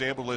Able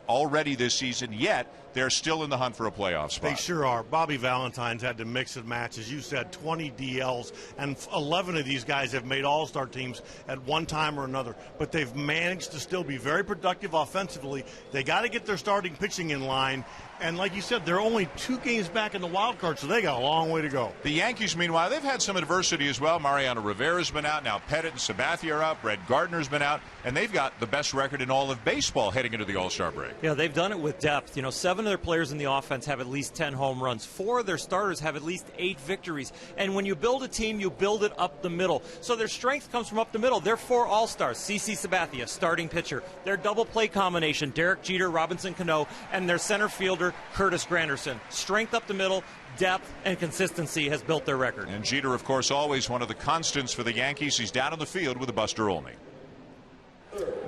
already this season, yet they're still in the hunt for a playoff spot. They sure are. Bobby Valentine's had to mix and match, as you said, 20 DLs, and 11 of these guys have made all-star teams at one time or another. But they've managed to still be very productive offensively. They got to get their starting pitching in line, and like you said, they're only 2 games back in the wild card, so they got a long way to go. The Yankees, meanwhile, they've had some adversity as well. Mariano Rivera's been out. Now Pettit and Sabathia are up. Brett Gardner's been out. And they've got the best record in all of baseball heading into the All-Star break. Yeah, they've done it with depth. 7 of their players in the offense have at least 10 home runs. 4 of their starters have at least 8 victories. And when you build a team, you build it up the middle. So their strength comes from up the middle. They're 4 All-Stars. CC Sabathia, starting pitcher. Their double play combination, Derek Jeter, Robinson Cano, and their center fielder, Curtis Granderson. Strength up the middle, depth, and consistency has built their record. And Jeter, of course, always one of the constants for the Yankees. He's down on the field with a Buster Olney.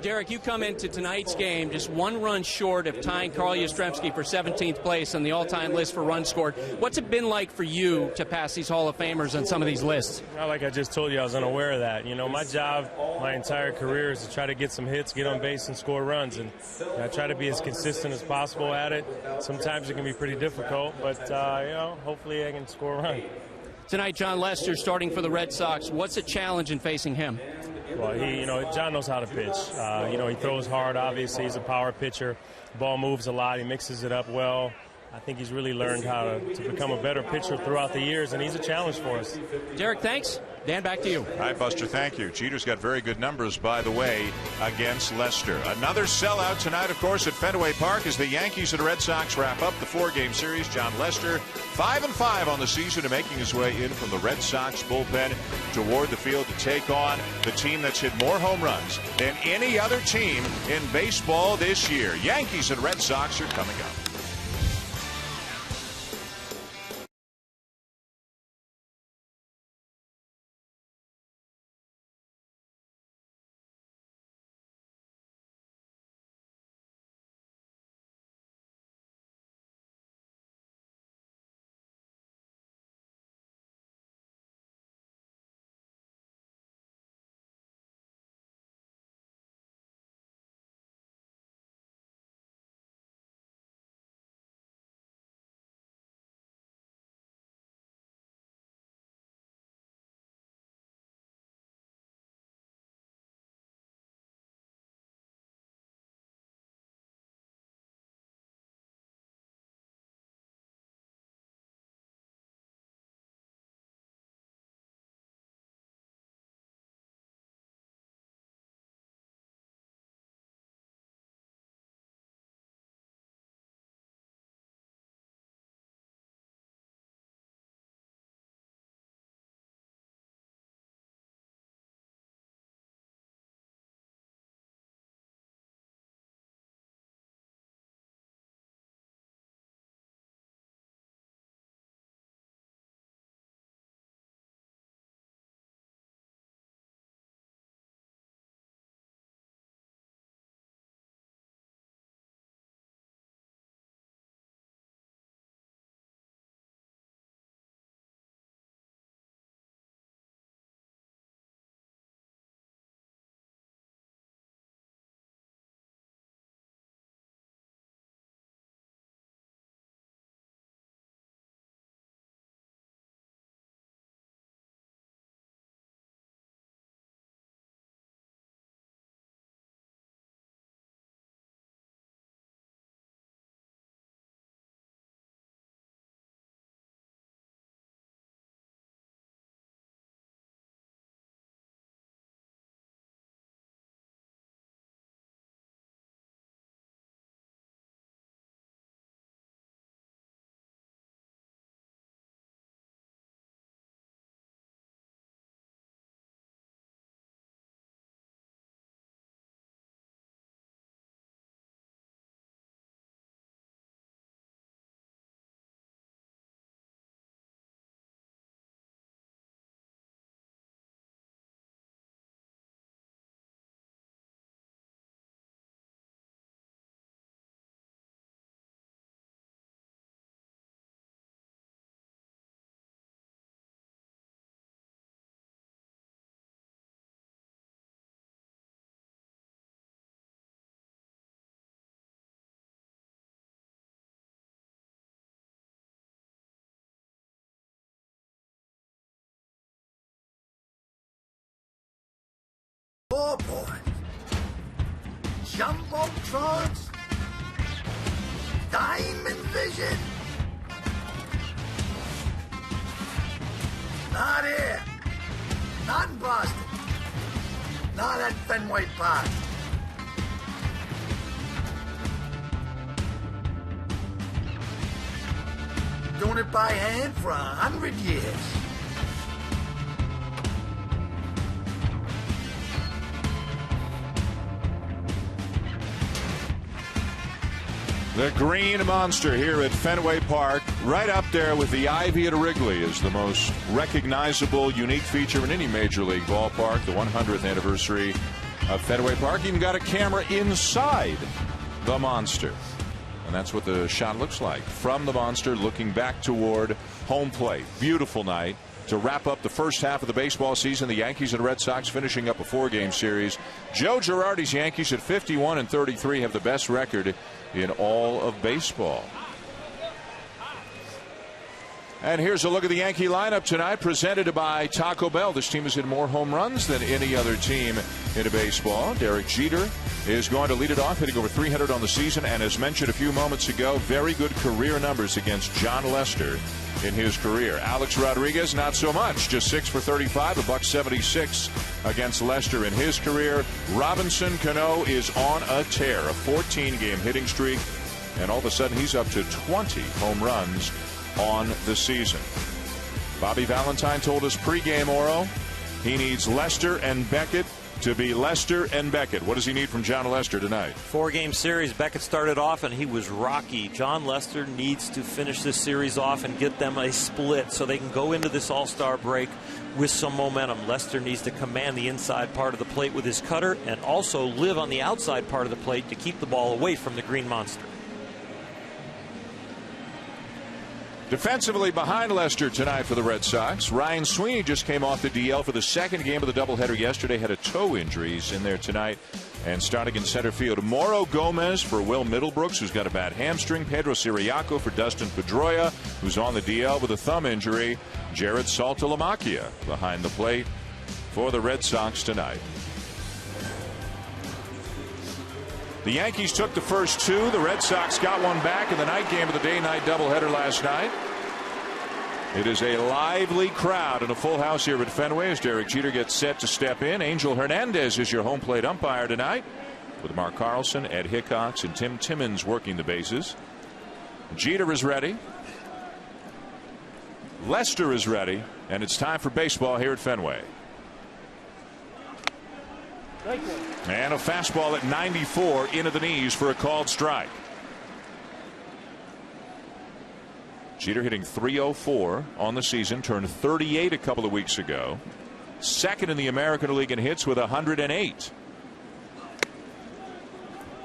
Derek, you come into tonight's game just 1 run short of tying Carl Yastrzemski for 17th place on the all-time list for runs scored. What's it been like for you to pass these Hall of Famers on some of these lists? Well, like I just told you, I was unaware of that. My job my entire career is to try to get some hits, get on base, and score runs. And I try to be as consistent as possible at it. Sometimes it can be pretty difficult, but, hopefully I can score a run. Tonight, John Lester starting for the Red Sox. What's a challenge in facing him? Well, John knows how to pitch. He throws hard, obviously. He's a power pitcher. The ball moves a lot. He mixes it up well. I think he's really learned how to become a better pitcher throughout the years, and he's a challenge for us. Derek, thanks. Dan, back to you. All right, Buster, thank you. Jeter's got very good numbers, by the way, against Lester. Another sellout tonight, of course, at Fenway Park as the Yankees and Red Sox wrap up the 4-game series. John Lester, 5-5 on the season, and making his way in from the Red Sox bullpen toward the field to take on the team that's hit more home runs than any other team in baseball this year. Yankees and Red Sox are coming up. Ballboard. Jumbotrons. Diamond Vision. Not here. Not in Boston. Not at Fenway Park. Doing it by hand for 100 years. The Green Monster here at Fenway Park, right up there with the Ivy at Wrigley, is the most recognizable, unique feature in any Major League ballpark. The 100th anniversary of Fenway Park. Even got a camera inside the Monster. And that's what the shot looks like. From the Monster, looking back toward home plate. Beautiful night to wrap up the first half of the baseball season. The Yankees and Red Sox finishing up a 4-game series. Joe Girardi's Yankees at 51-33 have the best record in all of baseball. And here's a look at the Yankee lineup tonight, presented by Taco Bell. This team has hit more home runs than any other team in baseball. Derek Jeter is going to lead it off, hitting over 300 on the season, and as mentioned a few moments ago, very good career numbers against John Lester in his career. Alex Rodriguez, not so much, just 6 for 35, $176 against Lester in his career. Robinson Cano is on a tear, a 14-game hitting streak, and all of a sudden he's up to 20 home runs on the season. Bobby Valentine told us pregame, Oro, he needs Lester and Beckett to be Lester and Beckett. What does he need from John Lester tonight? 4-game series. Beckett started off and he was rocky. John Lester needs to finish this series off and get them a split so they can go into this all-star break with some momentum. Lester needs to command the inside part of the plate with his cutter and also live on the outside part of the plate to keep the ball away from the Green Monster. Defensively behind Lester tonight for the Red Sox, Ryan Sweeney just came off the DL for the second game of the doubleheader yesterday. Had a toe injury. He's in there tonight. And starting in center field, Mauro Gomez for Will Middlebrooks, who's got a bad hamstring. Pedro Siriaco for Dustin Pedroia, who's on the DL with a thumb injury. Jared Saltalamacchia behind the plate for the Red Sox tonight. The Yankees took the first two. The Red Sox got one back in the night game of the day-night doubleheader last night. It is a lively crowd and a full house here at Fenway as Derek Jeter gets set to step in. Angel Hernandez is your home plate umpire tonight, with Mark Carlson, Ed Hickox, and Tim Timmons working the bases. Jeter is ready. Lester is ready, and it's time for baseball here at Fenway. And a fastball at 94 into the knees for a called strike. Jeter hitting .304 on the season, turned 38 a couple of weeks ago. Second in the American League in hits with 108.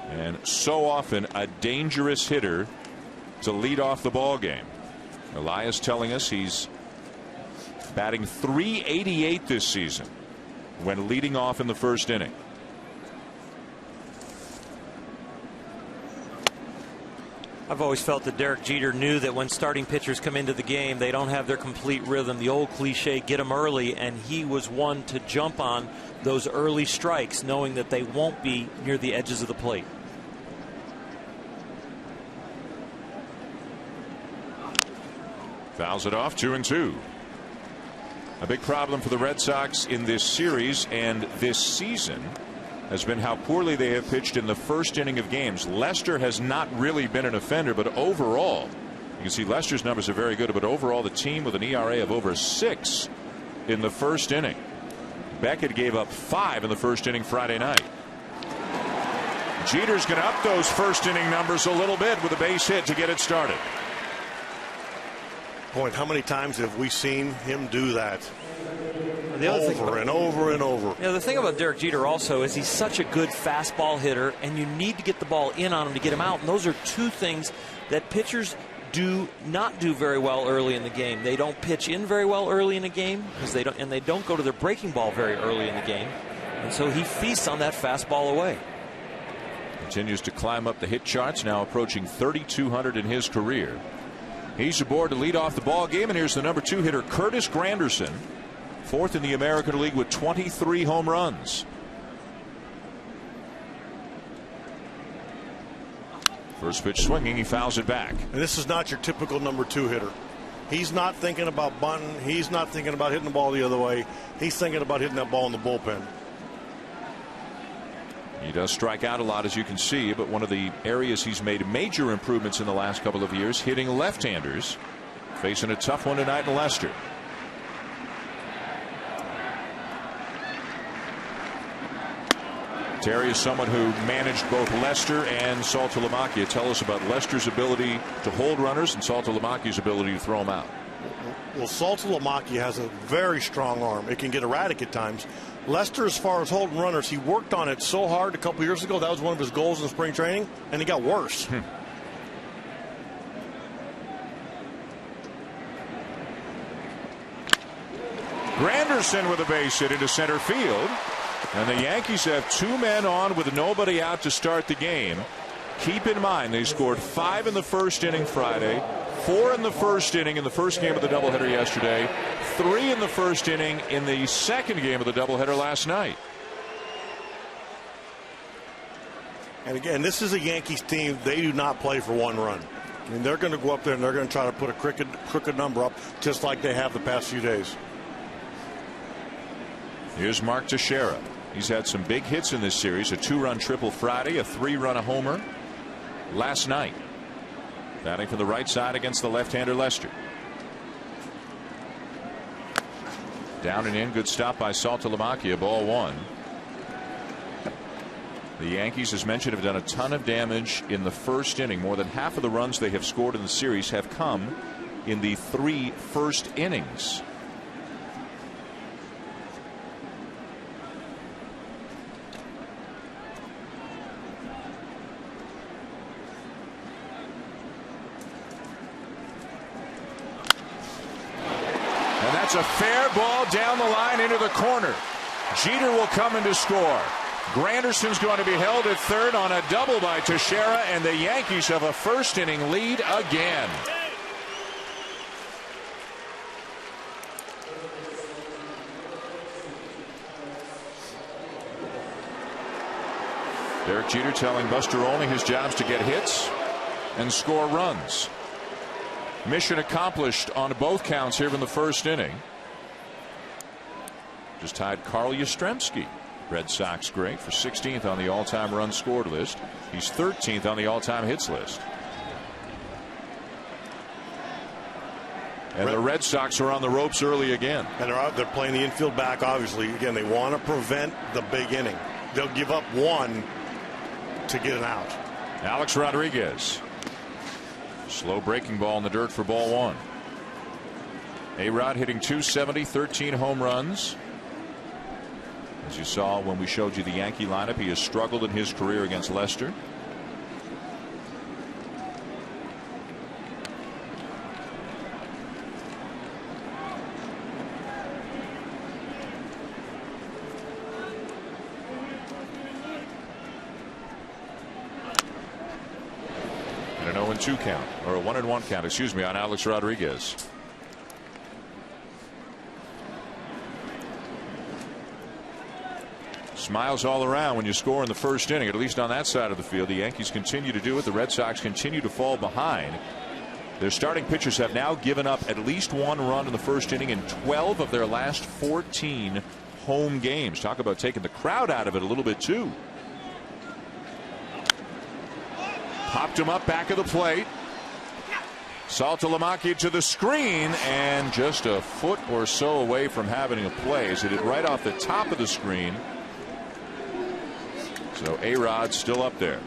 And so often a dangerous hitter to lead off the ball game. Elias telling us he's batting .388 this season when leading off in the first inning. I've always felt that Derek Jeter knew that when starting pitchers come into the game, they don't have their complete rhythm. The old cliche, get them early, and he was one to jump on those early strikes, knowing that they won't be near the edges of the plate. Fouls it off, 2-2. A big problem for the Red Sox in this series and this season has been how poorly they have pitched in the first inning of games. Lester has not really been an offender, but overall, you can see Lester's numbers are very good, but overall the team with an ERA of over 6 in the first inning. Beckett gave up 5 in the first inning Friday night. Jeter's going to up those first inning numbers a little bit with a base hit to get it started. Point, how many times have we seen him do that? Over and over and over. The thing about Derek Jeter also is he's such a good fastball hitter, and you need to get the ball in on him to get him out. And those are two things that pitchers do not do very well early in the game. They don't pitch in very well early in the game because they don't go to their breaking ball very early in the game, and so he feasts on that fastball away. Continues to climb up the hit charts, now approaching 3,200 in his career. He's aboard to lead off the ball game, and here's the number 2 hitter, Curtis Granderson, 4th in the American League with 23 home runs. First pitch swinging, he fouls it back. And this is not your typical number 2 hitter. He's not thinking about bunting. He's not thinking about hitting the ball the other way. He's thinking about hitting that ball in the bullpen. He does strike out a lot, as you can see, but one of the areas he's made major improvements in the last couple of years, hitting left-handers. Facing a tough one tonight in Leicester. Terry is someone who managed both Leicester and Saltalamacchia. Tell us about Leicester's ability to hold runners and Saltalamacchia's ability to throw them out. Well, Saltalamacchia has a very strong arm. It can get erratic at times. Leicester, as far as holding runners, he worked on it so hard a couple years ago. That was one of his goals in spring training, and he got worse. Granderson with a base hit into center field. And the Yankees have 2 men on with nobody out to start the game. Keep in mind, they scored 5 in the first inning Friday, 4 in the first inning in the first game of the doubleheader yesterday, 3 in the first inning in the second game of the doubleheader last night. And again, this is a Yankees team. They do not play for 1 run. I mean, they're going to go up there and they're going to try to put a crooked number up, just like they have the past few days. Here's Mark Teixeira. He's had some big hits in this series. A 2-run triple Friday, a 3-run homer last night. Batting from the right side against the left-hander Lester. Down and in. Good stop by Saltalamacchia. Ball 1. The Yankees, as mentioned, have done a ton of damage in the first inning. More than half of the runs they have scored in the series have come in the 3 first innings. It's a fair ball down the line into the corner. Jeter will come in to score. Granderson's going to be held at third on a double by Teixeira, and the Yankees have a first inning lead again. Derek Jeter telling Buster Olney his job's to get hits and score runs. Mission accomplished on both counts here in the first inning. Just tied Carl Yastrzemski, Red Sox great, for 16th on the all-time runs scored list. He's 13th on the all-time hits list. And the Red Sox are on the ropes early again. And they're playing the infield back, obviously. Again, they want to prevent the big inning. They'll give up 1 to get an out. Alex Rodriguez. Slow breaking ball in the dirt for ball 1. A-Rod hitting .270, 13 home runs. As you saw when we showed you the Yankee lineup, he has struggled in his career against Leicester. And an 0-2 count, or a 1-1 count, excuse me, on Alex Rodriguez. Smiles all around when you score in the first inning, at least on that side of the field. The Yankees continue to do it. The Red Sox continue to fall behind. Their starting pitchers have now given up at least 1 run in the first inning in 12 of their last 14 home games. Talk about taking the crowd out of it a little bit too. Popped him up back of the plate. Saltalamacchia to the screen, and just a foot or so away from having a play as it hit right off the top of the screen. So A-Rod still up there.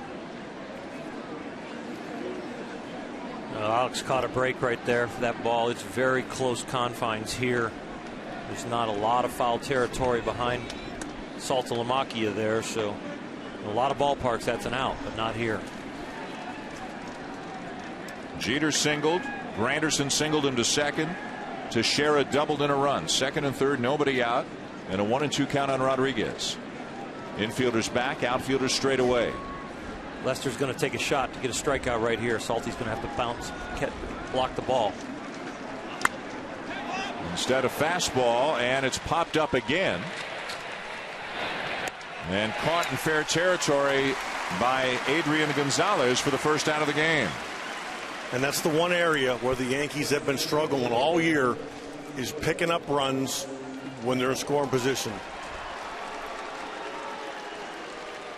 Alex caught a break right there for that ball. It's very close confines here. There's not a lot of foul territory behind Saltalamacchia there, so in a lot of ballparks that's an out, but not here. Jeter singled. Granderson singled him to second. Teixeira doubled in a run. Second and third, nobody out, and a 1-2 count on Rodriguez. Infielders back, outfielders straight away. Lester's going to take a shot to get a strikeout right here. Salty's going to have to bounce, block the ball. Instead of fastball, and it's popped up again. And caught in fair territory by Adrian Gonzalez for the first out of the game. And that's the one area where the Yankees have been struggling all year, is picking up runs when they're in scoring position.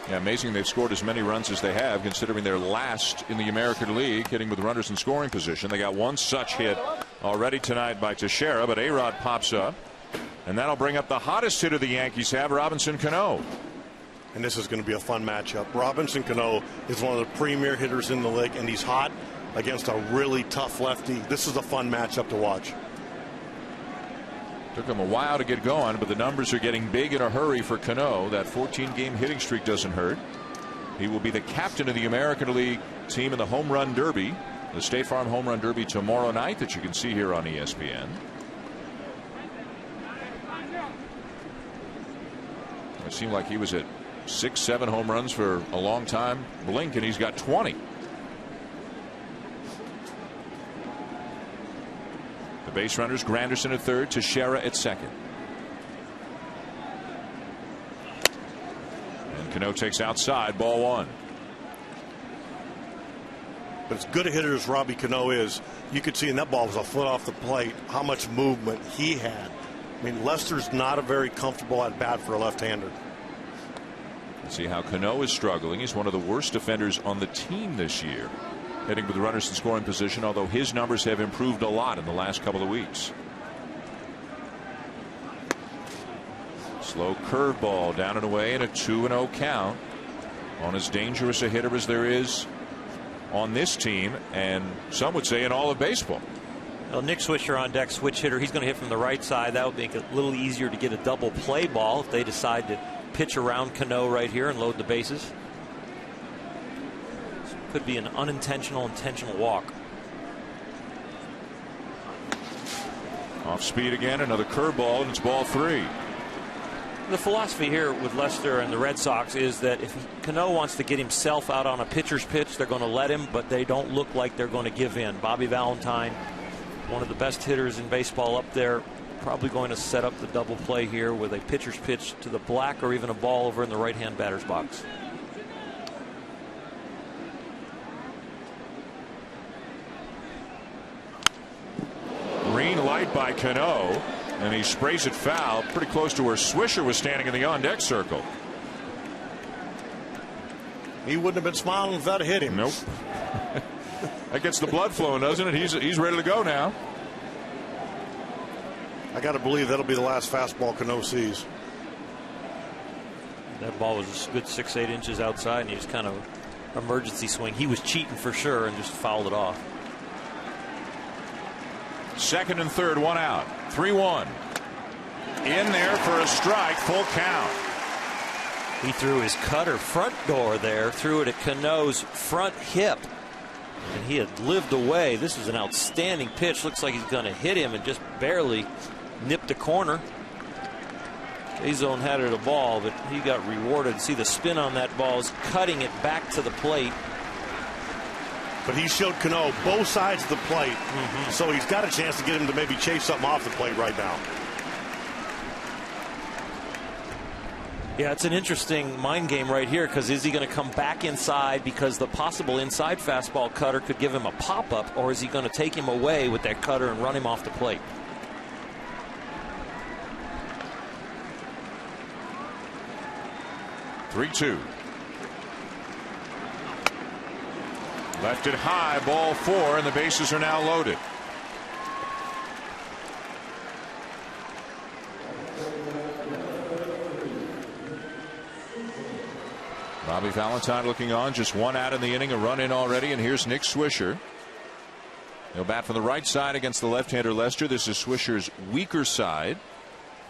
Yeah, amazing they've scored as many runs as they have, considering they're last in the American League, hitting with runners in scoring position. They got one such hit already tonight by Teixeira, but A-Rod pops up, and that'll bring up the hottest hitter the Yankees have, Robinson Cano. And this is going to be a fun matchup. Robinson Cano is one of the premier hitters in the league, and he's hot against a really tough lefty. This is a fun matchup to watch. Took him a while to get going, but the numbers are getting big in a hurry for Cano. That 14-game hitting streak doesn't hurt. He will be the captain of the American League team in the Home Run Derby, the State Farm Home Run Derby tomorrow night that you can see here on ESPN. It seemed like he was at 6-7 home runs for a long time. Blink and he's got 20. The base runners, Granderson at third, Teixeira at second. And Cano takes outside, ball one. But as good a hitter as Robbie Cano is, you could see, and that ball was a foot off the plate, how much movement he had. I mean, Lester's not a very comfortable at bat for a left-hander. See how Cano is struggling. He's one of the worst defenders on the team this year, hitting with runners in scoring position, although his numbers have improved a lot in the last couple of weeks. Slow curveball down and away, and a 2-0 count on as dangerous a hitter as there is on this team, and some would say in all of baseball. Well, Nick Swisher on deck, switch hitter. He's going to hit from the right side. That would make it a little easier to get a double play ball if they decide to pitch around Cano right here and load the bases. Could be an unintentional intentional walk. Off speed again, another curveball, and it's ball three. The philosophy here with Lester and the Red Sox is that if Cano wants to get himself out on a pitcher's pitch, they're going to let him, but they don't look like they're going to give in. Bobby Valentine, one of the best hitters in baseball up there, probably going to set up the double play here with a pitcher's pitch to the black or even a ball over in the right-hand batter's box. Green light by Cano, and he sprays it foul pretty close to where Swisher was standing in the on-deck circle. He wouldn't have been smiling if that hit him. Nope. That gets the blood flowing, doesn't it? He's ready to go now. I got to believe that'll be the last fastball Cano sees. That ball was a good 6-8 inches outside, and he was kind of emergency swing. He was cheating for sure and just fouled it off. Second and third, one out. 3-1. In there for a strike, full count. He threw his cutter front door there, threw it at Cano's front hip, and he had lived away. This was an outstanding pitch. Looks like he's going to hit him and just barely nipped the corner. A-Zone had it a ball, but he got rewarded. See the spin on that ball is cutting it back to the plate. But he showed Cano both sides of the plate, so he's got a chance to get him to maybe chase something off the plate right now. Yeah, it's an interesting mind game right here, because is he going to come back inside because the possible inside fastball cutter could give him a pop-up, or is he going to take him away with that cutter and run him off the plate? Three-two. Left it high, ball four, and the bases are now loaded. Bobby Valentine looking on, just one out in the inning, a run in already, and here's Nick Swisher. He'll bat from the right side against the left-hander Lester. This is Swisher's weaker side,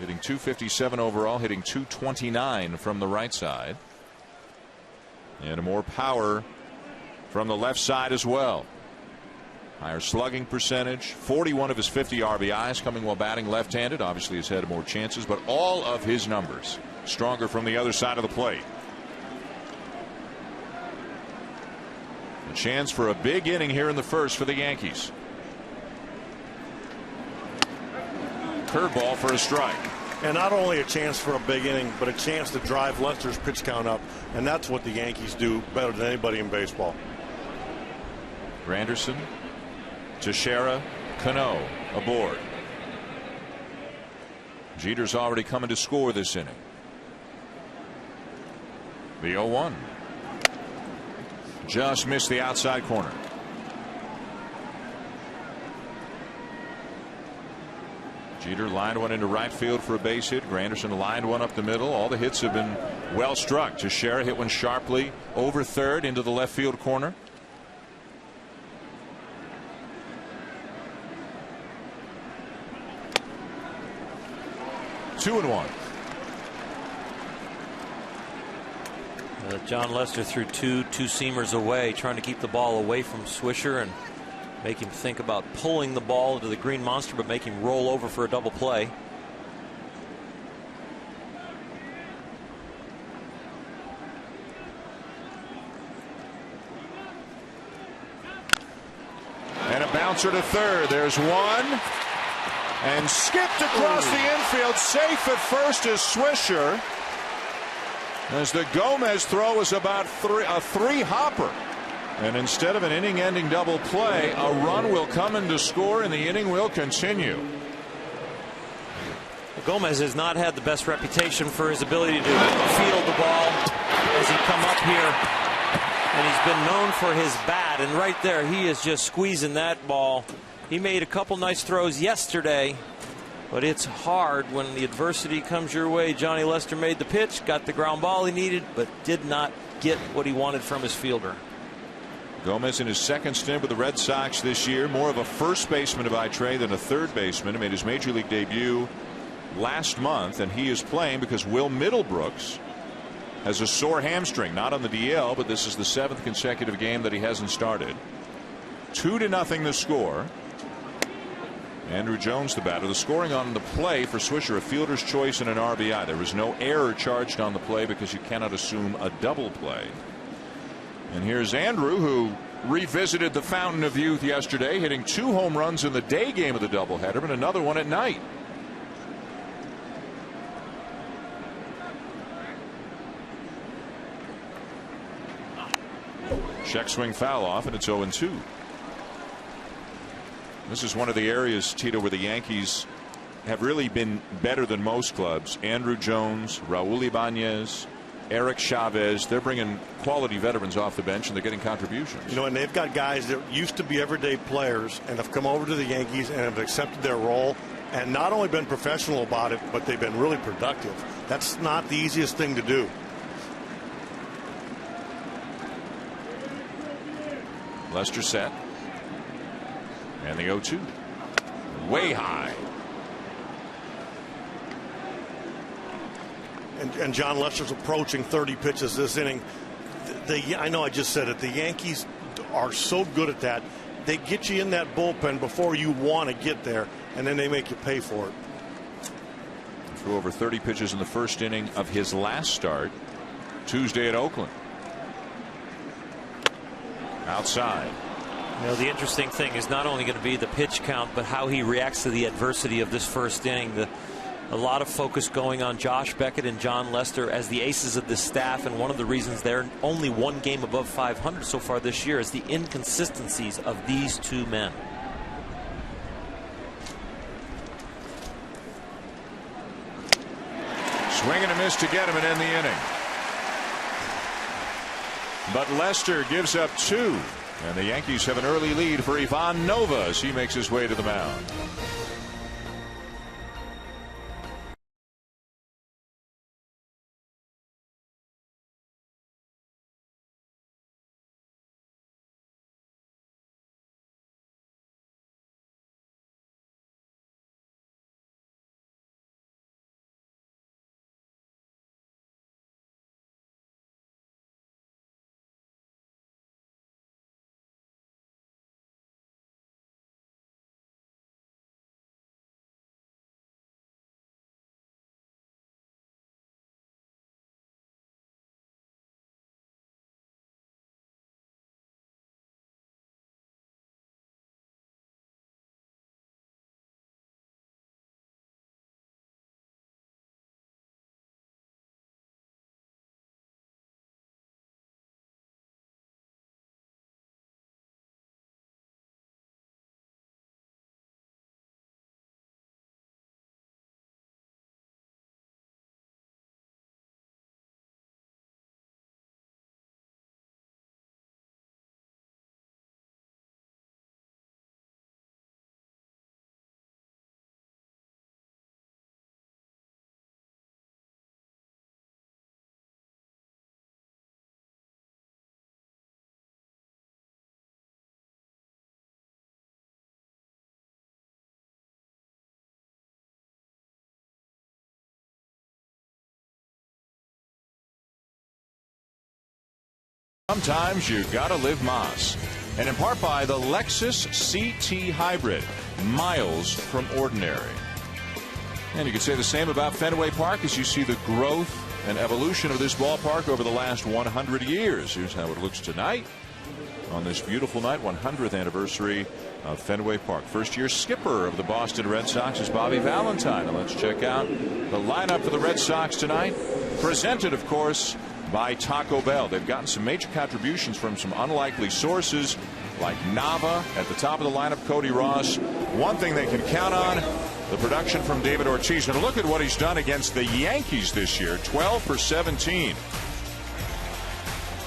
hitting .257 overall, hitting .229 from the right side, and more power from the left side as well. Higher slugging percentage, 41 of his 50 RBIs coming while batting left-handed. Obviously has had more chances, but all of his numbers stronger from the other side of the plate. A chance for a big inning here in the first for the Yankees. Curveball for a strike. And not only a chance for a big inning, but a chance to drive Lester's pitch count up. And that's what the Yankees do better than anybody in baseball. Granderson, Teixeira, Cano aboard. Jeter's already coming to score this inning. The 0-1. Just missed the outside corner. Jeter lined one into right field for a base hit. Granderson lined one up the middle. All the hits have been well struck. Teixeira hit one sharply over third into the left field corner. Two and one. John Lester threw two-seamers away, trying to keep the ball away from Swisher and make him think about pulling the ball into the green monster, but make him roll over for a double play. And a bouncer to third. There's one. And skipped across the infield. Safe at first is Swisher. As the Gomez throw is about a three-hopper. And instead of an inning-ending double play, a run will come in to score, and the inning will continue. Gomez has not had the best reputation for his ability to field the ball as he come up here. And he's been known for his bat. And right there, he is just squeezing that ball. He made a couple nice throws yesterday, but it's hard when the adversity comes your way. Johnny Lester made the pitch, got the ground ball he needed, but did not get what he wanted from his fielder. Gomez in his second stint with the Red Sox this year, more of a first baseman by trade than a third baseman. He made his major league debut last month, and he is playing because Will Middlebrooks has a sore hamstring, not on the DL, but this is the 7th consecutive game that he hasn't started. 2-0 the score. Andrew Jones the batter. The scoring on the play for Swisher, a fielder's choice and an RBI. There was no error charged on the play because you cannot assume a double play. And here's Andrew, who revisited the fountain of youth yesterday, hitting 2 home runs in the day game of the doubleheader and another one at night. Check swing foul off, and it's 0-2. This is one of the areas, Tito, where the Yankees have really been better than most clubs. Andrew Jones, Raul Ibanez, Eric Chavez. They're bringing quality veterans off the bench, and they're getting contributions. You know, and they've got guys that used to be everyday players and have come over to the Yankees and have accepted their role and not only been professional about it, but they've been really productive. That's not the easiest thing to do. Lester set. And the 0-2. Way high. And John Lester's approaching 30 pitches this inning. I know I just said it. The Yankees are so good at that. They get you in that bullpen before you want to get there, and then they make you pay for it. Threw over 30 pitches in the first inning of his last start Tuesday at Oakland. Outside. You know, the interesting thing is not only going to be the pitch count, but how he reacts to the adversity of this first inning. A lot of focus going on Josh Beckett and John Lester as the aces of this staff, and one of the reasons they're only one game above 500 so far this year is the inconsistencies of these two men. Swing and a miss to get him and end the inning. But Lester gives up 2. And the Yankees have an early lead for Ivan Nova as he makes his way to the mound. Sometimes you gotta live Moss. And in part by the Lexus CT Hybrid, miles from ordinary. And you could say the same about Fenway Park as you see the growth and evolution of this ballpark over the last 100 years. Here's how it looks tonight on this beautiful night, 100th anniversary of Fenway Park. First-year skipper of the Boston Red Sox is Bobby Valentine. And let's check out the lineup for the Red Sox tonight. Presented, of course, by Taco Bell. They've gotten some major contributions from some unlikely sources like Nava at the top of the lineup, Cody Ross. One thing they can count on, the production from David Ortiz. And look at what he's done against the Yankees this year, 12 for 17.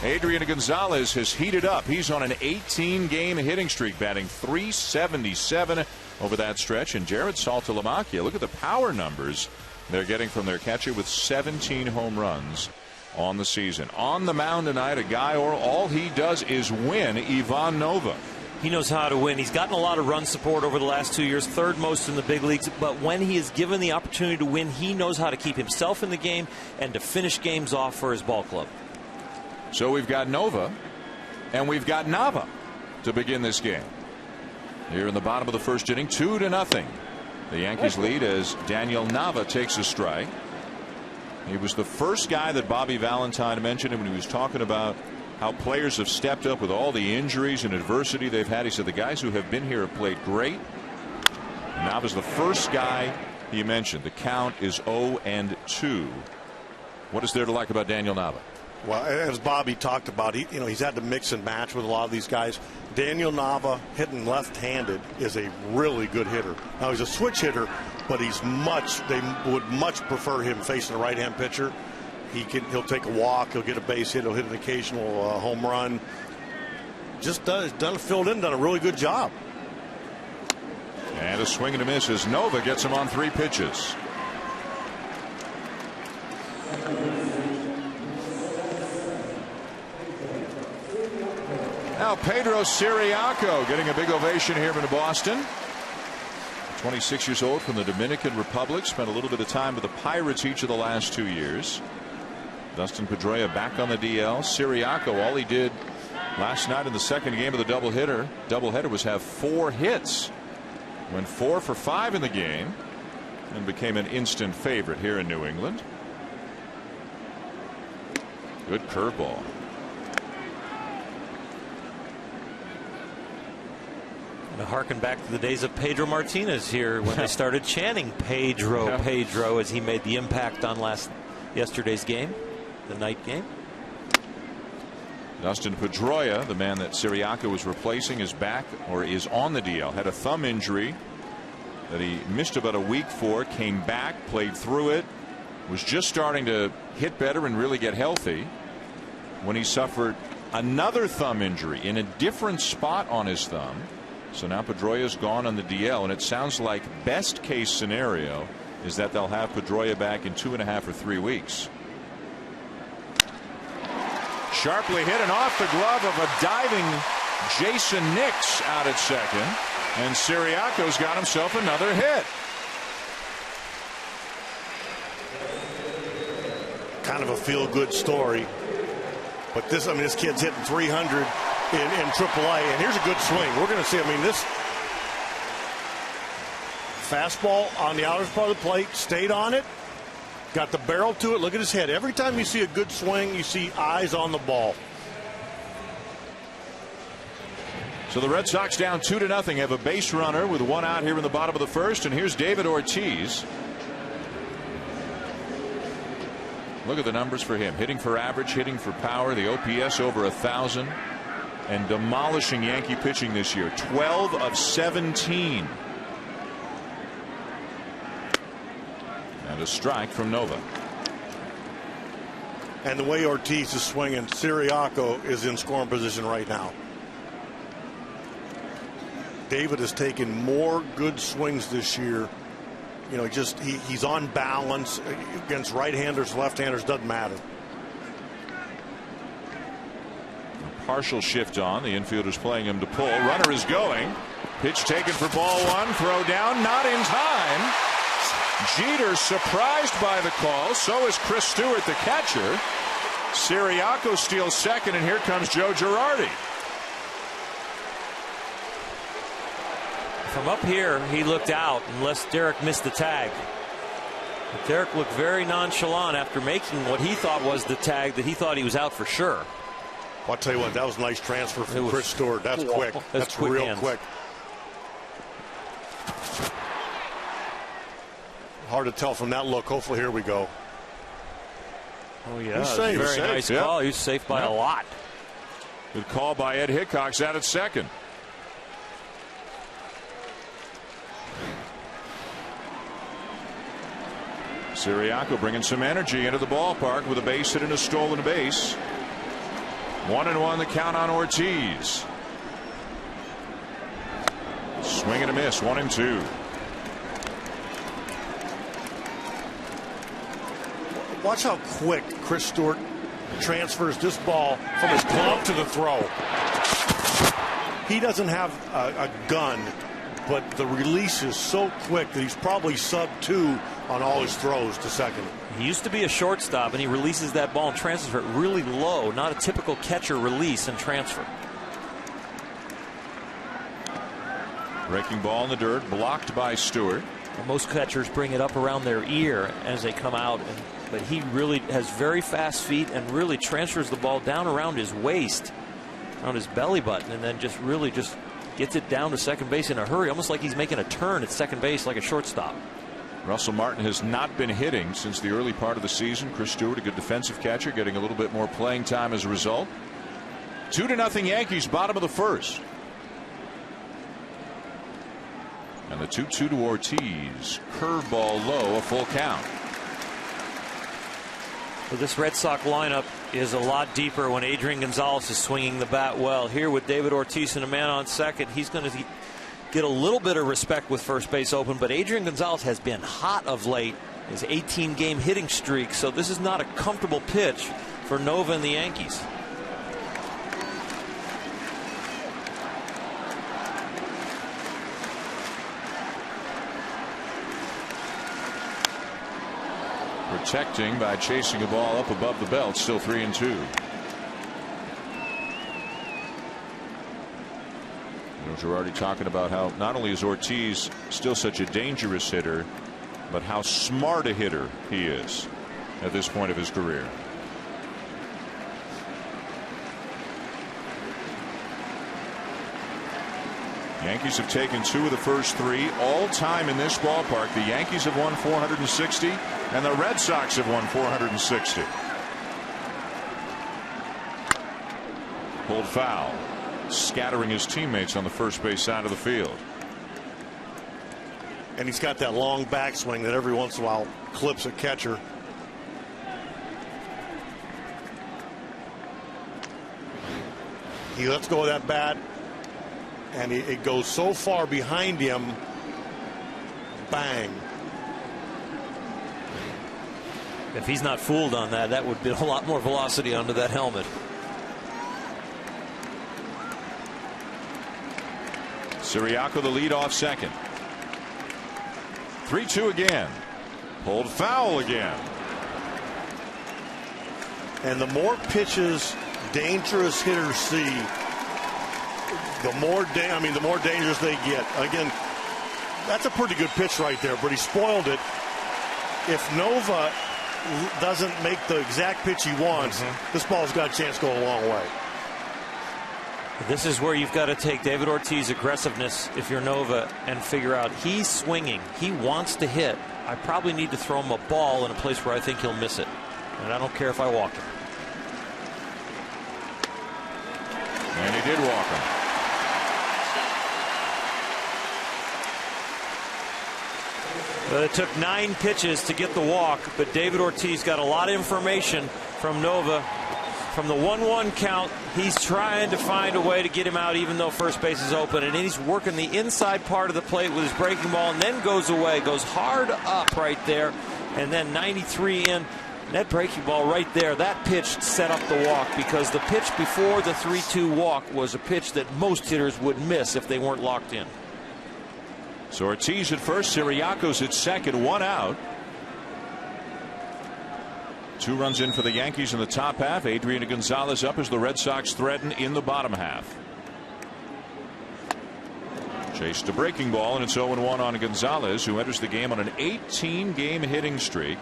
Adrian Gonzalez has heated up. He's on an 18-game hitting streak, batting .377 over that stretch. And Jared Saltalamacchia, look at the power numbers they're getting from their catcher with 17 home runs on the season. On the mound tonight, a guy or all he does is win, Ivan Nova. He knows how to win. He's gotten a lot of run support over the last 2 years, third most in the big leagues. But when he is given the opportunity to win, he knows how to keep himself in the game and to finish games off for his ball club. So we've got Nova and we've got Nava to begin this game. Here in the bottom of the first inning, 2-0. The Yankees lead as Daniel Nava takes a strike. He was the first guy that Bobby Valentine mentioned when he was talking about how players have stepped up with all the injuries and adversity they've had. He said the guys who have been here have played great. Nava's the first guy he mentioned. The count is 0-2. What is there to like about Daniel Nava? Well, as Bobby talked about, he's had to mix and match with a lot of these guys. Daniel Nava, hitting left-handed, is a really good hitter. Now, he's a switch hitter, but they would much prefer him facing a right-hand pitcher. He'll take a walk, he'll get a base hit, he'll hit an occasional home run. Filled in, done a really good job. And a swing and a miss as Nova gets him on 3 pitches. Now Pedro Siriaco getting a big ovation here in Boston. 26 years old from the Dominican Republic. Spent a little bit of time with the Pirates each of the last 2 years. Dustin Pedroia back on the DL. Siriaco, all he did last night in the second game of the doubleheader was have 4 hits. Went 4 for 5 in the game and became an instant favorite here in New England. Good curveball. To harken back to the days of Pedro Martinez here when they started chanting Pedro, Pedro, as he made the impact on yesterday's game, the night game. Dustin Pedroia, the man that Siriaco was replacing, is back or is on the DL. Had a thumb injury that he missed about a week for. Came back, played through it, was just starting to hit better and really get healthy when he suffered another thumb injury in a different spot on his thumb. So now Pedroia's gone on the DL, and it sounds like best case scenario is that they'll have Pedroia back in 2.5 or 3 weeks. Sharply hit and off the glove of a diving Jason Nix out at second, and Siriaco's got himself another hit. Kind of a feel-good story, but this kid's hitting 300 in AAA, and here's a good swing. We're going to see, this fastball on the outer part of the plate, stayed on it, got the barrel to it. Look at his head. Every time you see a good swing, you see eyes on the ball. So the Red Sox down 2-0, have a base runner with 1 out here in the bottom of the first, and here's David Ortiz. Look at the numbers for him. Hitting for average, hitting for power, the OPS over 1,000. And demolishing Yankee pitching this year. 12 of 17. And a strike from Nova. And the way Ortiz is swinging, Siriaco is in scoring position right now. David has taken more good swings this year. He's on balance against right-handers, left-handers, doesn't matter. Partial shift on. The infielder's playing him to pull. Runner is going. Pitch taken for ball 1. Throw down. Not in time. Jeter surprised by the call. So is Chris Stewart, the catcher. Siriaco steals second, and here comes Joe Girardi. From up here, he looked out unless Derek missed the tag. But Derek looked very nonchalant after making what he thought was the tag that he thought he was out for sure. I'll tell you what, that was a nice transfer from Chris Stewart. That's quick. That's quick real hands. quick. Hard to tell from that look. Hopefully, here we go. Oh, yeah. He's safe. Very nice call. He was safe by a lot. Good call by Ed Hickox out at second. Siriaco bringing some energy into the ballpark with a base hit and a stolen base. 1-1 the count on Ortiz. Swing and a miss. 1-2. Watch how quick Chris Stewart transfers this ball from his glove to the throw. He doesn't have a gun, but the release is so quick that he's probably sub-2 on all his throws to second. He used to be a shortstop, and he releases that ball and transfers it really low. Not a typical catcher release and transfer. Breaking ball in the dirt, blocked by Stewart. Well, most catchers bring it up around their ear as they come out, but he really has very fast feet and really transfers the ball down around his waist, around his belly button, and then just really gets it down to second base in a hurry, almost like he's making a turn at second base like a shortstop. Russell Martin has not been hitting since the early part of the season. Chris Stewart, a good defensive catcher, getting a little bit more playing time as a result. 2-0 Yankees, bottom of the first. And the 2-2 to Ortiz. Curveball low, a full count. Well, this Red Sox lineup is a lot deeper when Adrian Gonzalez is swinging the bat well. Here with David Ortiz and a man on second, he's going to get a little bit of respect with first base open, but Adrian Gonzalez has been hot of late, his 18-game hitting streak, so this is not a comfortable pitch for Nova and the Yankees. Protecting by chasing a ball up above the belt, still 3-2. Girardi talking about how not only is Ortiz still such a dangerous hitter, but how smart a hitter he is at this point of his career. Yankees have taken 2 of the first 3 all time in this ballpark. The Yankees have won 460 and the Red Sox have won 460. Pulled foul, scattering his teammates on the first base side of the field. And he's got that long backswing that every once in a while clips a catcher. He lets go of that bat, and it goes so far behind him. Bang. If he's not fooled on that, that would be a lot more velocity onto that helmet. Siriaco the lead off second. 3-2 again. Pulled foul again. And the more pitches dangerous hitters see, the more dangerous they get. Again, that's a pretty good pitch right there, but he spoiled it. If Nova doesn't make the exact pitch he wants, this ball's got a chance to go a long way. This is where you've got to take David Ortiz's aggressiveness if you're Nova and figure out he's swinging. He wants to hit. I probably need to throw him a ball in a place where I think he'll miss it. And I don't care if I walk him. And he did walk him. Well, it took 9 pitches to get the walk, but David Ortiz got a lot of information from Nova. From the 1-1 count, he's trying to find a way to get him out even though first base is open, and then he's working the inside part of the plate with his breaking ball and then goes away, goes hard up right there, and then 93 in. That breaking ball right there, that pitch set up the walk, because the pitch before the 3-2 walk was a pitch that most hitters would miss if they weren't locked in. So Ortiz at first, Siriaco's at second, 1 out. 2 runs in for the Yankees in the top half. Adrian Gonzalez up as the Red Sox threaten in the bottom half. Chased a breaking ball, and it's 0-1 on Gonzalez, who enters the game on an 18-game hitting streak.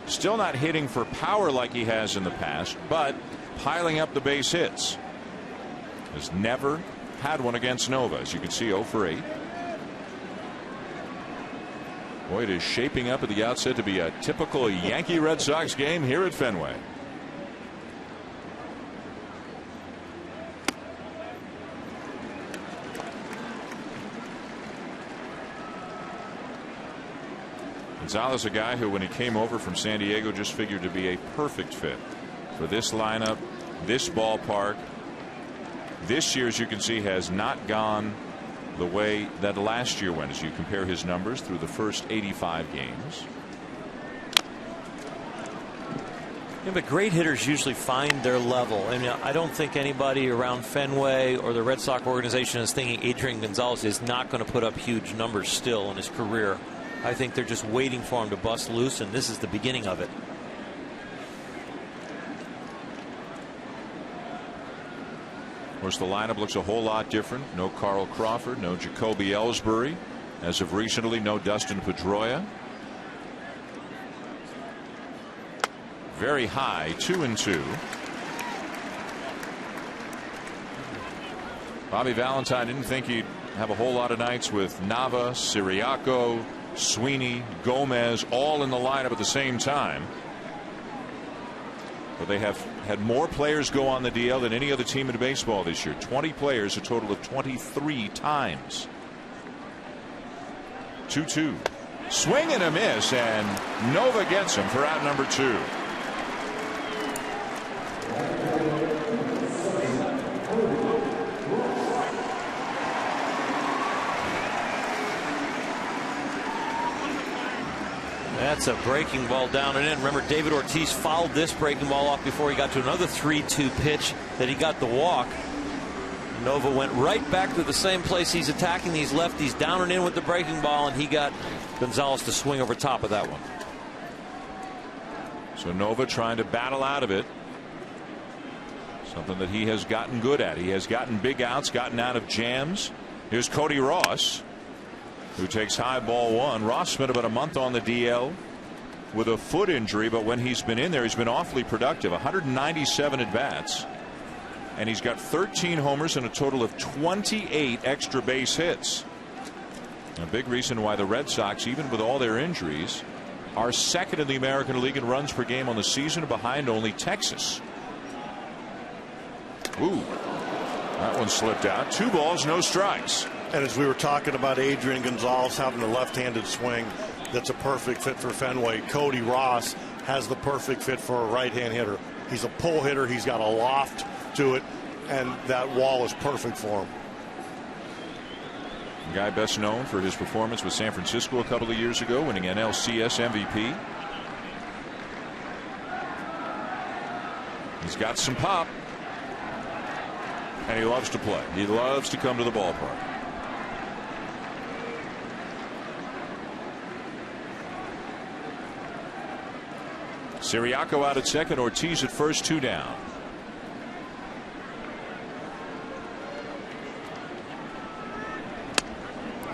Still not hitting for power like he has in the past, but piling up the base hits. Has never had one against Nova. As you can see, 0 for 8. Boy, it is shaping up at the outset to be a typical Yankee Red Sox game here at Fenway. Gonzalez, a guy who, when he came over from San Diego, just figured to be a perfect fit for this lineup, this ballpark. This year, as you can see, has not gone the way that last year went, as you compare his numbers through the first 85 games. Yeah, but great hitters usually find their level. And I don't think anybody around Fenway or the Red Sox organization is thinking Adrian Gonzalez is not going to put up huge numbers still in his career. I think they're just waiting for him to bust loose, and this is the beginning of it. Of course, the lineup looks a whole lot different. No Carl Crawford, no Jacoby Ellsbury. As of recently, no Dustin Pedroia. Very high, 2-2. Bobby Valentine didn't think he'd have a whole lot of nights with Nava, Siriaco, Sweeney, Gomez all in the lineup at the same time. But they have had more players go on the DL than any other team in baseball this year. 20 players, a total of 23 times. 2-2. Swing and a miss, and Nova gets him for out number 2. That's a breaking ball down and in. Remember, David Ortiz fouled this breaking ball off before he got to another 3-2 pitch that he got the walk. Nova went right back to the same place he's attacking these lefties, down and in with the breaking ball, and he got Gonzalez to swing over top of that one. So Nova trying to battle out of it. Something that he has gotten good at. He has gotten big outs, gotten out of jams. Here's Cody Ross, who takes high ball 1. Ross spent about a month on the DL with a foot injury, but when he's been in there, he's been awfully productive. 197 at bats, and he's got 13 homers and a total of 28 extra base hits. A big reason why the Red Sox, even with all their injuries, are second in the American League in runs per game on the season, behind only Texas. Ooh, that one slipped out. 2 balls, no strikes. And as we were talking about Adrian Gonzalez having a left-handed swing that's a perfect fit for Fenway, Cody Ross has the perfect fit for a right-hand hitter. He's a pull hitter. He's got a loft to it, and that wall is perfect for him. The guy best known for his performance with San Francisco a couple of years ago, winning NLCS MVP. He's got some pop, and he loves to play. He loves to come to the ballpark. Siriaco out at second, Ortiz at first, 2 down.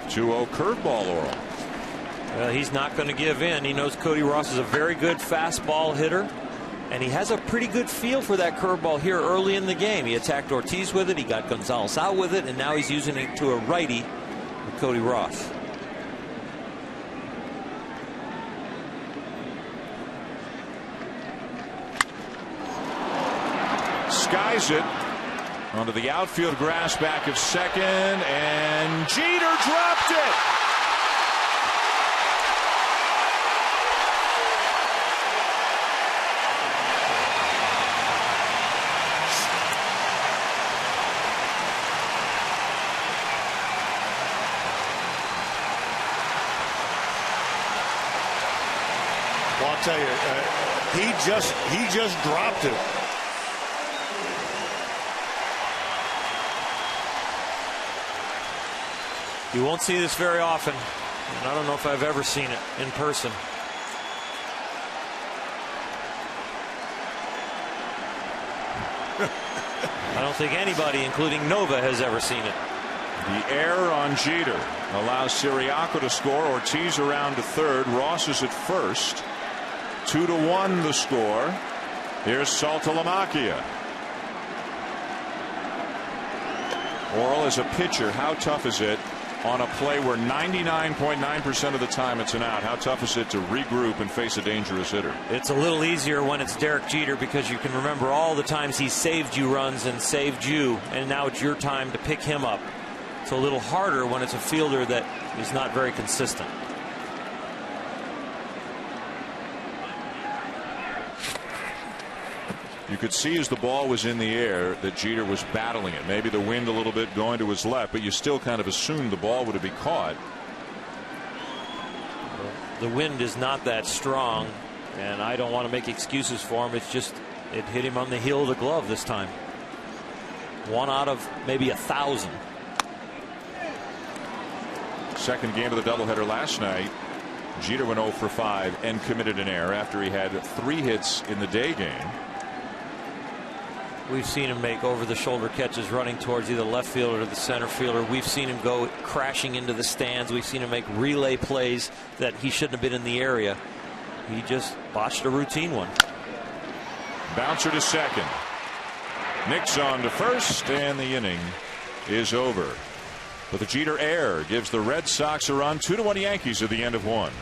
(2-0) curveball, Oral. Well, he's not going to give in. He knows Cody Ross is a very good fastball hitter, and he has a pretty good feel for that curveball here early in the game. He attacked Ortiz with it, he got Gonzalez out with it, and now he's using it to a righty with Cody Ross. Skies it onto the outfield grass back of second, and Jeter dropped it. Well, I'll tell you, he just dropped it. You won't see this very often, and I don't know if I've ever seen it in person. I don't think anybody, including Nova, has ever seen it. The error on Jeter allows Siriaco to score. Ortiz around to third. Ross is at first. 2-1 the score. Here's Saltalamacchia. Orel as a pitcher, how tough is it on a play where 99.9% of the time it's an out? How tough is it to regroup and face a dangerous hitter? It's a little easier when it's Derek Jeter, because you can remember all the times he saved you runs and saved you, and now it's your time to pick him up. It's a little harder when it's a fielder that is not very consistent. You could see as the ball was in the air that Jeter was battling it. Maybe the wind a little bit going to his left, but you still kind of assumed the ball would have been caught. The wind is not that strong, and I don't want to make excuses for him. It's just it hit him on the heel of the glove this time. 1 out of maybe 1,000. Second game of the doubleheader last night. Jeter went 0 for 5 and committed an error after he had 3 hits in the day game. We've seen him make over-the-shoulder catches running towards either left fielder or the center fielder. We've seen him go crashing into the stands. We've seen him make relay plays that he shouldn't have been in the area. He just botched a routine one. Bouncer to second. Nix on to first, and the inning is over. But the Jeter error gives the Red Sox a run. 2-1 Yankees at the end of 1.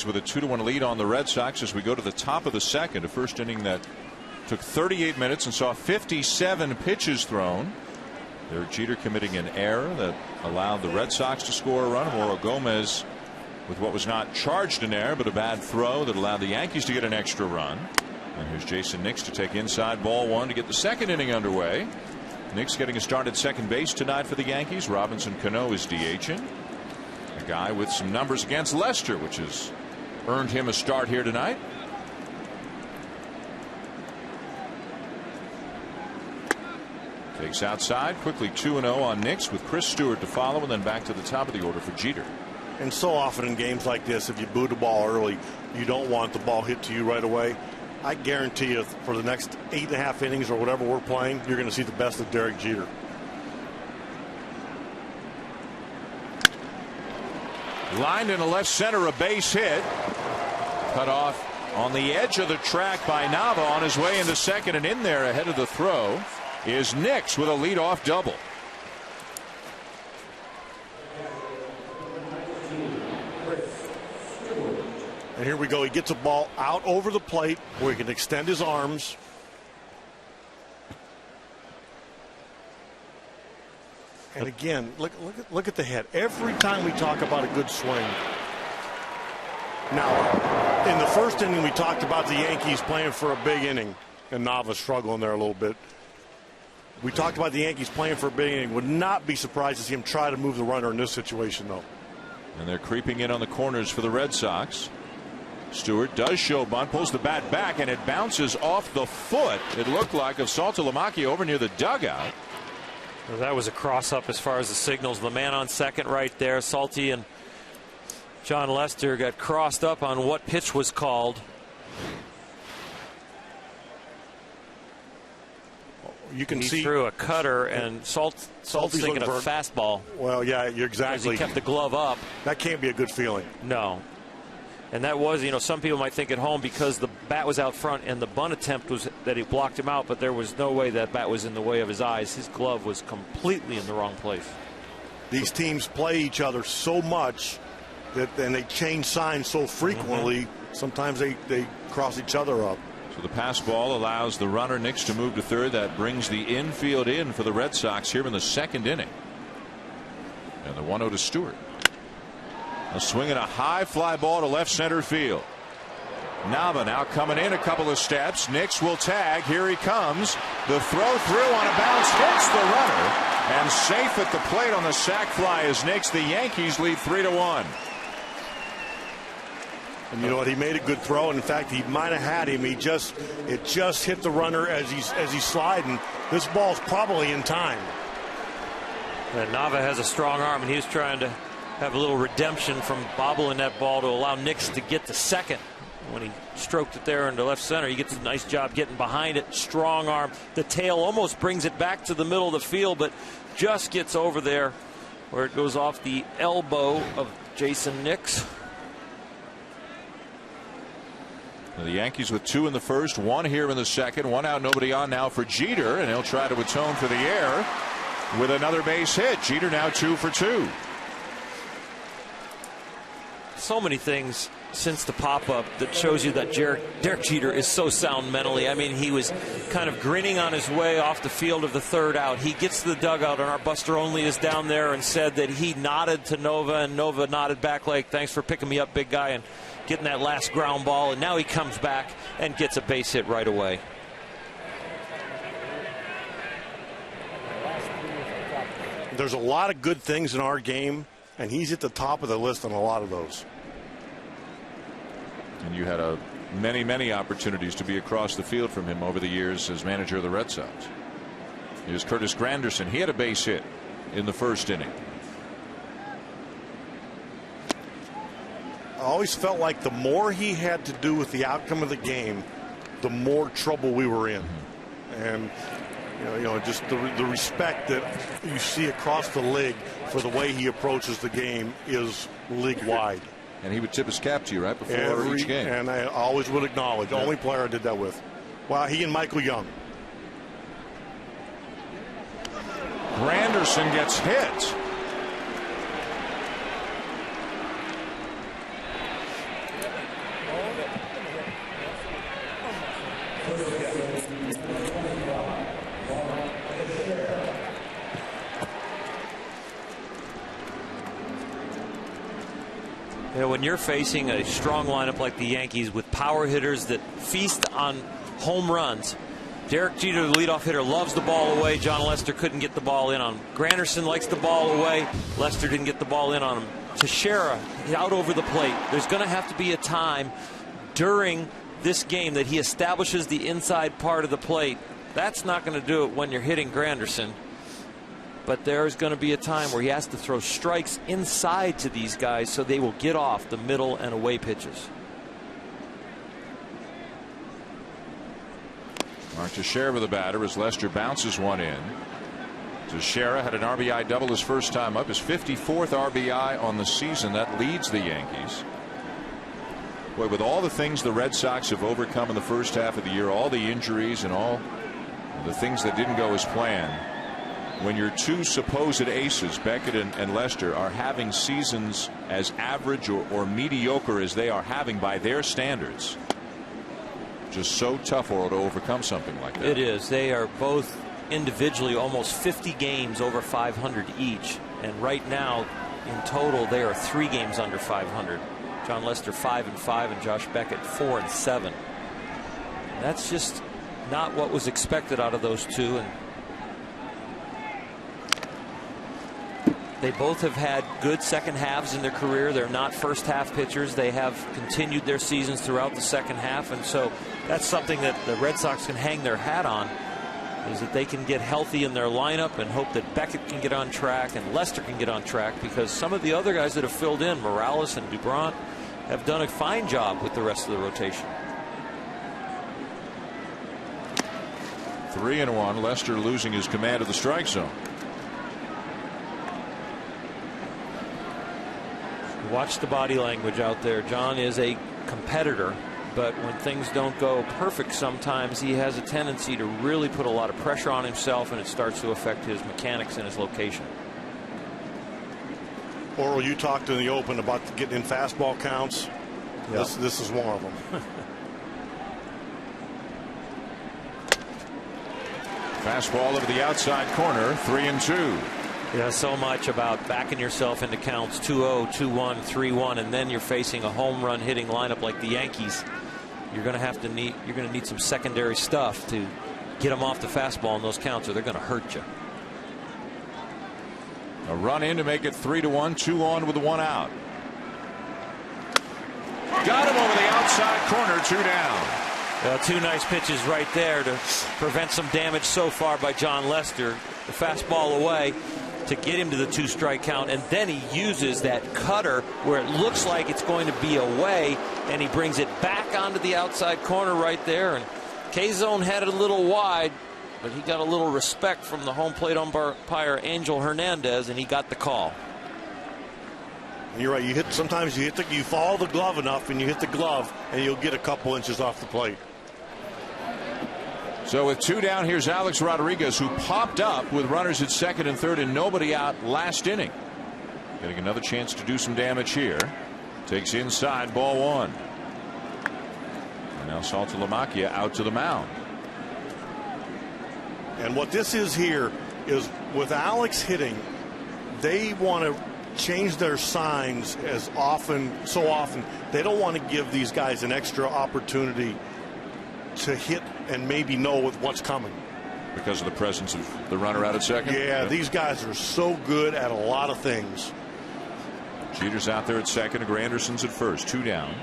With a 2-1 lead on the Red Sox as we go to the top of the second, a first inning that took 38 minutes and saw 57 pitches thrown. Derek Jeter committing an error that allowed the Red Sox to score a run. Mauro Gomez with what was not charged an error but a bad throw that allowed the Yankees to get an extra run. And here's Jason Nix to take inside ball 1 to get the second inning underway. Nix getting a start at second base tonight for the Yankees. Robinson Cano is DHing. A guy with some numbers against Lester, which has earned him a start here tonight. Takes outside quickly. 2-0 on Nix with Chris Stewart to follow, and then back to the top of the order for Jeter. And so often in games like this, if you boot a ball early, you don't want the ball hit to you right away. I guarantee you for the next 8.5 innings or whatever we're playing, you're going to see the best of Derek Jeter. Lined into left center, a base hit. Cut off on the edge of the track by Nava on his way into second, and in there ahead of the throw is Nix with a leadoff double. And here we go. He gets a ball out over the plate where he can extend his arms. And again, look at the head. Every time we talk about a good swing. Now, in the first inning, we talked about the Yankees playing for a big inning, and Nava struggling there a little bit. We talked about the Yankees playing for a big inning. Would not be surprised to see him try to move the runner in this situation, though. And they're creeping in on the corners for the Red Sox. Stewart does show bunt, pulls the bat back, and it bounces off the foot, it looked like, of Saltalamacchia over near the dugout. Well, that was a cross-up as far as the signals. The man on second right there, Salty and John Lester, got crossed up on what pitch was called. You can see he threw a cutter, and Salt's thinking of fastball. Well, yeah, you're exactly. He kept the glove up. That can't be a good feeling. No. And that was, some people might think at home because the bat was out front and the bunt attempt was that he blocked him out, but there was no way that bat was in the way of his eyes. His glove was completely in the wrong place. These teams play each other so much and they change signs so frequently, sometimes they cross each other up. So the pass ball allows the runner Nix to move to third. That brings the infield in for the Red Sox here in the second inning. And the 1-0 to Stewart. A swing and a high fly ball to left center field. Nava now coming in a couple of steps. Nix will tag. Here he comes. The throw through on a bounce hits the runner. And safe at the plate on the sac fly is Nix. The Yankees lead 3-1. And you know what? He made a good throw. In fact, he might have had him. It just hit the runner as he's sliding. This ball's probably in time. And Nava has a strong arm, and he's trying to have a little redemption from bobbling that ball to allow Nix to get to second. When he stroked it there into left center, he gets a nice job getting behind it. Strong arm. The tail almost brings it back to the middle of the field, but just gets over there where it goes off the elbow of Jason Nix. The Yankees with 2 in the first, 1 here in the second, 1 out, nobody on now for Jeter, and he'll try to atone for the error with another base hit. Jeter now 2 for 2. So many things since the pop-up that shows you that Derek Jeter is so sound mentally. I mean, he was kind of grinning on his way off the field of the third out. He gets to the dugout, and our Buster Only is down there and said that he nodded to Nova, and Nova nodded back like, thanks for picking me up, big guy, and getting that last ground ball. And now he comes back and gets a base hit right away. There's a lot of good things in our game, and he's at the top of the list on a lot of those. And you had many opportunities to be across the field from him over the years as manager of the Red Sox. Here's Curtis Granderson. He had a base hit in the first inning. I always felt like the more he had to do with the outcome of the game, the more trouble we were in. And just the respect that you see across the league for the way he approaches the game is league-wide. And he would tip his cap to you right before each game. And I always would acknowledge. The only player I did that with. Well, he and Michael Young. Granderson gets hit. When you're facing a strong lineup like the Yankees with power hitters that feast on home runs, Derek Jeter, the leadoff hitter, loves the ball away. John Lester couldn't get the ball in on him. Granderson likes the ball away. Lester didn't get the ball in on him. Teixeira out over the plate. There's going to have to be a time during this game that he establishes the inside part of the plate. That's not going to do it when you're hitting Granderson. But there's going to be a time where he has to throw strikes inside to these guys so they will get off the middle and away pitches. Mark Teixeira with the batter as Lester bounces one in. Teixeira had an RBI double his first time up, his 54th RBI on the season. That leads the Yankees. Boy, with all the things the Red Sox have overcome in the first half of the year, all the injuries and all the things that didn't go as planned, when your two supposed aces, Beckett and Lester, are having seasons as average or mediocre as they are having by their standards, just so tough for to overcome something like that. It is. They are both individually almost 50 games over 500 each, and right now in total they are 3 games under 500. John Lester 5-5 and Josh Beckett 4-7. That's just not what was expected out of those two, and they both have had good second halves in their career. They're not first half pitchers. They have continued their seasons throughout the second half, and so that's something that the Red Sox can hang their hat on, is that they can get healthy in their lineup and hope that Beckett can get on track and Lester can get on track, because some of the other guys that have filled in, Morales and Dubront, have done a fine job with the rest of the rotation. 3-1. Lester losing his command of the strike zone. Watch the body language out there. John is a competitor, but when things don't go perfect, sometimes he has a tendency to really put a lot of pressure on himself, and it starts to affect his mechanics and his location. Oral, you talked in the open about getting in fastball counts. Yep. This is one of them. Fastball over the outside corner, 3-2. Yeah, so much about backing yourself into counts 2-0, 2-1, 3-1, and then you're facing a home run hitting lineup like the Yankees. You're going to need some secondary stuff to get them off the fastball in those counts, or they're going to hurt you. A run in to make it 3-1, 2 on with 1 out. Got him over the outside corner, 2 down. Well, 2 nice pitches right there to prevent some damage so far by John Lester. The fastball away to get him to the 2-strike count, and then he uses that cutter where it looks like it's going to be away, and he brings it back onto the outside corner right there. And K-Zone had it a little wide, but he got a little respect from the home plate umpire Angel Hernandez, and he got the call. And you're right. Sometimes you follow the glove enough, and you hit the glove, and you'll get a couple inches off the plate. So with 2 down, here's Alex Rodriguez, who popped up with runners at second and third and nobody out last inning. Getting another chance to do some damage here. Takes inside, ball 1. And now Saltalamacchia out to the mound. And what this is here is, with Alex hitting, they want to change their signs so often. They don't want to give these guys an extra opportunity to hit and maybe know what's coming. Because of the presence of the runner out at second? Yeah, these guys are so good at a lot of things. Jeter's out there at second. Granderson's at first. 2 down.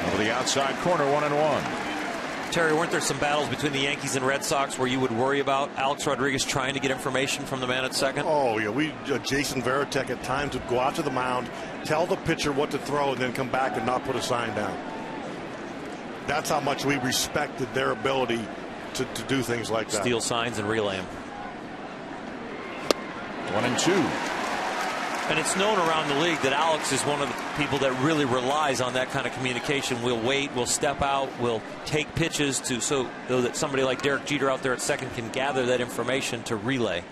Over the outside corner, 1-1. Terry, weren't there some battles between the Yankees and Red Sox where you would worry about Alex Rodriguez trying to get information from the man at second? Oh, yeah. Jason Varitek at times would go out to the mound, tell the pitcher what to throw, and then come back and not put a sign down. That's how much we respected their ability to do things like that. Steal signs and relay them. 1-2. And it's known around the league that Alex is one of the people that really relies on that kind of communication. We'll wait, we'll step out, we'll take pitches so that somebody like Derek Jeter out there at second can gather that information to relay.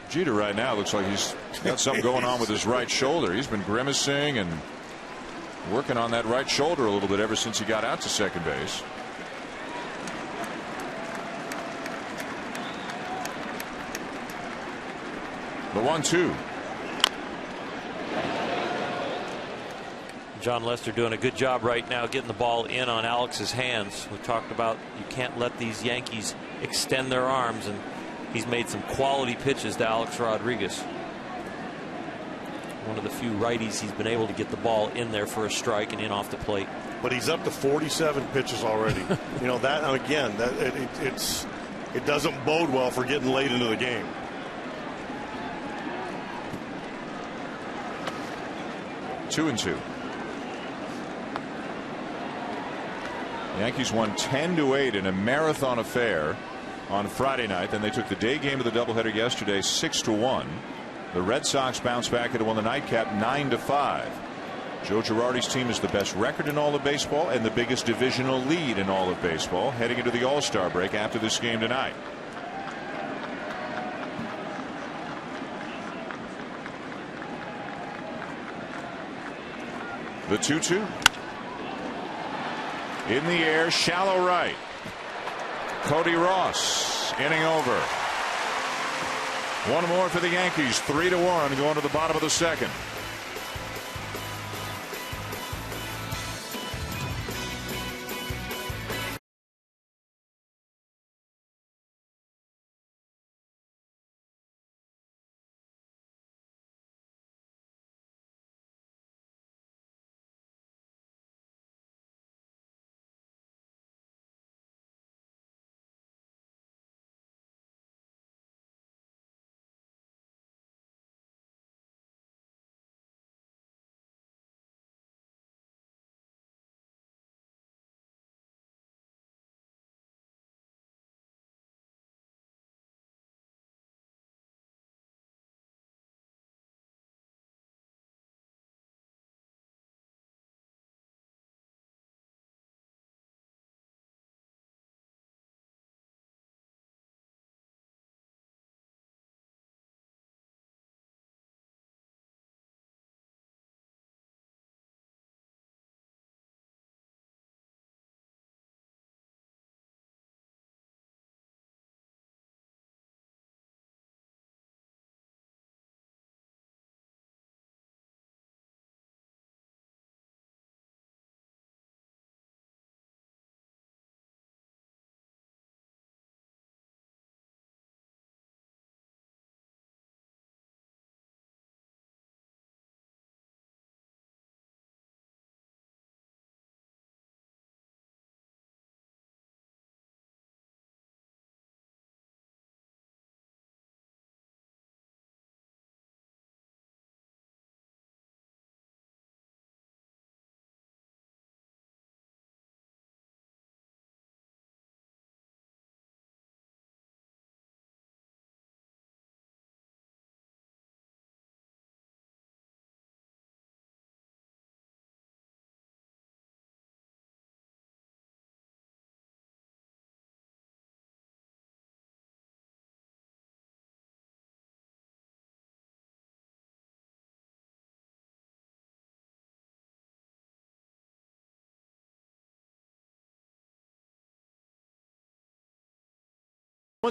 Jeter right now looks like he's got something going on with his right shoulder. He's been grimacing and working on that right shoulder a little bit ever since he got out to second base. The 1-2. John Lester doing a good job right now getting the ball in on Alex's hands. We talked about you can't let these Yankees extend their arms, and he's made some quality pitches to Alex Rodriguez. One of the few righties he's been able to get the ball in there for a strike and in off the plate. But he's up to 47 pitches already. You know, that again, it doesn't bode well for getting late into the game. Yankees won 10-8 in a marathon affair on Friday night. Then they took the day game of the doubleheader yesterday 6-1. The Red Sox bounced back and won the nightcap 9-5. Joe Girardi's team is the best record in all of baseball and the biggest divisional lead in all of baseball heading into the All-Star break after this game tonight. The 2-2. In the air, shallow right. Cody Ross inning over. One more for the Yankees. 3-1 going to the bottom of the second.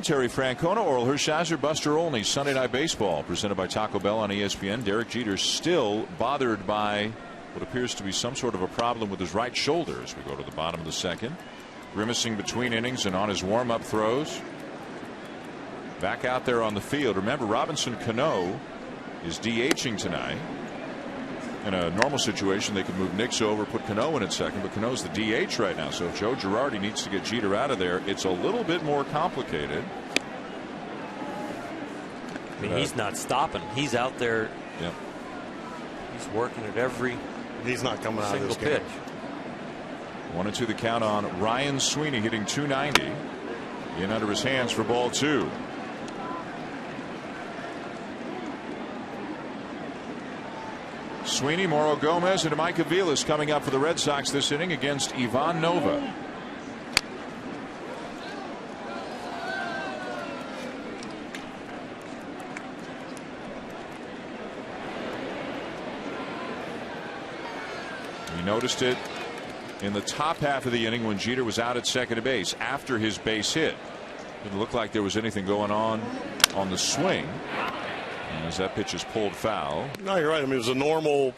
Terry Francona, Oral Hershiser, Buster Olney. Sunday Night Baseball presented by Taco Bell on ESPN. Derek Jeter still bothered by what appears to be some sort of a problem with his right shoulder as we go to the bottom of the second. Grimacing between innings and on his warm-up throws. Back out there on the field. Remember, Robinson Cano is DHing tonight. In a normal situation, they could move Nix over, put Cano in at second, but Cano's the DH right now. So if Joe Girardi needs to get Jeter out of there, it's a little bit more complicated. I mean, he's not stopping. He's out there. Yeah. He's working at every. He's not coming out of this pitch. 1-2 the count on Ryan Sweeney, hitting .290. In under his hands for ball two. Sweeney, Mauro Gomez, and Mike Aviles coming up for the Red Sox this inning against Ivan Nova. We noticed it in the top half of the inning when Jeter was out at second base after his base hit. Didn't look like there was anything going on the swing. As that pitch is pulled foul. No, you're right. I mean, it was a normal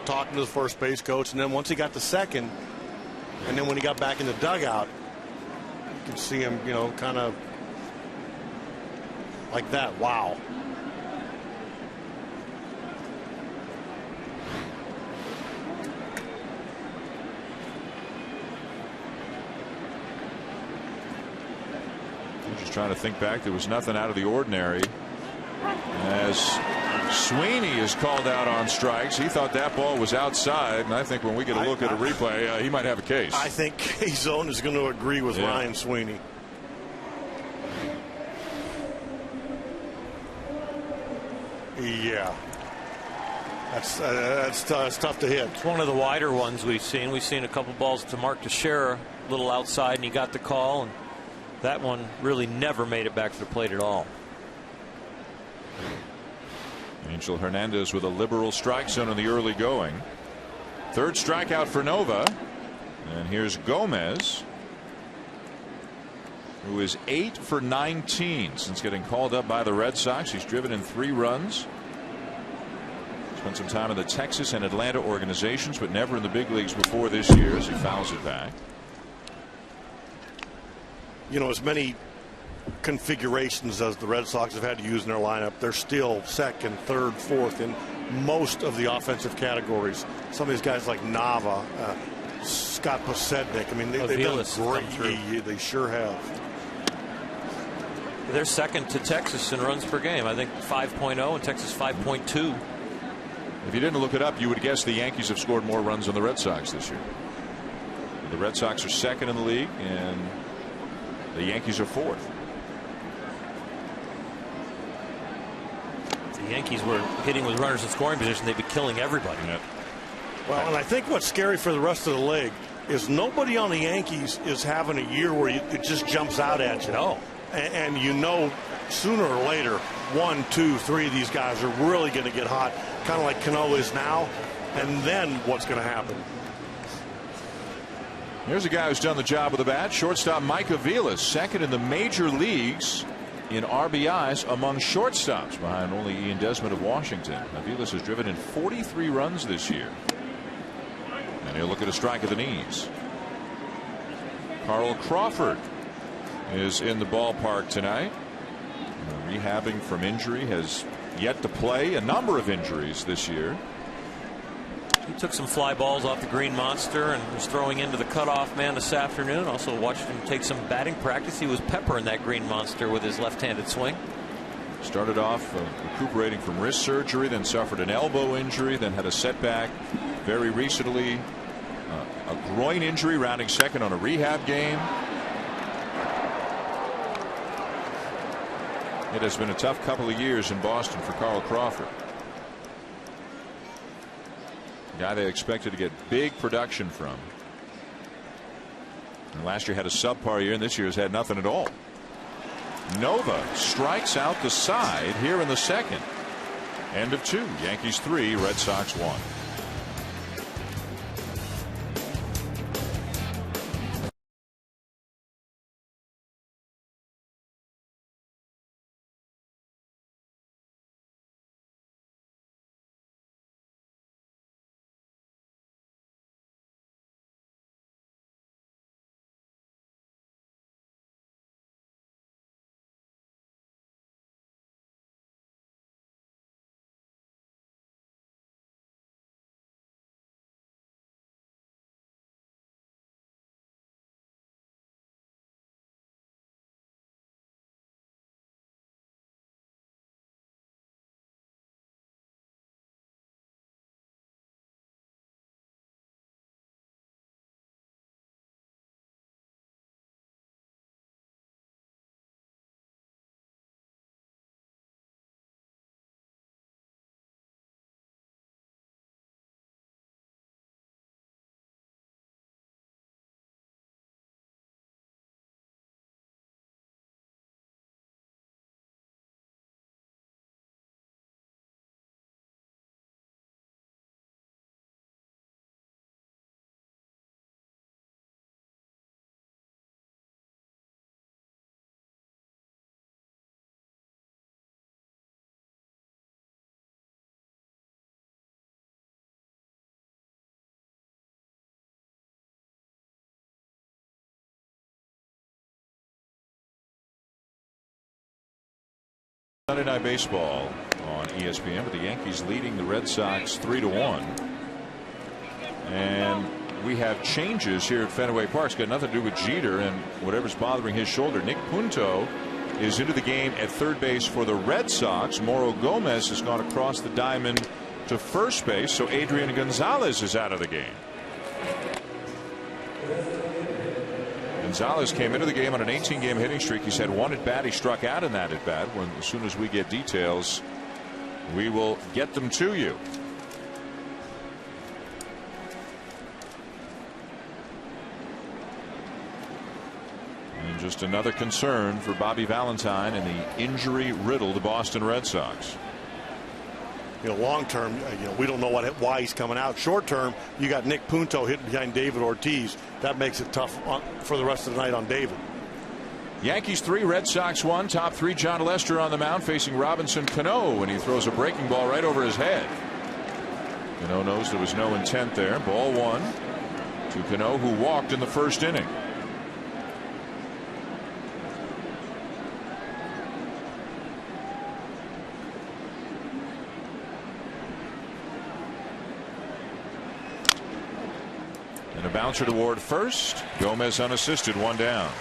talking to the first base coach, and then once he got to second, and then when he got back in the dugout, you can see him, you know, kind of like that. Wow. I'm just trying to think back. There was nothing out of the ordinary As Sweeney is called out on strikes. He thought that ball was outside, and I think when we get a look at a replay, he might have a case. I think K-Zone is going to agree with Ryan Sweeney. Yeah. That's tough to hit. It's one of the wider ones we've seen. We've seen a couple balls to Mark Teixeira, a little outside, and he got the call. And that one really never made it back to the plate at all. Angel Hernandez with a liberal strike zone in the early going. Third strikeout for Nova. And here's Gomez, who is 8 for 19 since getting called up by the Red Sox. He's driven in 3 runs. Spent some time in the Texas and Atlanta organizations, but never in the big leagues before this year as he fouls it back. You know, as many configurations as the Red Sox have had to use in their lineup, they're still second, third, fourth in most of the offensive categories. Some of these guys like Nava, Scott Posednik, I mean, they've done great. They sure have. They're second to Texas in runs per game. I think 5.0 and Texas 5.2. If you didn't look it up, you would guess the Yankees have scored more runs than the Red Sox this year. The Red Sox are second in the league, and the Yankees are fourth. If the Yankees were hitting with runners in scoring position, they'd be killing everybody. Yep. Well, and I think what's scary for the rest of the league is nobody on the Yankees is having a year where it just jumps out at you. No. And you know, sooner or later, 1, 2, 3 of these guys are really going to get hot, kind of like Cano is now. And then what's going to happen? Here's a guy who's done the job with the bat. Shortstop Mike Aviles, second in the major leagues in RBIs among shortstops, behind only Ian Desmond of Washington. Aviles has driven in 43 runs this year. And he'll look at a strike of the knees. Carl Crawford is in the ballpark tonight. Rehabbing from injury, has yet to play a number of injuries this year. He took some fly balls off the Green Monster and was throwing into the cutoff man this afternoon. Also watched him take some batting practice. He was peppering that Green Monster with his left-handed swing. Started off recuperating from wrist surgery, then suffered an elbow injury, then had a setback very recently. A groin injury, rounding second on a rehab game. It has been a tough couple of years in Boston for Carl Crawford. A guy they expected to get big production from. And last year had a subpar year, and this year has had nothing at all. Nova strikes out the side here in the second. End of 2. Yankees 3, Red Sox 1. Sunday Night Baseball on ESPN, but the Yankees leading the Red Sox 3-1. And we have changes here at Fenway Park. It's got nothing to do with Jeter and whatever's bothering his shoulder. Nick Punto is into the game at third base for the Red Sox. Mauro Gomez has gone across the diamond to first base, so Adrian Gonzalez is out of the game. Gonzalez came into the game on an 18-game hitting streak. He's had one at bat. He struck out in that at bat. As soon as we get details, we will get them to you. And just another concern for Bobby Valentine and the injury-riddled Boston Red Sox. Long term, we don't know why he's coming out. Short term, you got Nick Punto hitting behind David Ortiz. That makes it tough for the rest of the night on David. Yankees 3, Red Sox 1. Top 3, John Lester on the mound facing Robinson Cano, and he throws a breaking ball right over his head. Cano knows there was no intent there. Ball 1 to Cano, who walked in the first inning. And a bouncer toward first. Gomez unassisted, one down.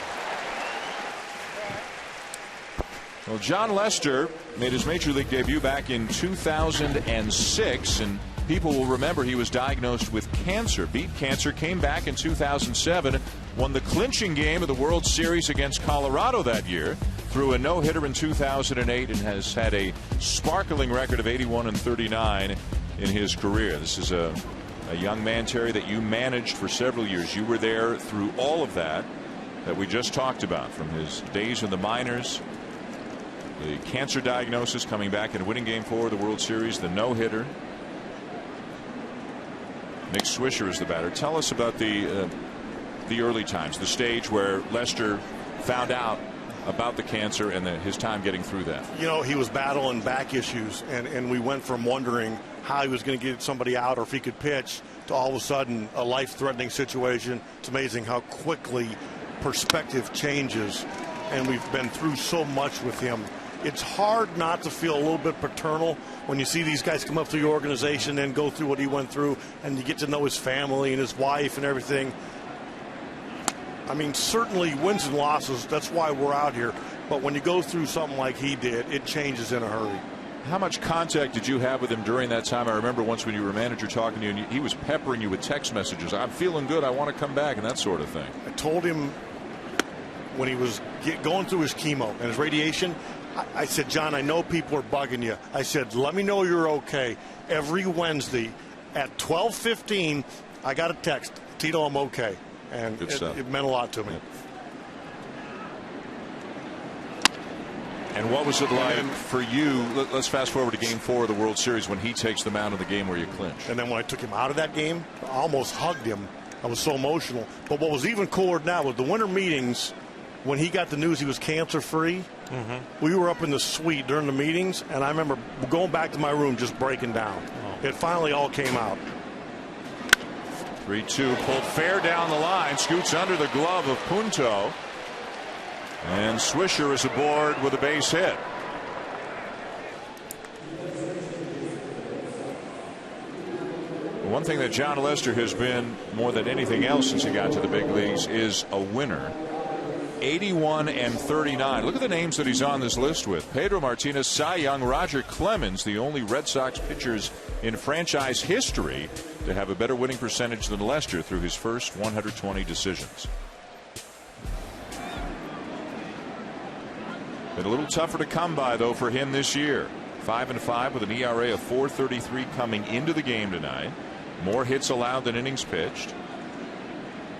Well, John Lester made his major league debut back in 2006, and people will remember he was diagnosed with cancer, beat cancer, came back in 2007, won the clinching game of the World Series against Colorado that year, threw a no-hitter in 2008, and has had a sparkling record of 81-39 in his career. This is a young man, Terry, that you managed for several years. You were there through all of that we just talked about, from his days in the minors, the cancer diagnosis, coming back and winning Game 4 of the World Series, the no-hitter. Nick Swisher is the batter. Tell us about the early times, the stage where Lester found out about the cancer and his time getting through that. He was battling back issues, and we went from wondering how he was going to get somebody out or if he could pitch to all of a sudden a life-threatening situation. It's amazing how quickly perspective changes, and we've been through so much with him. It's hard not to feel a little bit paternal when you see these guys come up through your organization and go through what he went through, and you get to know his family and his wife and everything. I mean, certainly wins and losses, that's why we're out here. But when you go through something like he did, it changes in a hurry. How much contact did you have with him during that time? I remember once when you were a manager talking to you, and he was peppering you with text messages. I'm feeling good, I want to come back, and that sort of thing. I told him when he was going through his chemo and his radiation, I said, John, I know people are bugging you. I said, let me know you're okay. Every Wednesday at 12:15, I got a text, Tito, I'm okay. And it meant a lot to me. Yep. And what was it like for you? Let's fast forward to Game 4 of the World Series when he takes the mound in the game where you clinch. And then when I took him out of that game, I almost hugged him. I was so emotional. But what was even cooler now was the winter meetings. When he got the news he was cancer-free, we were up in the suite during the meetings, and I remember going back to my room just breaking down. It finally all came out. 3-2, pulled fair down the line, scoots under the glove of Punto, and Swisher is aboard with a base hit. One thing that John Lester has been more than anything else since he got to the big leagues is a winner. 81-39. Look at the names that he's on this list with: Pedro Martinez, Cy Young, Roger Clemens, the only Red Sox pitchers in franchise history to have a better winning percentage than Lester through his first 120 decisions. Been a little tougher to come by, though, for him this year. 5-5 with an ERA of 4.33 coming into the game tonight. More hits allowed than innings pitched.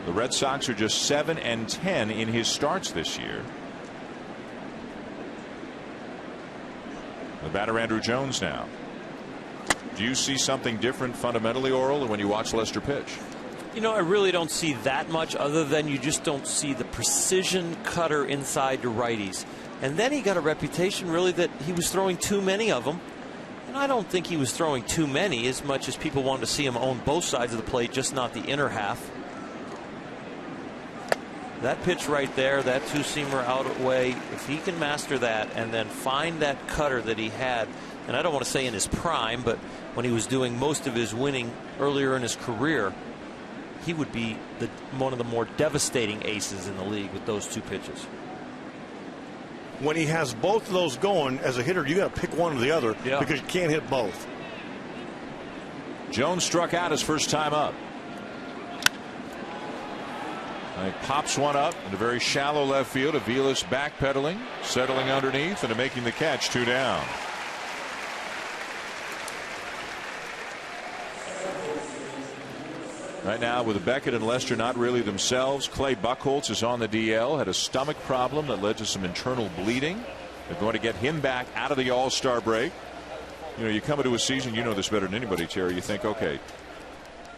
The Red Sox are just 7-10 in his starts this year. The batter, Andrew Jones, now. Do you see something different fundamentally, Oral, when you watch Lester pitch? I really don't see that much, other than you just don't see the precision cutter inside to righties. And then he got a reputation, really, that he was throwing too many of them. And I don't think he was throwing too many as much as people wanted to see him own both sides of the plate, just not the inner half. That pitch right there, that two-seamer out away, if he can master that and then find that cutter that he had, and I don't want to say in his prime, but when he was doing most of his winning earlier in his career, he would be one of the more devastating aces in the league with those two pitches. when he has both of those going, as a hitter, you got to pick one or the other because you can't hit both. Jones struck out his first time up. He pops one up in a very shallow left field. Aviles backpedaling, settling underneath, and making the catch. 2 down. Right now, with Beckett and Lester not really themselves, Clay Buchholz is on the DL. Had a stomach problem that led to some internal bleeding. They're going to get him back out of the All-Star break. You know, you come into a season, you know this better than anybody, Terry. You think, okay,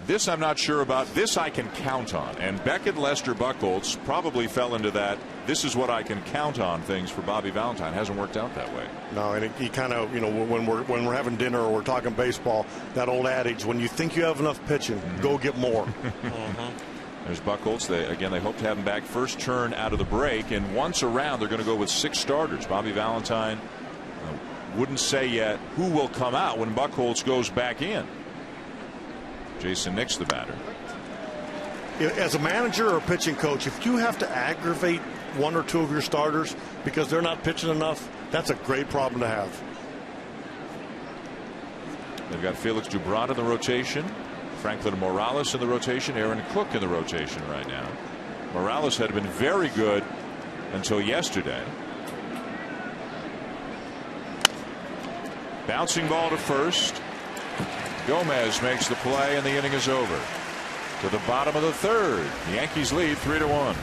this I'm not sure about. This I can count on. And Beckett, Lester, Buchholz probably fell into that. This is what I can count on things for Bobby Valentine. Hasn't worked out that way. No, and he kind of, you know, when we're having dinner or we're talking baseball, that old adage, when you think you have enough pitching, go get more. There's Buchholz. They hope to have him back first turn out of the break. And once around, they're going to go with 6 starters. Bobby Valentine wouldn't say yet who will come out when Buchholz goes back in. Jason Nix, the batter. As a manager or pitching coach, if you have to aggravate 1 or 2 of your starters because they're not pitching enough, that's a great problem to have. They've got Felix Dubron in the rotation, Franklin Morales in the rotation, Aaron Cook in the rotation right now. Morales had been very good until yesterday. Bouncing ball to first. Gomez makes the play, and the inning is over. To the bottom of the 3rd. The Yankees lead 3-1.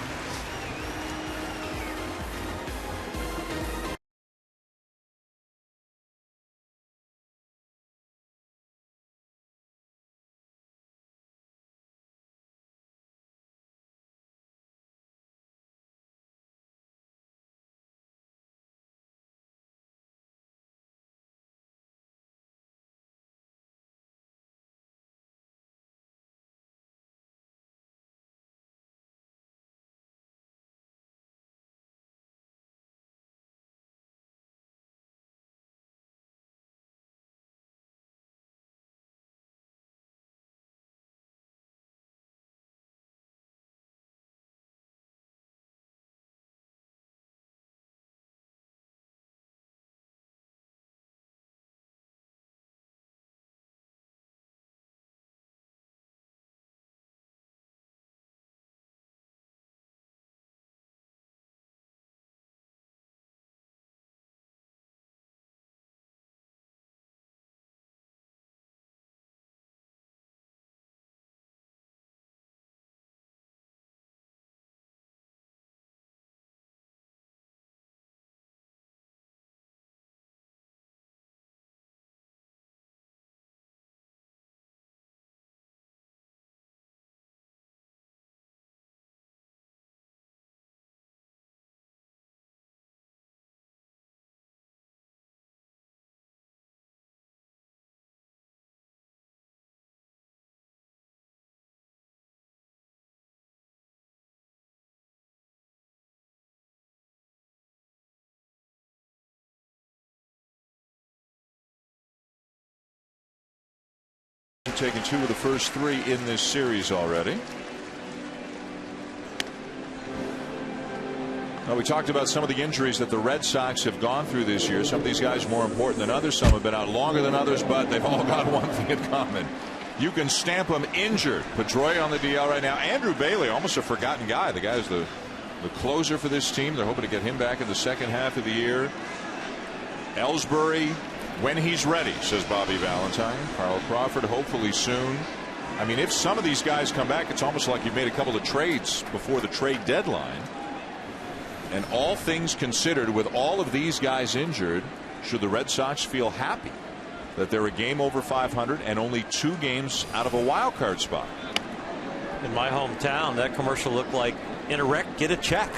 Taken 2 of the first 3 in this series already. Now, we talked about some of the injuries that the Red Sox have gone through this year. Some of these guys more important than others. Some have been out longer than others, but they've all got one thing in common. You can stamp them injured. Pedroia on the DL right now. Andrew Bailey, almost a forgotten guy. The guy is the closer for this team. They're hoping to get him back in the second half of the year. Ellsbury, when he's ready, says Bobby Valentine. Carl Crawford, hopefully soon. I mean, if some of these guys come back, it's almost like you've made a couple of trades before the trade deadline. And all things considered, with all of these guys injured, should the Red Sox feel happy that they're a game over 500 and only 2 games out of a wild card spot? In my hometown, that commercial looked like, in a wreck, get a check.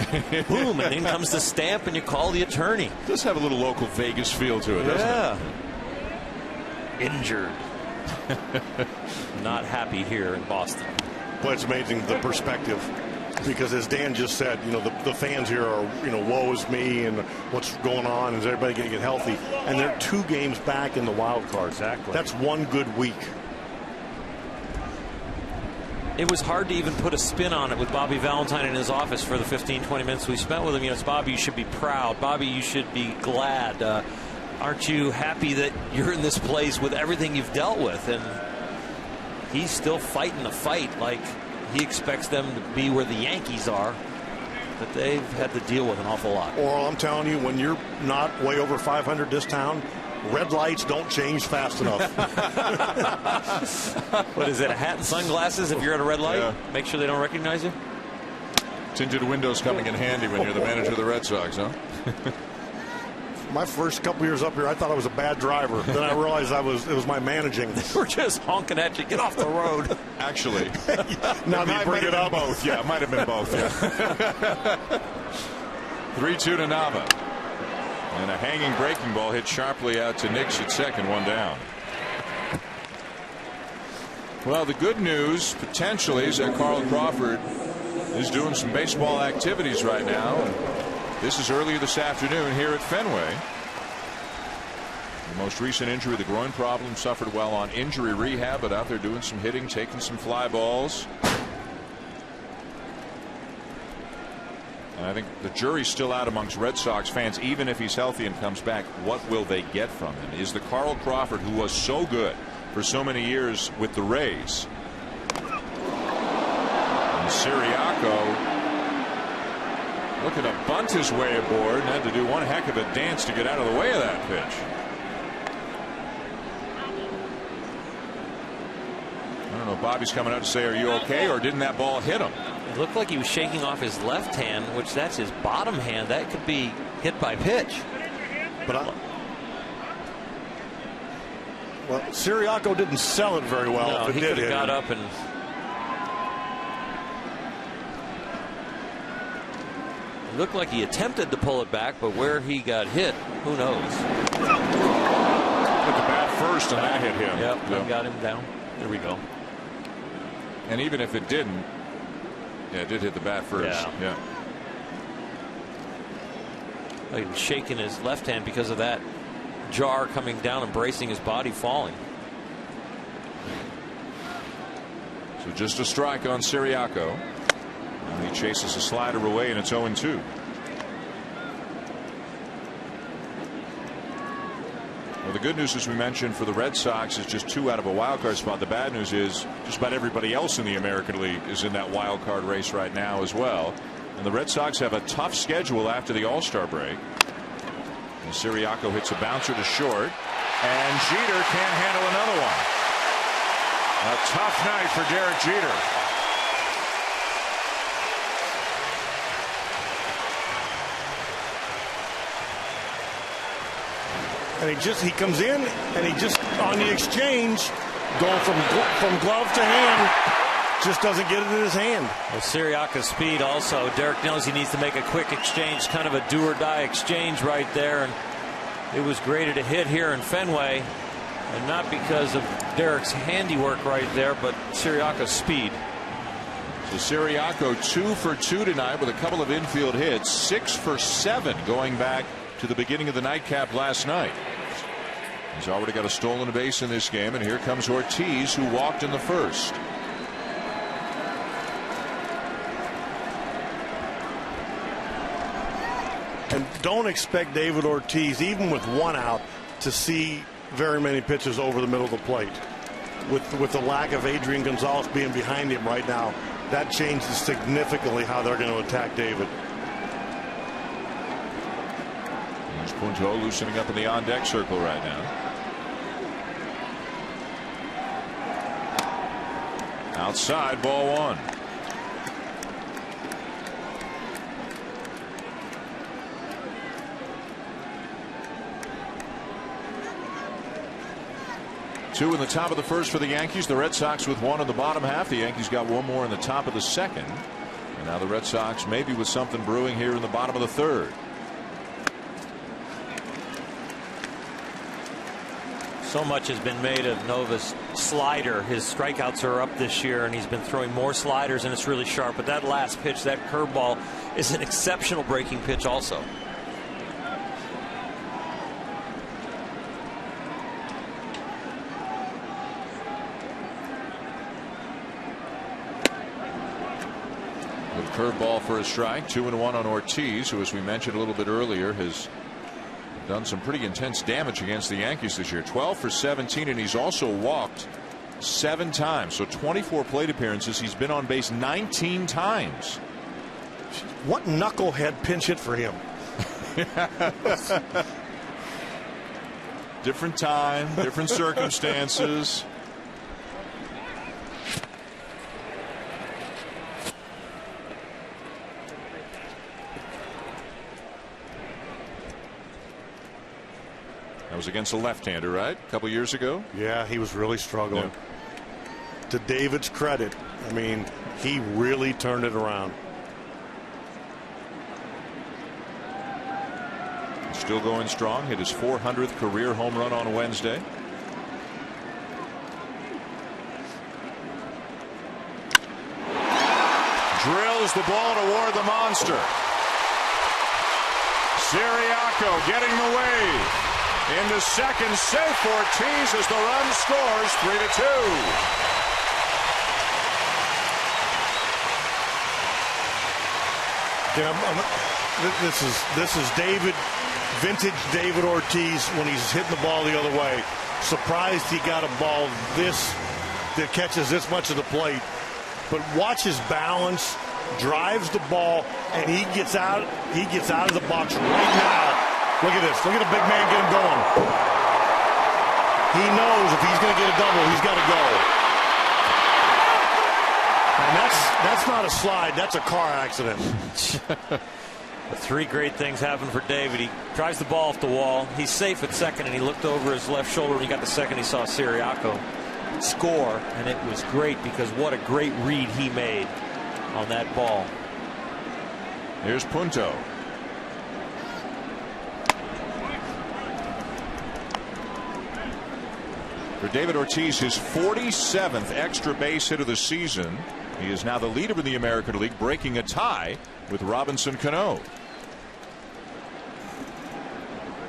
Boom, and in comes the stamp, and you call the attorney. It does have a little local Vegas feel to it, doesn't it? Injured. Not happy here in Boston. But it's amazing the perspective. Because as Dan just said, you know, the fans here are, you know, woe is me and what's going on, is everybody going to get healthy? And they're 2 games back in the wild card. Exactly. That's 1 good week. it was hard to even put a spin on it with Bobby Valentine in his office for the 15-20 minutes we spent with him. You know, it's Bobby, you should be proud. Bobby, you should be glad. Aren't you happy that you're in this place with everything you've dealt with? And he's still fighting the fight like he expects them to be where the Yankees are. But they've had to deal with an awful lot. Oral, I'm telling you, when you're not way over 500 this town, red lights don't change fast enough. What is it, a hat and sunglasses if you're at a red light? Yeah. Make sure they don't recognize you? Tinted windows coming in handy when you're the manager of the Red Sox, huh? My first couple years up here, I thought I was a bad driver. Then I realized it was my managing. We're just honking at you. Get off the road. Actually, now that you bring it up, both. Yeah, it might have been both. Yeah. 3-2 to Nava, and a hanging breaking ball hit sharply out to Nix at second, one down. Well, the good news potentially is that Carl Crawford is doing some baseball activities right now. This is earlier this afternoon here at Fenway. The most recent injury, the groin problem, suffered while on injury rehab, but out there doing some hitting, taking some fly balls. And I think the jury's still out amongst Red Sox fans. Even if he's healthy and comes back, what will they get from him? Is the Carl Crawford who was so good for so many years with the Rays? And Siriaco looking to bunt his way aboard and had to do one heck of a dance to get out of the way of that pitch. I don't know if Bobby's coming out to say, are you okay, or didn't that ball hit him? It looked like he was shaking off his left hand, which that's his bottom hand. That could be hit by pitch. But well, Siriaco didn't sell it very well. No, if it he did could have got up and. It looked like he attempted to pull it back, but where he got hit, who knows? Put the bat first, and that hit him. Yep, got him down. There we go. And even if it didn't, yeah, it did hit the bat first. Yeah. He was shaking his left hand because of that jar coming down and bracing his body falling. So just a strike on Siriaco. And he chases a slider away, and it's 0-2. Well, the good news, as we mentioned, for the Red Sox is just 2 out of a wild card spot. The bad news is just about everybody else in the American League is in that wild card race right now as well. And the Red Sox have a tough schedule after the All-Star break. And Siriaco hits a bouncer to short, and Jeter can't handle another one. A tough night for Derek Jeter. And he comes in, and he just on the exchange, going from glove to hand, just doesn't get it in his hand. Well, Siriaco's speed also. Derek knows he needs to make a quick exchange, kind of a do or die exchange right there, and it was graded a hit here in Fenway, and not because of Derek's handiwork right there, but Siriaco's speed. So Siriaco 2 for 2 tonight with a couple of infield hits, 6 for 7 going back to the beginning of the nightcap last night. He's already got a stolen base in this game, and here comes Ortiz, who walked in the first. And don't expect David Ortiz, even with 1 out, to see very many pitches over the middle of the plate. With the lack of Adrian Gonzalez being behind him right now, that changes significantly how they're going to attack David. There's Punto loosening up in the on-deck circle right now. Outside, ball 1. Two in the top of the first for the Yankees. The Red Sox with 1 in the bottom half. The Yankees got 1 more in the top of the second. And now the Red Sox maybe with something brewing here in the bottom of the third. So much has been made of Nova's slider. His strikeouts are up this year, and he's been throwing more sliders, and it's really sharp. But that last pitch, that curveball, is an exceptional breaking pitch also. Curveball for a strike. 2-1 on Ortiz, who, as we mentioned a little bit earlier, has done some pretty intense damage against the Yankees this year. 12 for 17, and he's also walked 7 times. So 24 plate appearances. He's been on base 19 times. What knucklehead pinch hit for him. Different time, different circumstances. That was against a left-hander, right? A couple years ago. Yeah, he was really struggling. Yeah. To David's credit, I mean, he really turned it around. Still going strong. Hit his 400th career home run on Wednesday. Drills the ball toward the monster. Siriaco getting the wave. Into second, safe for Ortiz as the run scores. 3-2. This is David, vintage David Ortiz when he's hitting the ball the other way. Surprised he got a ball that catches this much of the plate. But watch his balance, drives the ball, and he gets out of the box right now. Look at this. Look at the big man get him going. He knows if he's going to get a double, he's got to go. And that's not a slide. That's a car accident. 3 great things happen for David. He drives the ball off the wall. He's safe at second, and he looked over his left shoulder when he got to second. He saw Siriaco score, and it was great because what a great read he made on that ball. Here's Punto. For David Ortiz, his 47th extra base hit of the season. He is now the leader in the American League, breaking a tie with Robinson Cano.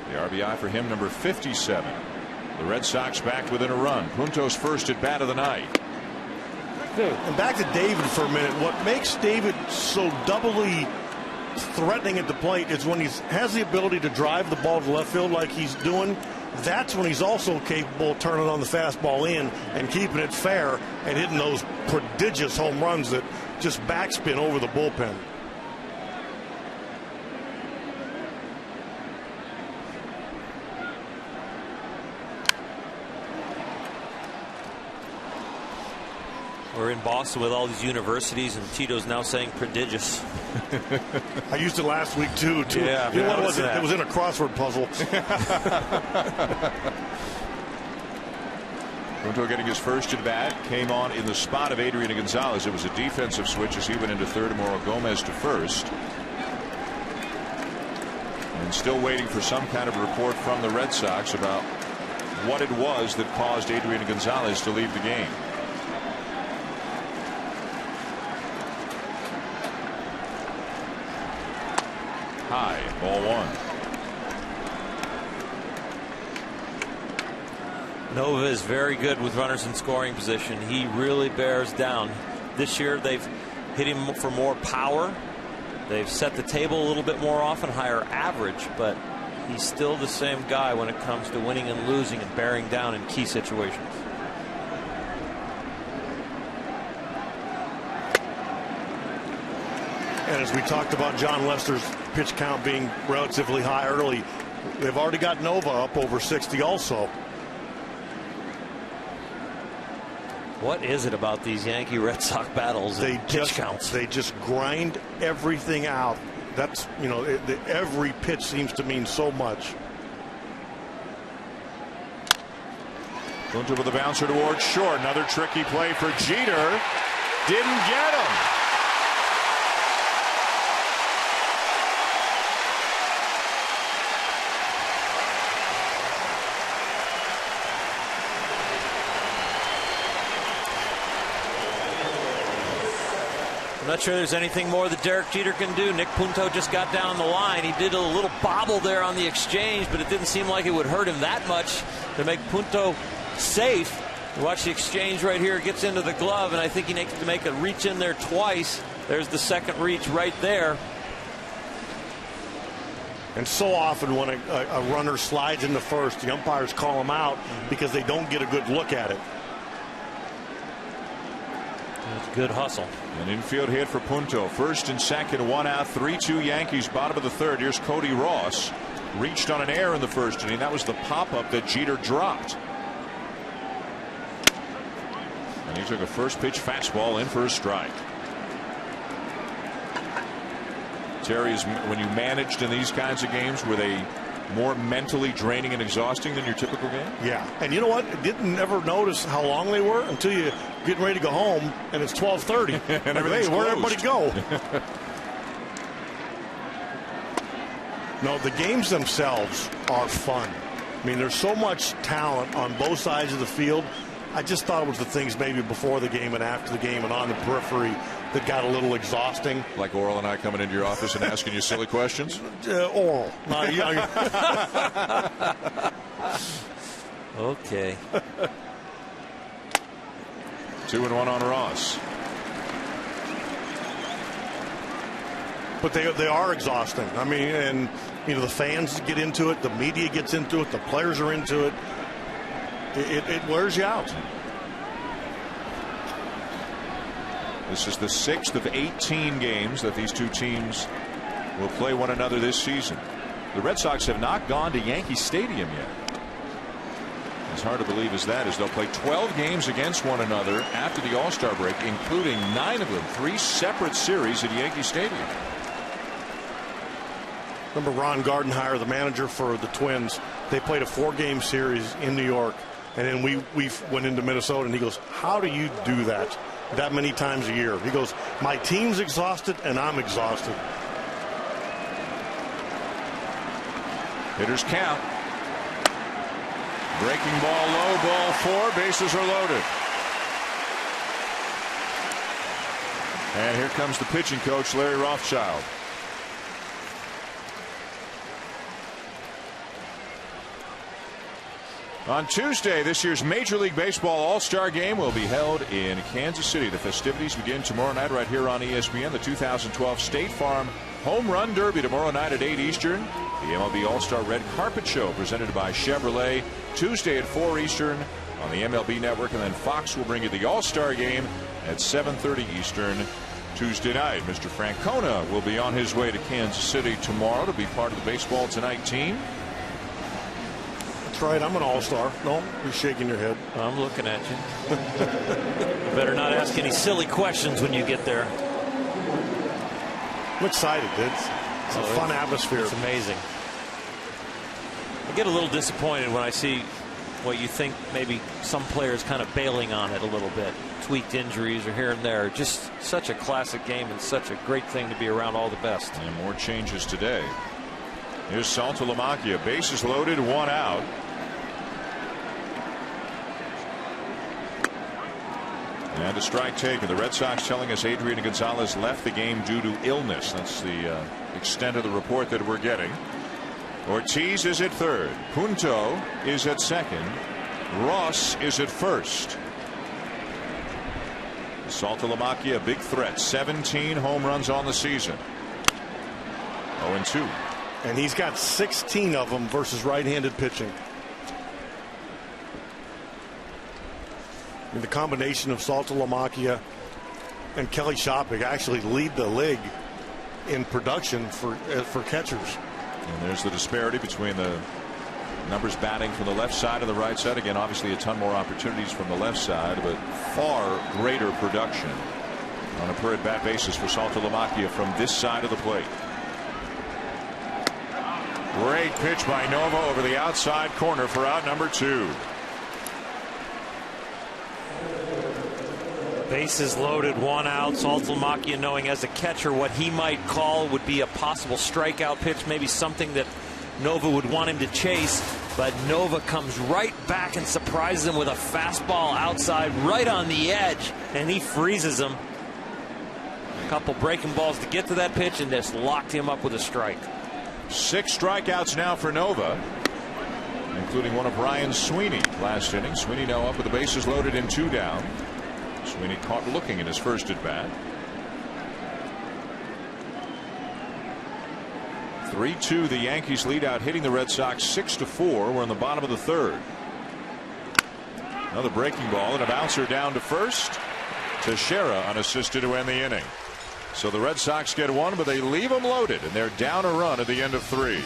The RBI for him, number 57. The Red Sox back within a run. Punto's first at bat of the night. And back to David for a minute. What makes David so doubly threatening at the plate is when he has the ability to drive the ball to left field like he's doing. That's when he's also capable of turning on the fastball in and keeping it fair and hitting those prodigious home runs that just backspin over the bullpen. We're in Boston with all these universities, and Tito's now saying prodigious. I used it last week too. Yeah, what was it? It was in a crossword puzzle. Punto getting his first at bat, came on in the spot of Adrian Gonzalez. It was a defensive switch as he went into third, Mauro Gomez to first. And still waiting for some kind of report from the Red Sox about what it was that caused Adrian Gonzalez to leave the game. High, ball 1. Nova is very good with runners in scoring position. He really bears down. This year they've hit him for more power. They've set the table a little bit more often, higher average, but he's still the same guy when it comes to winning and losing and bearing down in key situations. And as we talked about John Lester's pitch count being relatively high early, they've already got Nova up over 60 also. What is it about these Yankee Red Sox battles and pitch counts? They just grind everything out. That's, you know, every pitch seems to mean so much. Punto with a bouncer towards short. Another tricky play for Jeter. Didn't get him. I'm not sure there's anything more that Derek Jeter can do. Nick Punto just got down the line. He did a little bobble there on the exchange, but it didn't seem like it would hurt him that much to make Punto safe. You watch the exchange right here. It gets into the glove, and I think he needs to make a reach in there twice. There's the second reach right there. And so often when a runner slides into first, the umpires call him out because they don't get a good look at it. That's good hustle. An infield hit for Punto. First and second, 1 out, 3-2 Yankees, bottom of the third. Here's Cody Ross. Reached on an error in the first inning. That was the pop-up that Jeter dropped. And he took a first pitch fastball in for a strike. Terry, is when you managed in these kinds of games, were they more mentally draining and exhausting than your typical game? Yeah, and you know what? I didn't ever notice how long they were until you getting ready to go home and it's 12:30. And everything's hey, where'd closed. everybody go? No, the games themselves are fun. I mean, there's so much talent on both sides of the field. I just thought it was the things maybe before the game and after the game and on the periphery that got a little exhausting. Like Oral and I coming into your office and asking you silly questions? Oral. Okay. 2-1 on Ross. But they are exhausting. I mean, and you know, the fans get into it, the media gets into it, the players are into it. It wears you out. This is the 6th of 18 games that these two teams will play one another this season. The Red Sox have not gone to Yankee Stadium yet. As hard to believe as that is, they'll play 12 games against one another after the All-Star break, including 9 of them, 3 separate series at Yankee Stadium. Remember Ron Gardenhire, the manager for the Twins, they played a 4-game series in New York, and then we went into Minnesota, and he goes, how do you do that many times a year? He goes, my team's exhausted and I'm exhausted. Hitters count. Breaking ball low, ball 4, bases are loaded. And here comes the pitching coach, Larry Rothschild. On Tuesday, this year's Major League Baseball All-Star Game will be held in Kansas City. The festivities begin tomorrow night right here on ESPN. The 2012 State Farm Home Run Derby tomorrow night at 8 Eastern. The MLB All-Star Red Carpet Show presented by Chevrolet Tuesday at 4 Eastern on the MLB Network. And then Fox will bring you the All-Star Game at 7:30 Eastern Tuesday night. Mr. Francona will be on his way to Kansas City tomorrow to be part of the Baseball Tonight team. That's right, I'm an all-star. No, you're shaking your head. I'm looking at you. You better not ask any silly questions when you get there. I'm excited. It's a fun atmosphere. It's amazing. I get a little disappointed when I see what you think maybe some players kind of bailing on it a little bit. Tweaked injuries or here and there. Just such a classic game and such a great thing to be around all the best. And more changes today. Here's Saltalamacchia. Bases loaded, 1 out. And a strike taken. The Red Sox telling us Adrian Gonzalez left the game due to illness. That's the extent of the report that we're getting. Ortiz is at third. Punto is at second. Ross is at first. Saltalamacchia, a big threat. 17 home runs on the season. 0-2. And he's got 16 of them versus right-handed pitching. I mean, the combination of Saltalamacchia and Kelly Shopping actually lead the league in production for catchers. And there's the disparity between the numbers batting from the left side and the right side. Again, obviously a ton more opportunities from the left side, but far greater production on a per at bat basis for Saltalamacchia from this side of the plate. Great pitch by Nova over the outside corner for out number 2. Bases loaded, 1 out. Saltalamacchia knowing as a catcher what he might call would be a possible strikeout pitch, maybe something that Nova would want him to chase, but Nova comes right back and surprises him with a fastball outside right on the edge, and he freezes him. A couple breaking balls to get to that pitch and just locked him up with a strike. 6 strikeouts now for Nova, including one of Ryan Sweeney last inning. Sweeney now up with the bases loaded and 2 down. Sweeney caught looking in his first at bat. 3-2 the Yankees lead out, hitting the Red Sox 6-4. We're in the bottom of the third. Another breaking ball and a bouncer down to first. Teixeira unassisted to end the inning. So the Red Sox get one, but they leave them loaded, and they're down a run at the end of 3.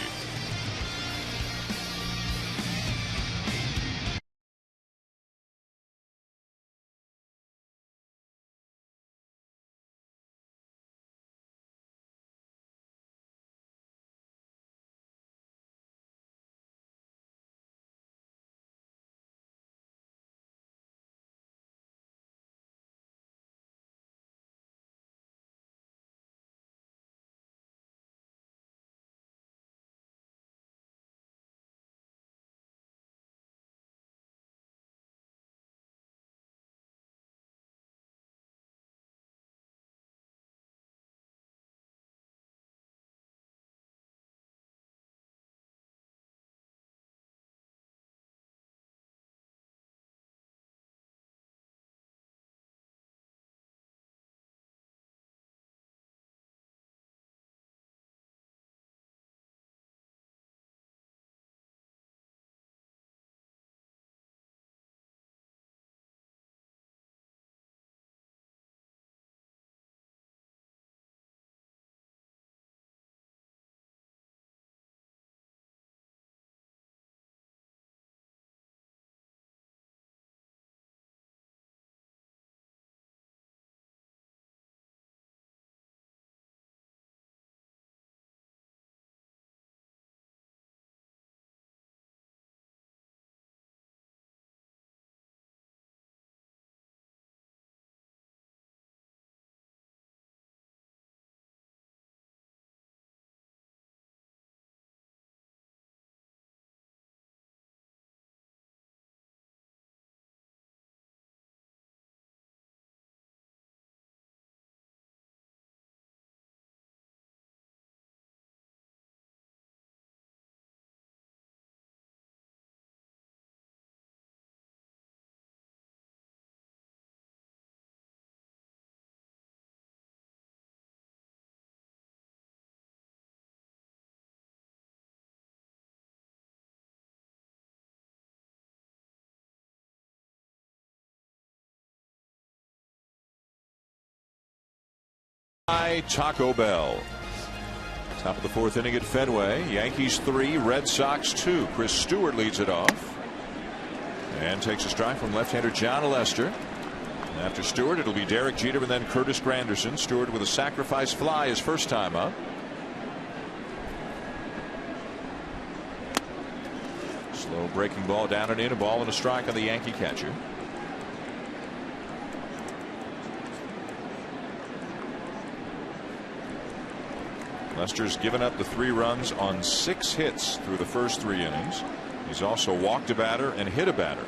Taco Bell. Top of the 4th inning at Fenway. Yankees 3, Red Sox 2. Chris Stewart leads it off and takes a strike from left-hander John Lester. After Stewart, it'll be Derek Jeter and then Curtis Granderson. Stewart with a sacrifice fly his first time up. Slow breaking ball down and in, a ball and a strike on the Yankee catcher. Lester's given up the 3 runs on 6 hits through the first 3 innings. He's also walked a batter and hit a batter.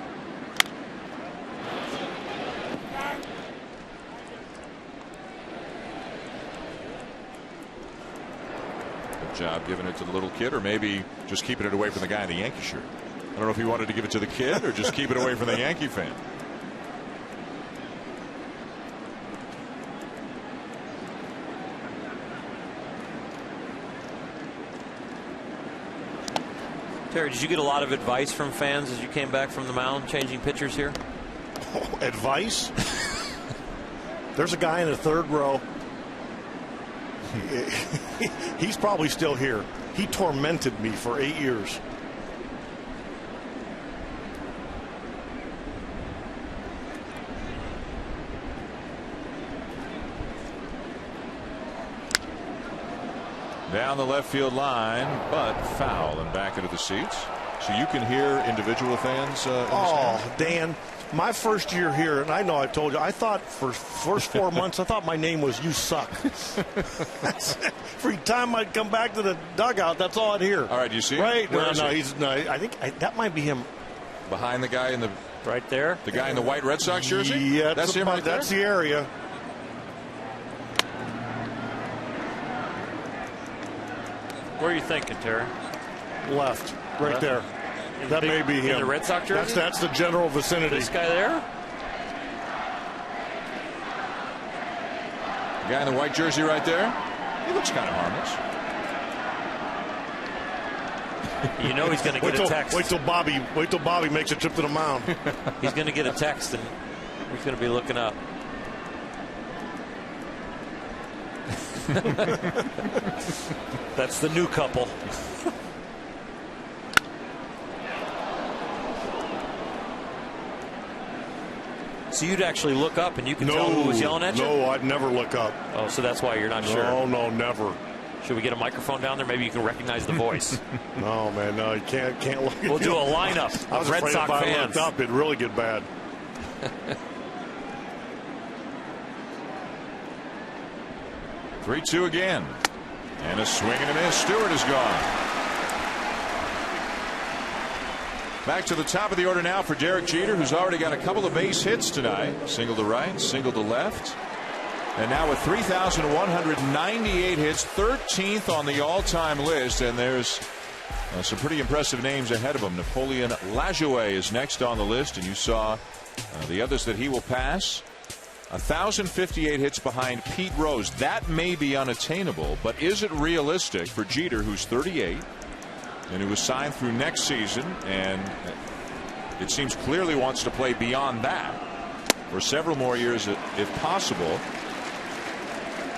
Good job giving it to the little kid, or maybe just keeping it away from the guy in the Yankee shirt. I don't know if he wanted to give it to the kid or just keep it away from the Yankee fan. Terry, did you get a lot of advice from fans as you came back from the mound changing pitchers here? Oh, advice? There's a guy in the 3rd row. He's probably still here. He tormented me for 8 years. Down the left field line, but foul and back into the seats. So you can hear individual fans. Dan, my first year here, and I know I told you, I thought for first 4 months, I thought my name was You Suck. Every time I'd come back to the dugout, that's all I'd hear. All right, you see? Right? No, I think that might be him. Behind the guy in the right there. The guy in the white Red Sox jersey. Yeah, that's him right there. That's the area. Where are you thinking, Terry? Left, right there. That may be him. In the Red Sox jersey? That's the general vicinity. This guy there? The guy in the white jersey right there. He looks kind of harmless. You know he's going to get a text. Wait till Bobby makes a trip to the mound. He's going to get a text, and he's going to be looking up. That's the new couple. So you'd actually look up and you can tell who was yelling at you? No, I'd never look up. Oh, so that's why you're not sure? No, never. Should we get a microphone down there? Maybe you can recognize the voice. No, man, no, you can't look. We'll do a lineup of Red Sox fans. If I looked up, it'd really get bad. 3-2 again. And a swing and a miss. Stewart is gone. Back to the top of the order now for Derek Jeter, who's already got a couple of base hits tonight. Single to right, single to left. And now with 3,198 hits, 13th on the all-time list. And there's some pretty impressive names ahead of him. Napoleon Lajoie is next on the list. And you saw the others that he will pass. 1,058 hits behind Pete Rose. That may be unattainable, but is it realistic for Jeter, who's 38? And who was signed through next season, and it seems clearly wants to play beyond that for several more years if possible.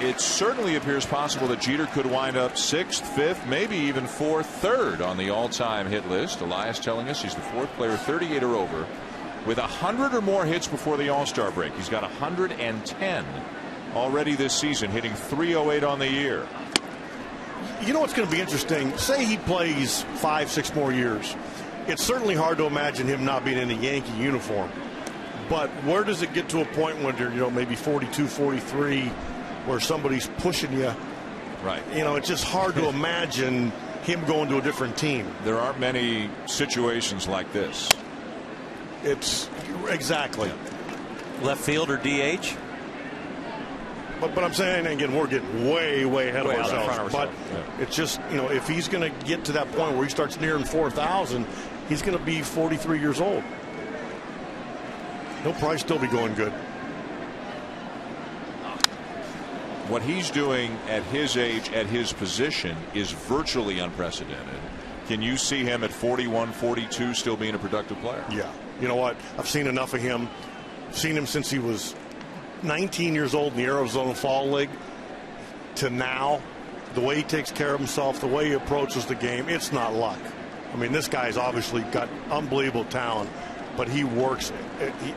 It certainly appears possible that Jeter could wind up 6th, 5th, maybe even 4th, 3rd on the all-time hit list. Elias telling us he's the 4th player 38 or over with 100 or more hits before the All-Star break. He's got 110 already this season, hitting .308 on the year. You know what's going to be interesting? Say he plays 5-6 more years. It's certainly hard to imagine him not being in a Yankee uniform. But where does it get to a point when you're, maybe 42, 43, where somebody's pushing you? Right. It's just hard to imagine him going to a different team. There aren't many situations like this. It's exactly. Left field or DH? But I'm saying, again, we're getting way ahead of ourselves. But it's just, if he's going to get to that point where he starts nearing 4,000, he's going to be 43 years old. He'll probably still be going good. What he's doing at his age, at his position, is virtually unprecedented. Can you see him at 41, 42 still being a productive player? Yeah. You know what? I've seen enough of him. I've seen him since he was 19 years old in the Arizona Fall League to now. The way he takes care of himself, the way he approaches the game, it's not luck. I mean, this guy's obviously got unbelievable talent, but he works.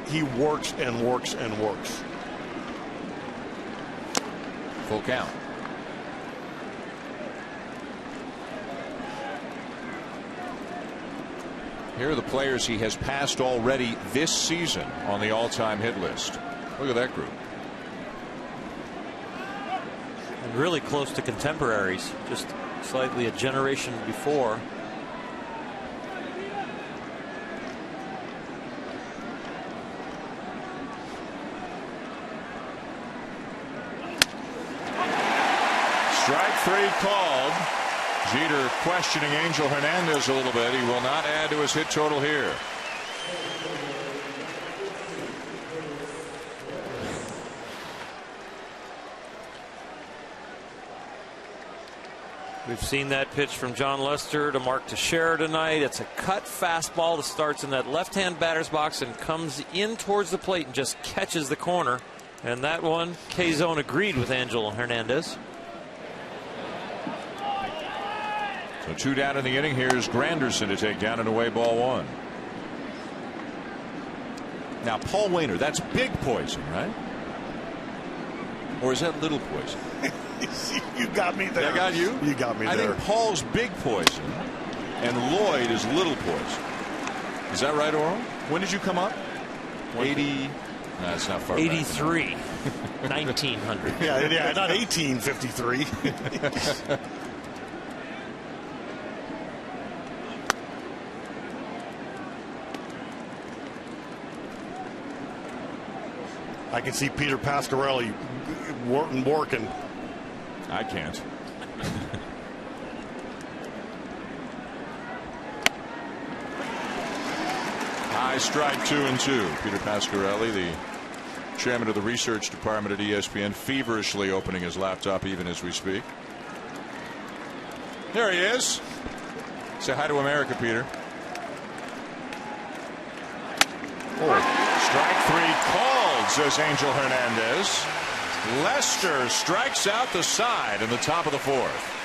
He works and works and works. Full count. Here are the players he has passed already this season on the all-time hit list. Look at that group. And really close to contemporaries, just slightly a generation before. Strike 3 called. Jeter questioning Angel Hernandez a little bit. He will not add to his hit total here. We've seen that pitch from John Lester to Mark Teixeira tonight. It's a cut fastball that starts in that left-hand batter's box and comes in towards the plate and just catches the corner. And that one, K-Zone agreed with Angel Hernandez. So 2 down in the inning. Here's Granderson to take down and away ball 1. Now Paul Wainer, that's big poison, right? Or is that little poison? You got me there. I got you? You got me there. I think Paul's big poison and Lloyd is little poison. Is that right, Oral? When did you come up? 80. No, that's not far 83. 1900. Yeah, not 1853. I can see Peter Pasquarelli working. I can't. High strike 2-2. Peter Pasquarelli, the chairman of the research department at ESPN, feverishly opening his laptop even as we speak. There he is. Say hi to America, Peter. Strike 3 called, says Angel Hernandez. Lester strikes out the side in the top of the 4th.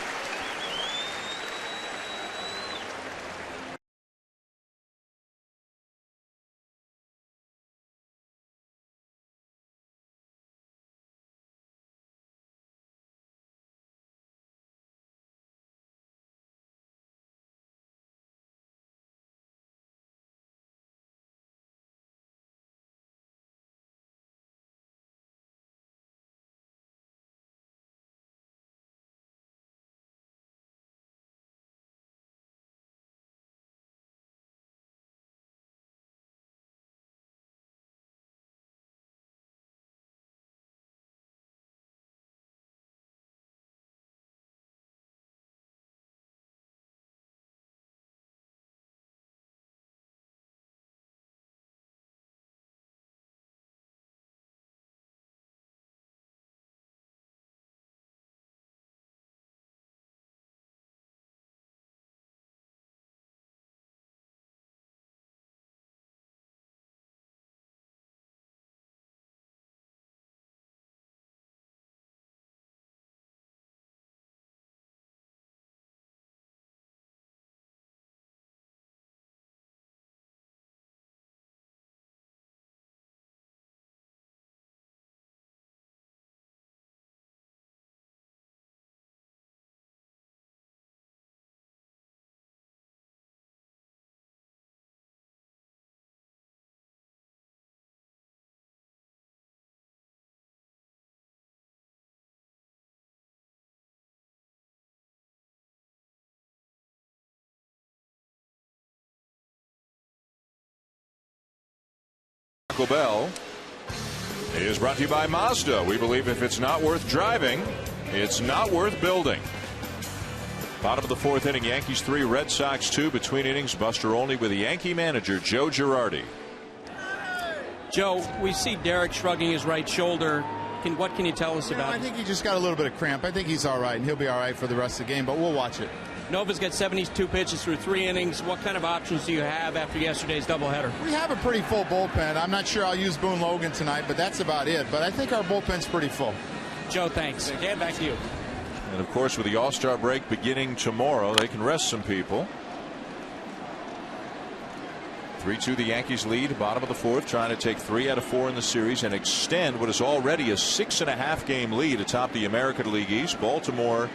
Taco Bell is brought to you by Mazda. We believe if it's not worth driving, it's not worth building. Bottom of the 4th inning, Yankees 3, Red Sox 2. Between innings, Buster Olney with the Yankee manager, Joe Girardi. Joe, we see Derek shrugging his right shoulder. What can you tell us about it? I think he just got a little bit of cramp. I think he's all right, and he'll be all right for the rest of the game, but we'll watch it. Nova's got 72 pitches through 3 innings. What kind of options do you have after yesterday's doubleheader? We have a pretty full bullpen. I'm not sure I'll use Boone Logan tonight, but that's about it. But I think our bullpen's pretty full. Joe, thanks. Dan, back to you. And, of course, with the All-Star break beginning tomorrow, they can rest some people. 3-2 the Yankees lead, bottom of the 4th, trying to take 3 out of 4 in the series and extend what is already a 6.5 game lead atop the American League East. Baltimore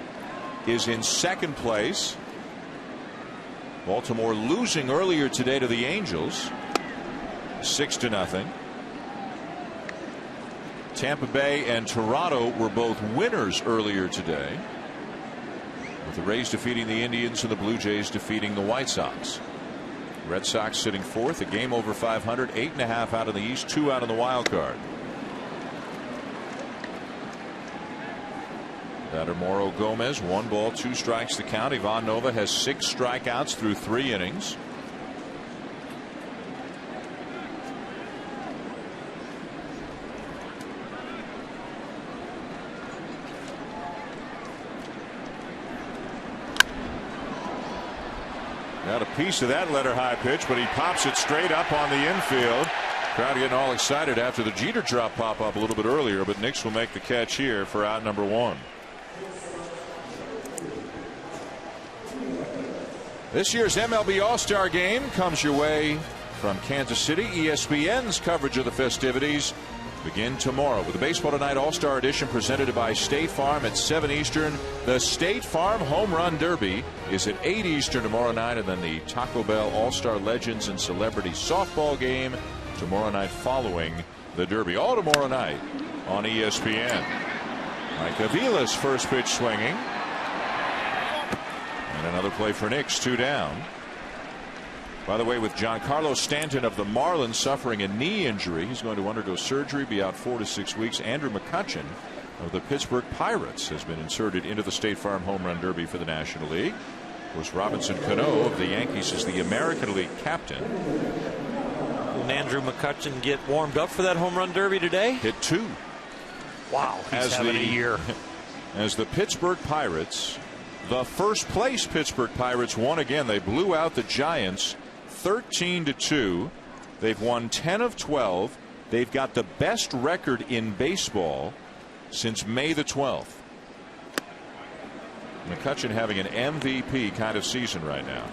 is in 2nd place. Baltimore losing earlier today to the Angels 6-0. Tampa Bay and Toronto were both winners earlier today, with the Rays defeating the Indians and the Blue Jays defeating the White Sox. Red Sox sitting 4th, a game over 500, 8.5 out in the East, 2 out in the wild card. Batter Moro Gomez, 1 ball, 2 strikes to count. Ivan Nova has 6 strikeouts through 3 innings. Got a piece of that letter high pitch, but he pops it straight up on the infield. Crowd getting all excited after the Jeter drop pop up a little bit earlier, but Nix will make the catch here for out number 1. This year's MLB All-Star Game comes your way from Kansas City. ESPN's coverage of the festivities begin tomorrow with the Baseball Tonight All-Star Edition presented by State Farm at 7 Eastern. The State Farm Home Run Derby is at 8 Eastern tomorrow night, and then the Taco Bell All-Star Legends and Celebrities Softball Game tomorrow night following the Derby. All tomorrow night on ESPN. Mike Avila's first pitch swinging. And another play for Nix, 2 down. By the way, with Giancarlo Stanton of the Marlins suffering a knee injury, he's going to undergo surgery, be out 4 to 6 weeks. Andrew McCutchen of the Pittsburgh Pirates has been inserted into the State Farm Home Run Derby for the National League. Of course, Robinson Cano of the Yankees is the American League captain. Will Andrew McCutchen get warmed up for that home run derby today? Hit 2. Wow, he's having a year. As the Pittsburgh Pirates The first place Pittsburgh Pirates won again. They blew out the Giants 13-2. They've won 10 of 12. They've got the best record in baseball since May the 12th. McCutchen having an MVP kind of season right now.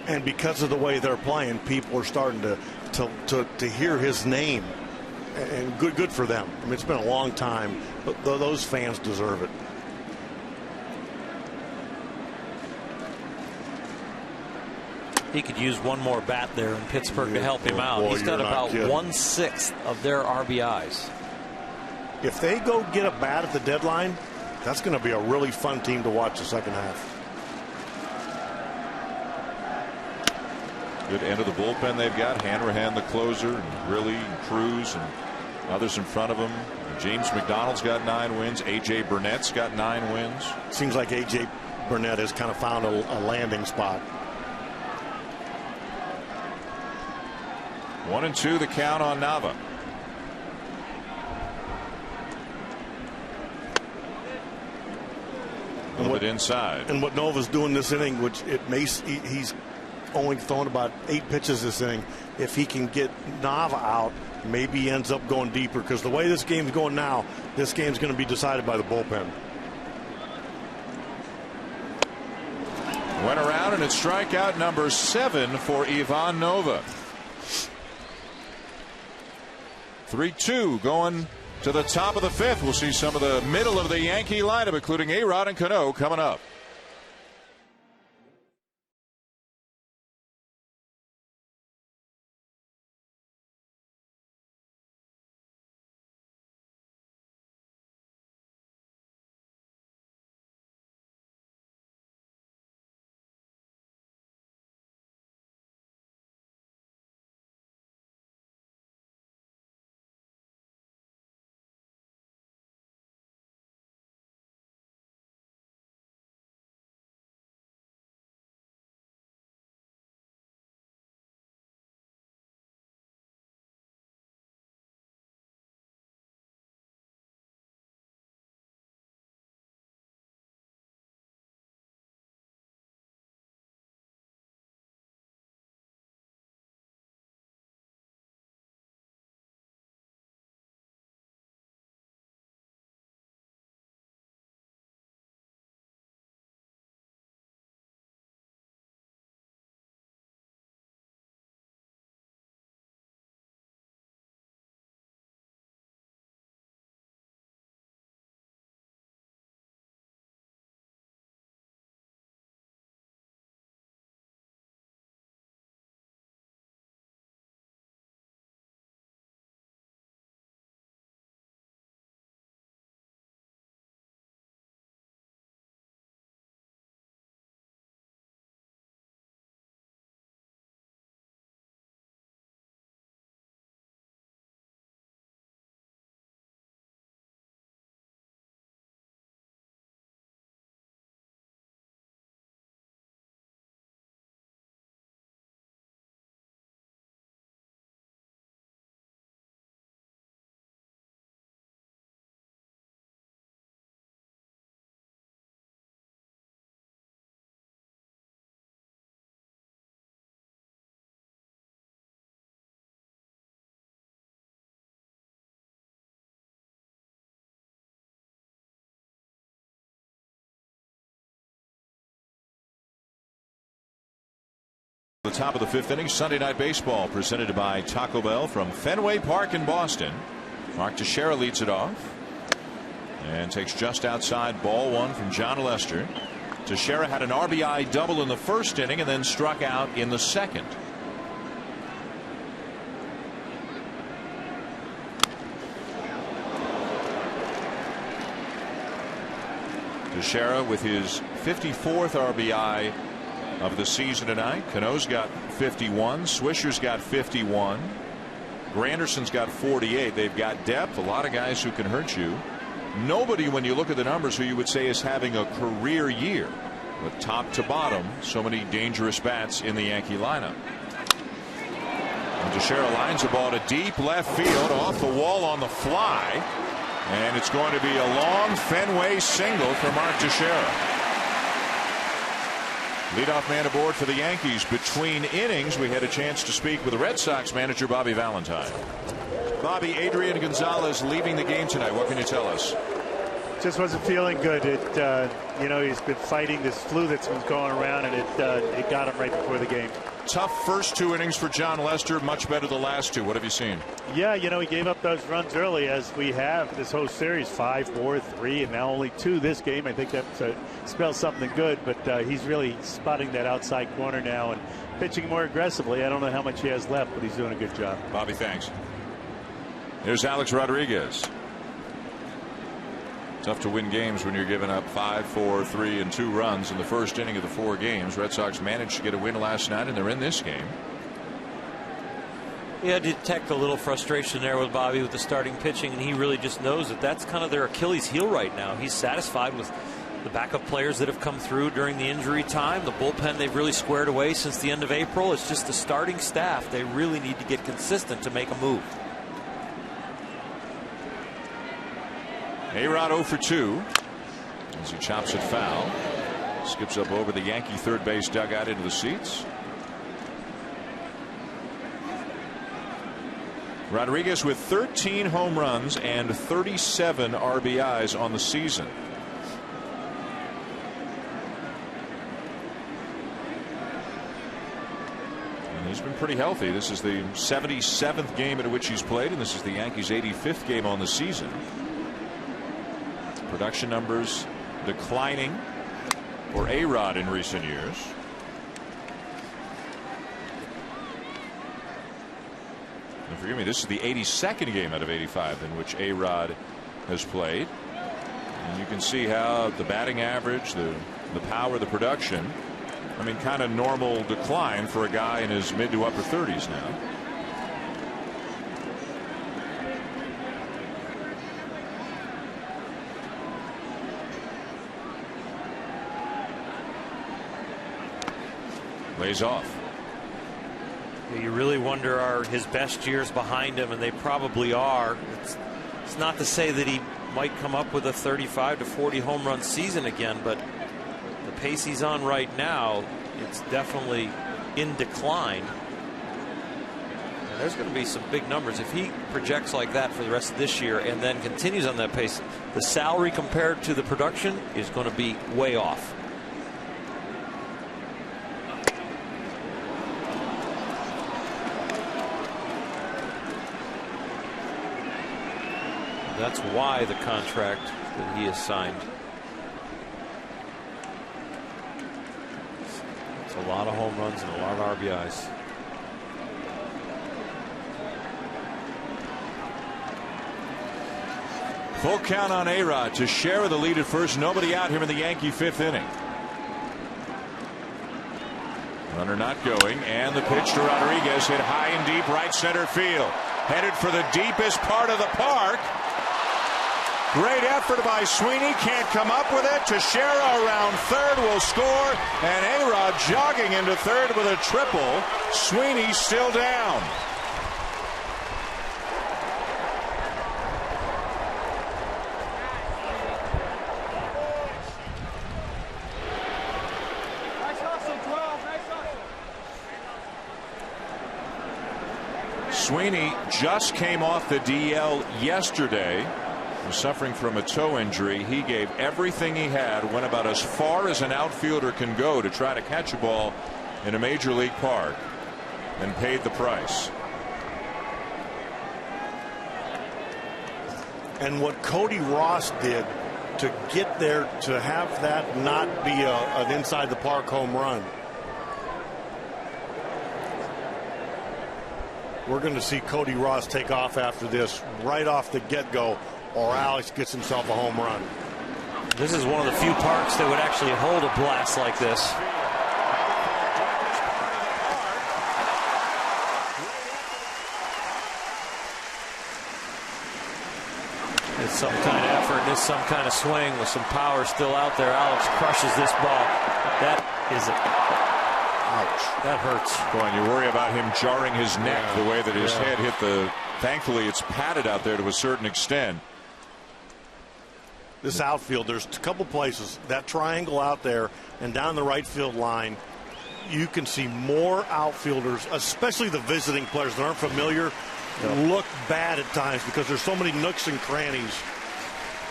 And because of the way they're playing, people are starting to hear his name, and good for them. I mean, it's been a long time, but those fans deserve it. He could use one more bat there in Pittsburgh to help him out. He's got about 1/6 of their RBIs. If they go get a bat at the deadline, that's going to be a really fun team to watch the second half. Good end of the bullpen they've got. Hanrahan, the closer, and Grilly, and Cruz, and others in front of him. James McDonald's got 9 wins. A.J. Burnett's got 9 wins. Seems like A.J. Burnett has kind of found a landing spot. 1-2 the count on Nava. A little bit inside. And what Nova's doing this inning, which he's only thrown about 8 pitches this inning. If he can get Nava out, maybe he ends up going deeper, because the way this game's going now, this game's going to be decided by the bullpen. Went around, and it's strikeout number 7 for Ivan Nova. 3-2 going to the top of the 5th. We'll see some of the middle of the Yankee lineup, including A-Rod and Cano, coming up. The top of the 5th inning, Sunday Night Baseball, presented by Taco Bell from Fenway Park in Boston. Mark Teixeira leads it off and takes just outside, ball 1 from John Lester. Teixeira had an RBI double in the 1st inning and then struck out in the 2nd. Teixeira with his 54th RBI of the season tonight. Cano's got 51. Swisher's got 51. Granderson's got 48. They've got depth, a lot of guys who can hurt you. Nobody, when you look at the numbers, who you would say is having a career year. But top to bottom, so many dangerous bats in the Yankee lineup. And Teixeira lines the ball to deep left field, off the wall on the fly. And it's going to be a long Fenway single for Mark Teixeira. Leadoff man aboard for the Yankees. Between innings, we had a chance to speak with the Red Sox manager, Bobby Valentine. Bobby, Adrian Gonzalez leaving the game tonight. What can you tell us? Just wasn't feeling good. He's been fighting this flu that's been going around, and it got him right before the game. Tough first 2 innings for John Lester. Much better the last 2. What have you seen? Yeah, he gave up those runs early, as we have this whole series. 5, 4, 3, and now only 2 this game. I think that spells something good, but he's really spotting that outside corner now and pitching more aggressively. I don't know how much he has left, but he's doing a good job. Bobby, thanks. Here's Alex Rodriguez. Tough to win games when you're giving up 5, 4, 3, and 2 runs in the first inning of the 4 games. Red Sox managed to get a win last night, and they're in this game. Yeah, I detect a little frustration there with Bobby with the starting pitching, and he really just knows that that's kind of their Achilles heel right now. He's satisfied with the backup players that have come through during the injury time. The bullpen they've really squared away since the end of April. It's just the starting staff. They really need to get consistent to make a move. A-Rod 0 for 2 as he chops it foul. Skips up over the Yankee third base dugout into the seats. Rodriguez with 13 home runs and 37 RBIs on the season. And he's been pretty healthy. This is the 77th game at which he's played, and this is the Yankees' 85th game on the season. Production numbers declining for A-Rod in recent years. And forgive me, this is the 82nd game out of 85 in which A-Rod has played. And you can see how the batting average, the power, the production, I mean, kind of normal decline for a guy in his mid to upper 30s now. Lays off. You really wonder, are his best years behind him, and they probably are. It's not to say that he might come up with a 35 to 40 home run season again, but the pace he's on right now, it's definitely in decline. And there's going to be some big numbers if he projects like that for the rest of this year and then continues on that pace. The salary compared to the production is going to be way off. That's why the contract that he has signed. It's a lot of home runs and a lot of RBIs. Full count on A-Rod to share the lead at first. Nobody out here in the Yankee 5th inning. Runner not going, and the pitch to Rodriguez hit high and deep right center field. Headed for the deepest part of the park. Great effort by Sweeney. Can't come up with it. Teixeira around third will score. And A-Rod jogging into third with a triple. Sweeney still down. Sweeney just came off the DL yesterday. Suffering from a toe injury. He gave everything he had, went about as far as an outfielder can go to try to catch a ball in a major league park, and paid the price. And what Cody Ross did to get there, to have that not be an inside the park home run. We're going to see Cody Ross take off after this right off the get-go, or Alex gets himself a home run. This is one of the few parks that would actually hold a blast like this. It's some kind of effort, and it's some kind of swing with some power still out there. Alex crushes this ball. That is it. Ouch. That hurts. Boy, and you worry about him jarring his neck the way that his head hit the. Thankfully, it's padded out there to a certain extent. this outfield. There's a couple places, that triangle out there and down the right field line, you can see more outfielders, especially the visiting players that aren't familiar, look bad at times because there's so many nooks and crannies.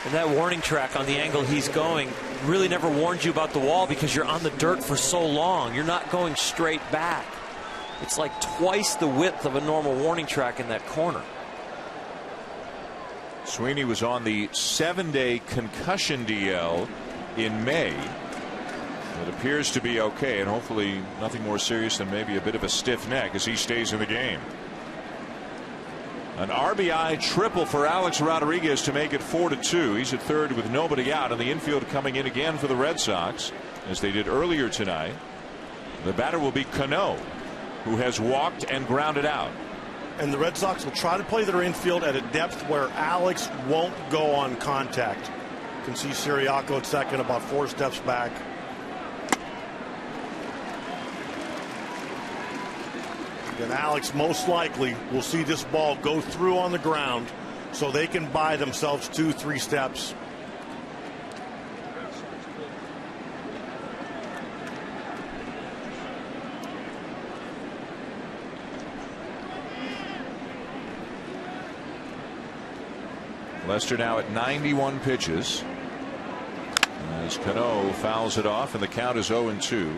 And that warning track on the angle he's going really never warns you about the wall because you're on the dirt for so long. You're not going straight back. It's like twice the width of a normal warning track in that corner. Sweeney was on the 7-day concussion DL in May. It appears to be okay, and hopefully nothing more serious than maybe a bit of a stiff neck as he stays in the game. An RBI triple for Alex Rodriguez to make it 4-2. He's at third with nobody out, and the infield coming in again for the Red Sox, as they did earlier tonight. The batter will be Cano, who has walked and grounded out. And the Red Sox will try to play their infield at a depth where Alex won't go on contact. You can see Siriaco at second, about 4 steps back. And Alex most likely will see this ball go through on the ground so they can buy themselves 2-3 steps. Lester now at 91 pitches as Cano fouls it off, and the count is 0-2.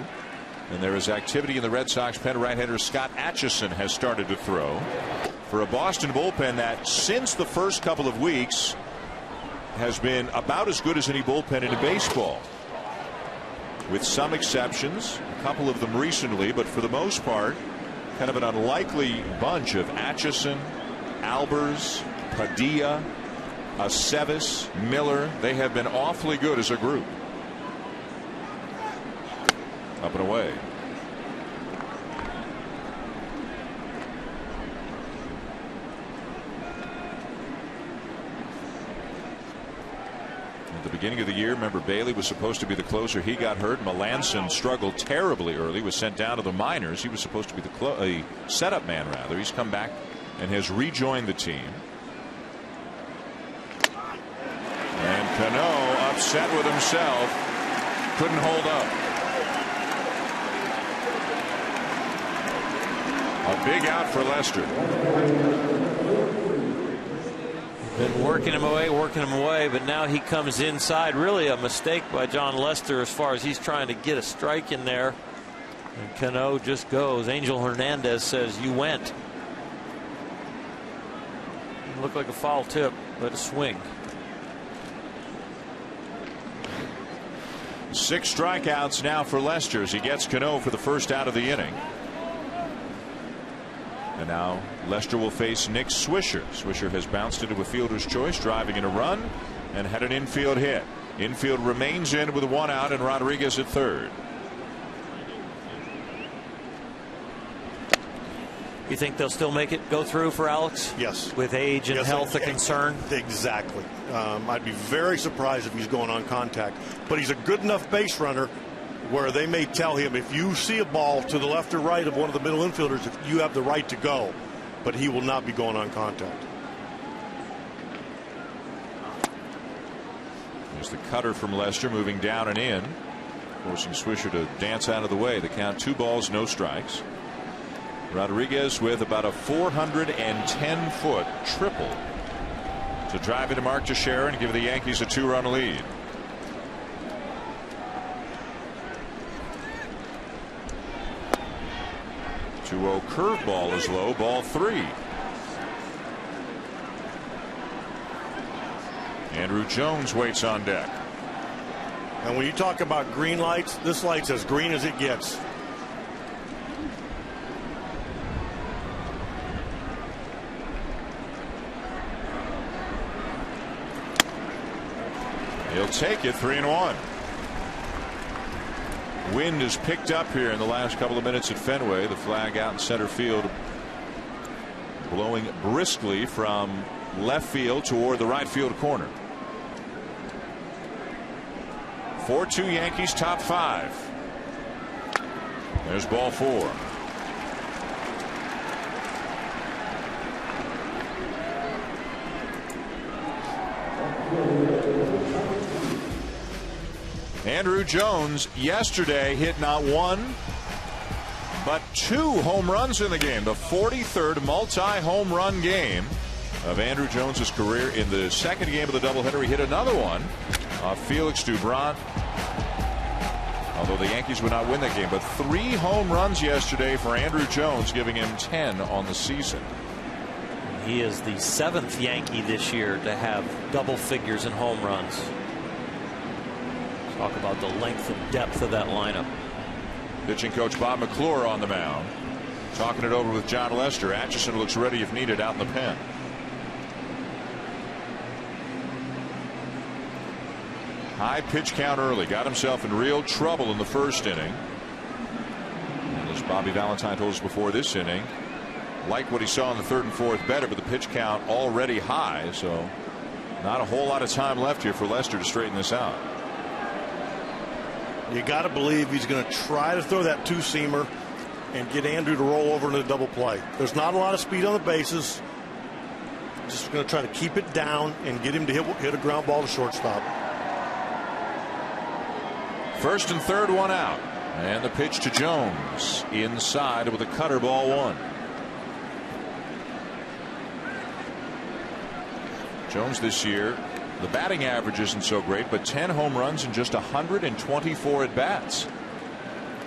And there is activity in the Red Sox pen. Right-hander Scott Atchison has started to throw for a Boston bullpen that since the first couple of weeks has been about as good as any bullpen in baseball, with some exceptions, a couple of them recently, but for the most part kind of an unlikely bunch of Atchison, Albers, Padilla, Aceves, Miller. They have been awfully good as a group. Up and away. At the beginning of the year, remember, Bailey was supposed to be the closer. He got hurt. Melanson struggled terribly early, was sent down to the minors. He was supposed to be the setup man, rather. He's come back and has rejoined the team. And Cano, upset with himself, couldn't hold up. A big out for Lester. Been working him away, but now he comes inside. Really a mistake by John Lester as far as he's trying to get a strike in there. And Cano just goes. Angel Hernandez says, "You went." It looked like a foul tip, but a swing. 6 strikeouts now for Lester as he gets Cano for the first out of the inning. And now Lester will face Nick Swisher. Swisher has bounced into a fielder's choice, driving in a run, and had an infield hit. Infield remains in with 1 out, and Rodriguez at third. You think they'll still make it go through for Alex? Yes. With age and health a concern? Exactly. I'd be very surprised if he's going on contact. But he's a good enough base runner where they may tell him, if you see a ball to the left or right of one of the middle infielders, if you have the right to go. But he will not be going on contact. There's the cutter from Lester moving down and in, forcing Swisher to dance out of the way. The count 2 balls, no strikes. Rodriguez with about a 410-foot triple to drive into Mark Teixeira and give the Yankees a 2-run lead. Curveball is low, ball 3. Andrew Jones waits on deck. And when you talk about green lights, this light's as green as it gets. He'll take it, 3-1. Wind has picked up here in the last couple of minutes at Fenway. The flag out in center field, blowing briskly from left field toward the right field corner. 4-2 Yankees, top 5. There's ball 4. Andrew Jones yesterday hit not one, but 2 home runs in the game. The 43rd multi-home run game of Andrew Jones's career. In the second game of the doubleheader, he hit another one off Felix Doubront. Although the Yankees would not win that game, but 3 home runs yesterday for Andrew Jones, giving him 10 on the season. He is the 7th Yankee this year to have double figures in home runs. Talk about the length and depth of that lineup. Pitching coach Bob McClure on the mound, talking it over with John Lester. Atchison looks ready if needed out in the pen. High pitch count early, got himself in real trouble in the first inning. And as Bobby Valentine told us before this inning, like what he saw in the 3rd and 4th better, but the pitch count already high, so not a whole lot of time left here for Lester to straighten this out. You got to believe he's going to try to throw that 2-seamer and get Andrew to roll over into a double play. There's not a lot of speed on the bases. Just going to try to keep it down and get him to hit a ground ball to shortstop. 1st and 3rd, 1 out. And the pitch to Jones inside with a cutter, ball 1. Jones this year, the batting average isn't so great, but 10 home runs in just 124 at bats.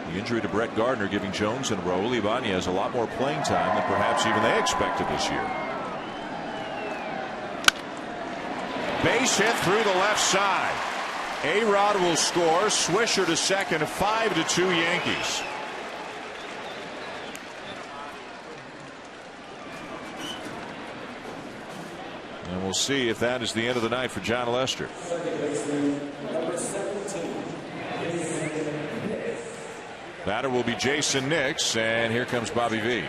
The injury to Brett Gardner giving Jones and Raul Ibanez a lot more playing time than perhaps even they expected this year. Base hit through the left side. A-Rod will score. Swisher to second. 5-2 Yankees. And we'll see if that is the end of the night for John Lester. Batter will be Jason Nix, and here comes Bobby V.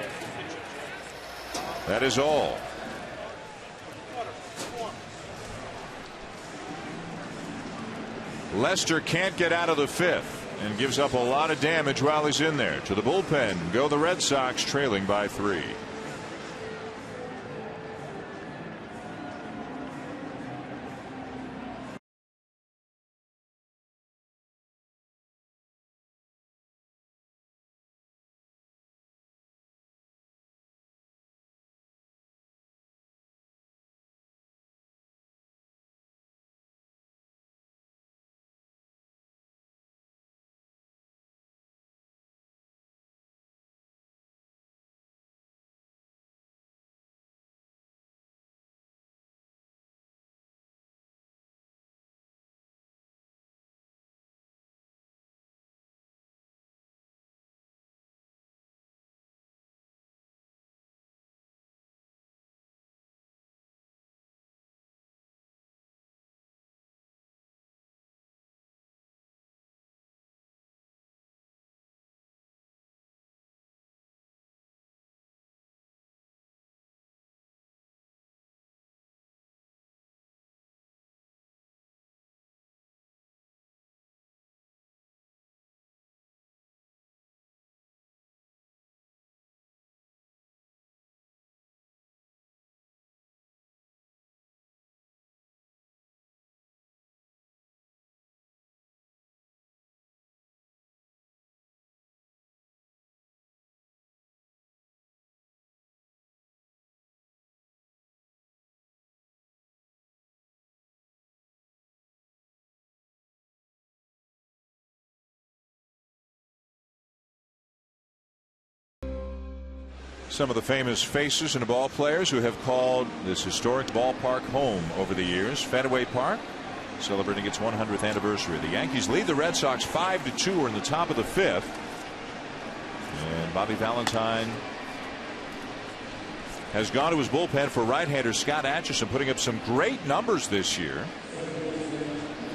That is all. Lester can't get out of the 5th and gives up a lot of damage while he's in there. To the bullpen go the Red Sox, trailing by 3. Some of the famous faces and ball players who have called this historic ballpark home over the years. Fenway Park celebrating its 100th anniversary. The Yankees lead the Red Sox 5-2. We're in the top of the 5th. And Bobby Valentine has gone to his bullpen for right-hander Scott Atchison, putting up some great numbers this year.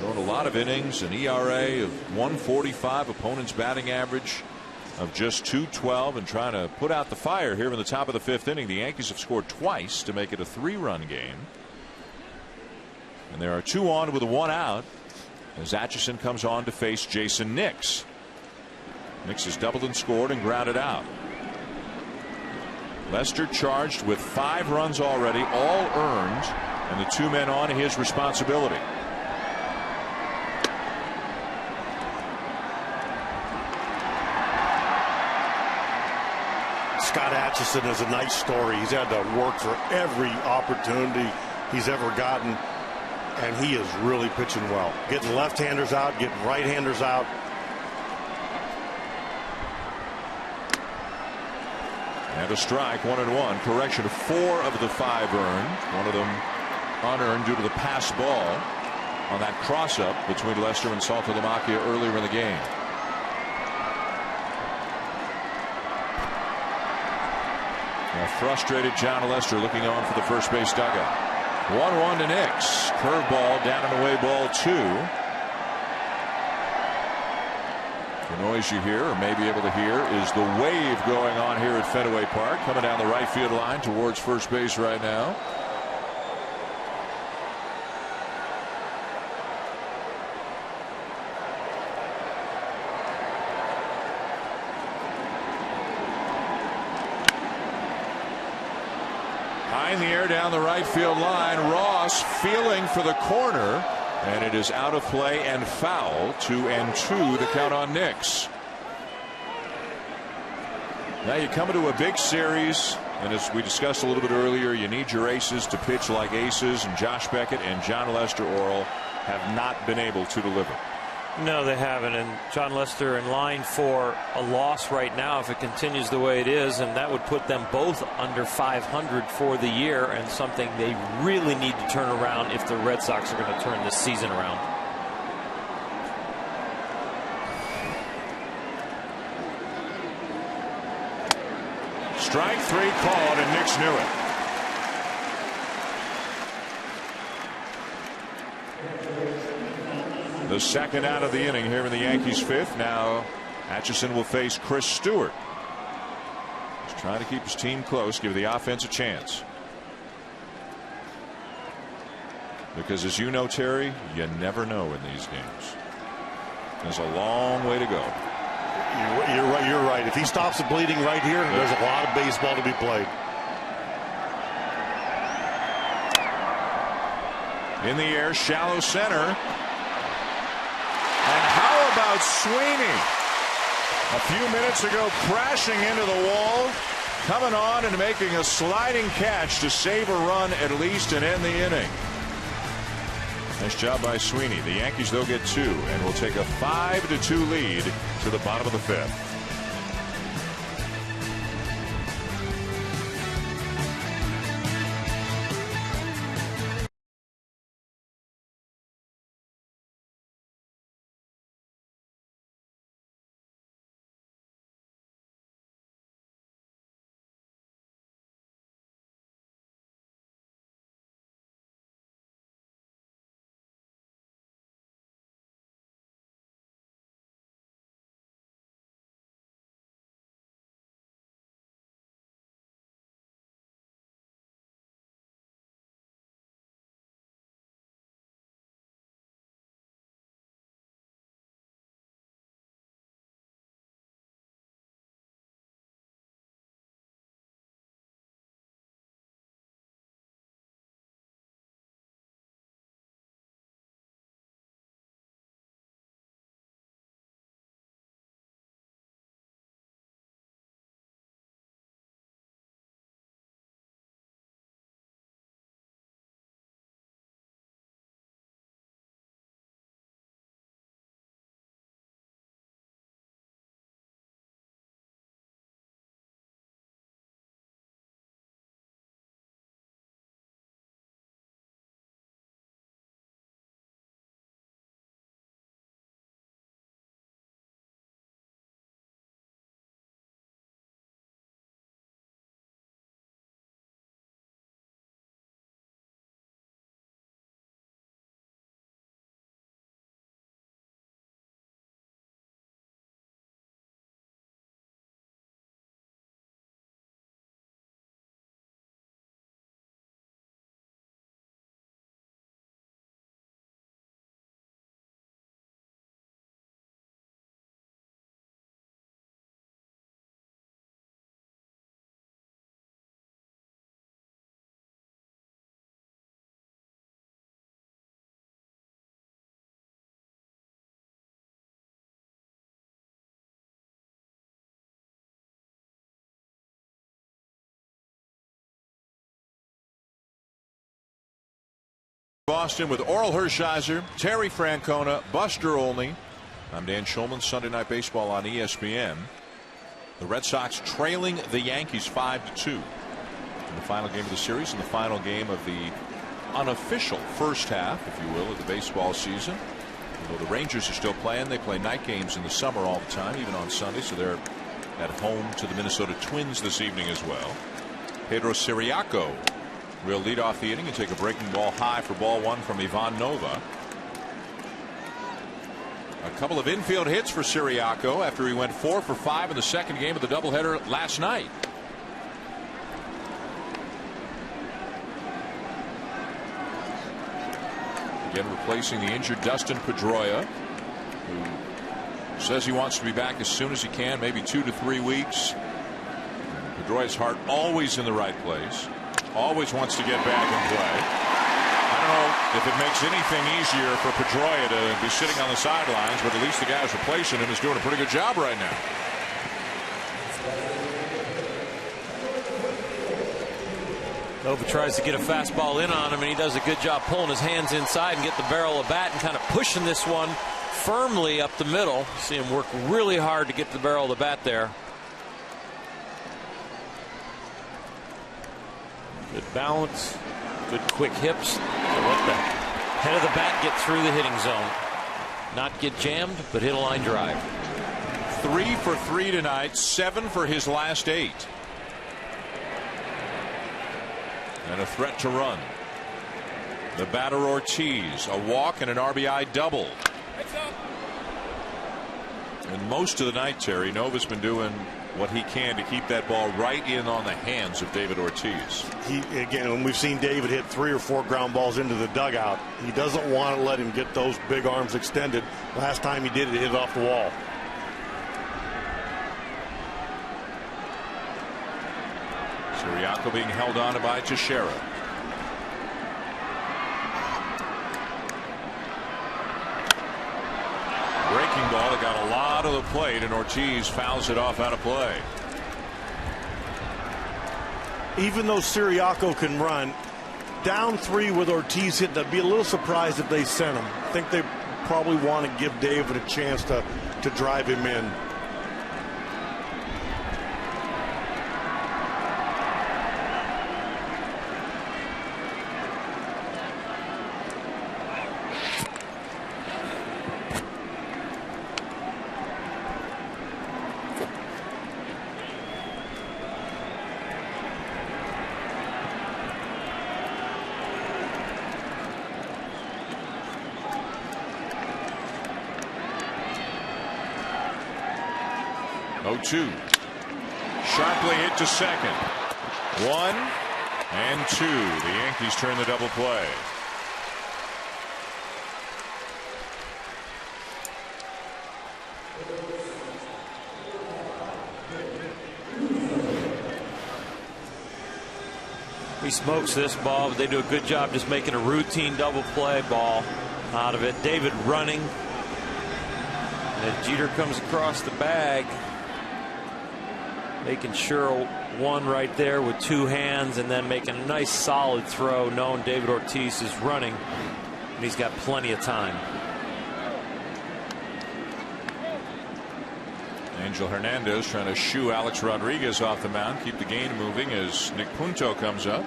Throwing a lot of innings, an ERA of 1.45, opponent's batting average of just 2.12, and trying to put out the fire here in the top of the 5th inning. The Yankees have scored twice to make it a 3-run game. And there are 2 on with a 1 out as Atchison comes on to face Jason Nix. Nix has doubled and scored and grounded out. Lester charged with 5 runs already, all earned, and the 2 men on his responsibility. Scott Atchison is a nice story. He's had to work for every opportunity he's ever gotten, and he is really pitching well. Getting left-handers out, getting right-handers out. And a strike, 1-1. Correction, 4 of the 5 earned. One of them unearned due to the pass ball on that cross-up between Lester and Saltalamacchia earlier in the game. A frustrated John Lester looking on for the first base dugout. 1-1 to Nix. Curveball down and away, ball 2. The noise you hear, or may be able to hear, is the wave going on here at Fenway Park, coming down the right field line towards first base right now. High in the air down the right field line. Ross feeling for the corner, and it is out of play and foul. 2-2 to count on Nix. Now you come into a big series, and as we discussed a little bit earlier, you need your aces to pitch like aces, and Josh Beckett and John Lester Oral have not been able to deliver. No, they haven't, and John Lester in line for a loss right now if it continues the way it is, and that would put them both under 500 for the year, and something they really need to turn around if the Red Sox are going to turn this season around. Strike 3 called, and Nix knew it. The second out of the inning here in the Yankees' 5th. Now Atchison will face Chris Stewart. He's trying to keep his team close, give the offense a chance. Because as you know, Terry, you never know in these games. There's a long way to go. You're right. If he stops the bleeding right here, there's a lot of baseball to be played. In the air, shallow center. And how about Sweeney? A few minutes ago, crashing into the wall, coming on and making a sliding catch to save a run at least and end the inning. Nice job by Sweeney. The Yankees, they'll get 2 and will take a 5-2 lead to the bottom of the 5th. Boston with Oral Hershiser, Terry Francona, Buster Olney. I'm Dan Schulman. Sunday Night Baseball on ESPN. The Red Sox trailing the Yankees 5-2 in the final game of the series, and the final game of the unofficial first half, if you will, of the baseball season. Although the Rangers are still playing, they play night games in the summer all the time, even on Sunday, so they're at home to the Minnesota Twins this evening as well. Pedro Siriaco will lead off the inning and take a breaking ball high for ball one from Ivan Nova. A couple of infield hits for Siriaco after he went 4 for 5 in the second game of the doubleheader last night. Again, replacing the injured Dustin Pedroia, who says he wants to be back as soon as he can, maybe 2 to 3 weeks. Pedroia's heart always in the right place, always wants to get back and play. I don't know if it makes anything easier for Pedroia to be sitting on the sidelines, but at least the guy who's replacing him is doing a pretty good job right now. Nova tries to get a fastball in on him, and he does a good job pulling his hands inside and get the barrel of bat and kind of pushing this one firmly up the middle. See him work really hard to get the barrel of the bat there. Good balance, good quick hips. Let the head of the bat get through the hitting zone. Not get jammed, but hit a line drive. 3 for 3 tonight, 7 for his last 8. And a threat to run. The batter Ortiz, a walk and an RBI double. And most of the night, Terry, Nova's been doing what he can to keep that ball right in on the hands of David Ortiz. Again, when we've seen David hit 3 or 4 ground balls into the dugout, he doesn't want to let him get those big arms extended. Last time he did it, hit off the wall. Siriaco being held on by Teixeira. Breaking ball that got a lot of the plate, and Ortiz fouls it off out of play. Even though Siriaco can run, down 3 with Ortiz hitting, I'd be a little surprised if they sent him. I think they probably want to give David a chance to drive him in. Two. Sharply hit to second. 1 and 2. The Yankees turn the double play. He smokes this ball, but they do a good job just making a routine double play ball out of it. David running. And Jeter comes across the bag, making sure one right there with 2 hands, and then making a nice solid throw, knowing David Ortiz is running and he's got plenty of time. Angel Hernandez trying to shoo Alex Rodriguez off the mound, keep the game moving as Nick Punto comes up.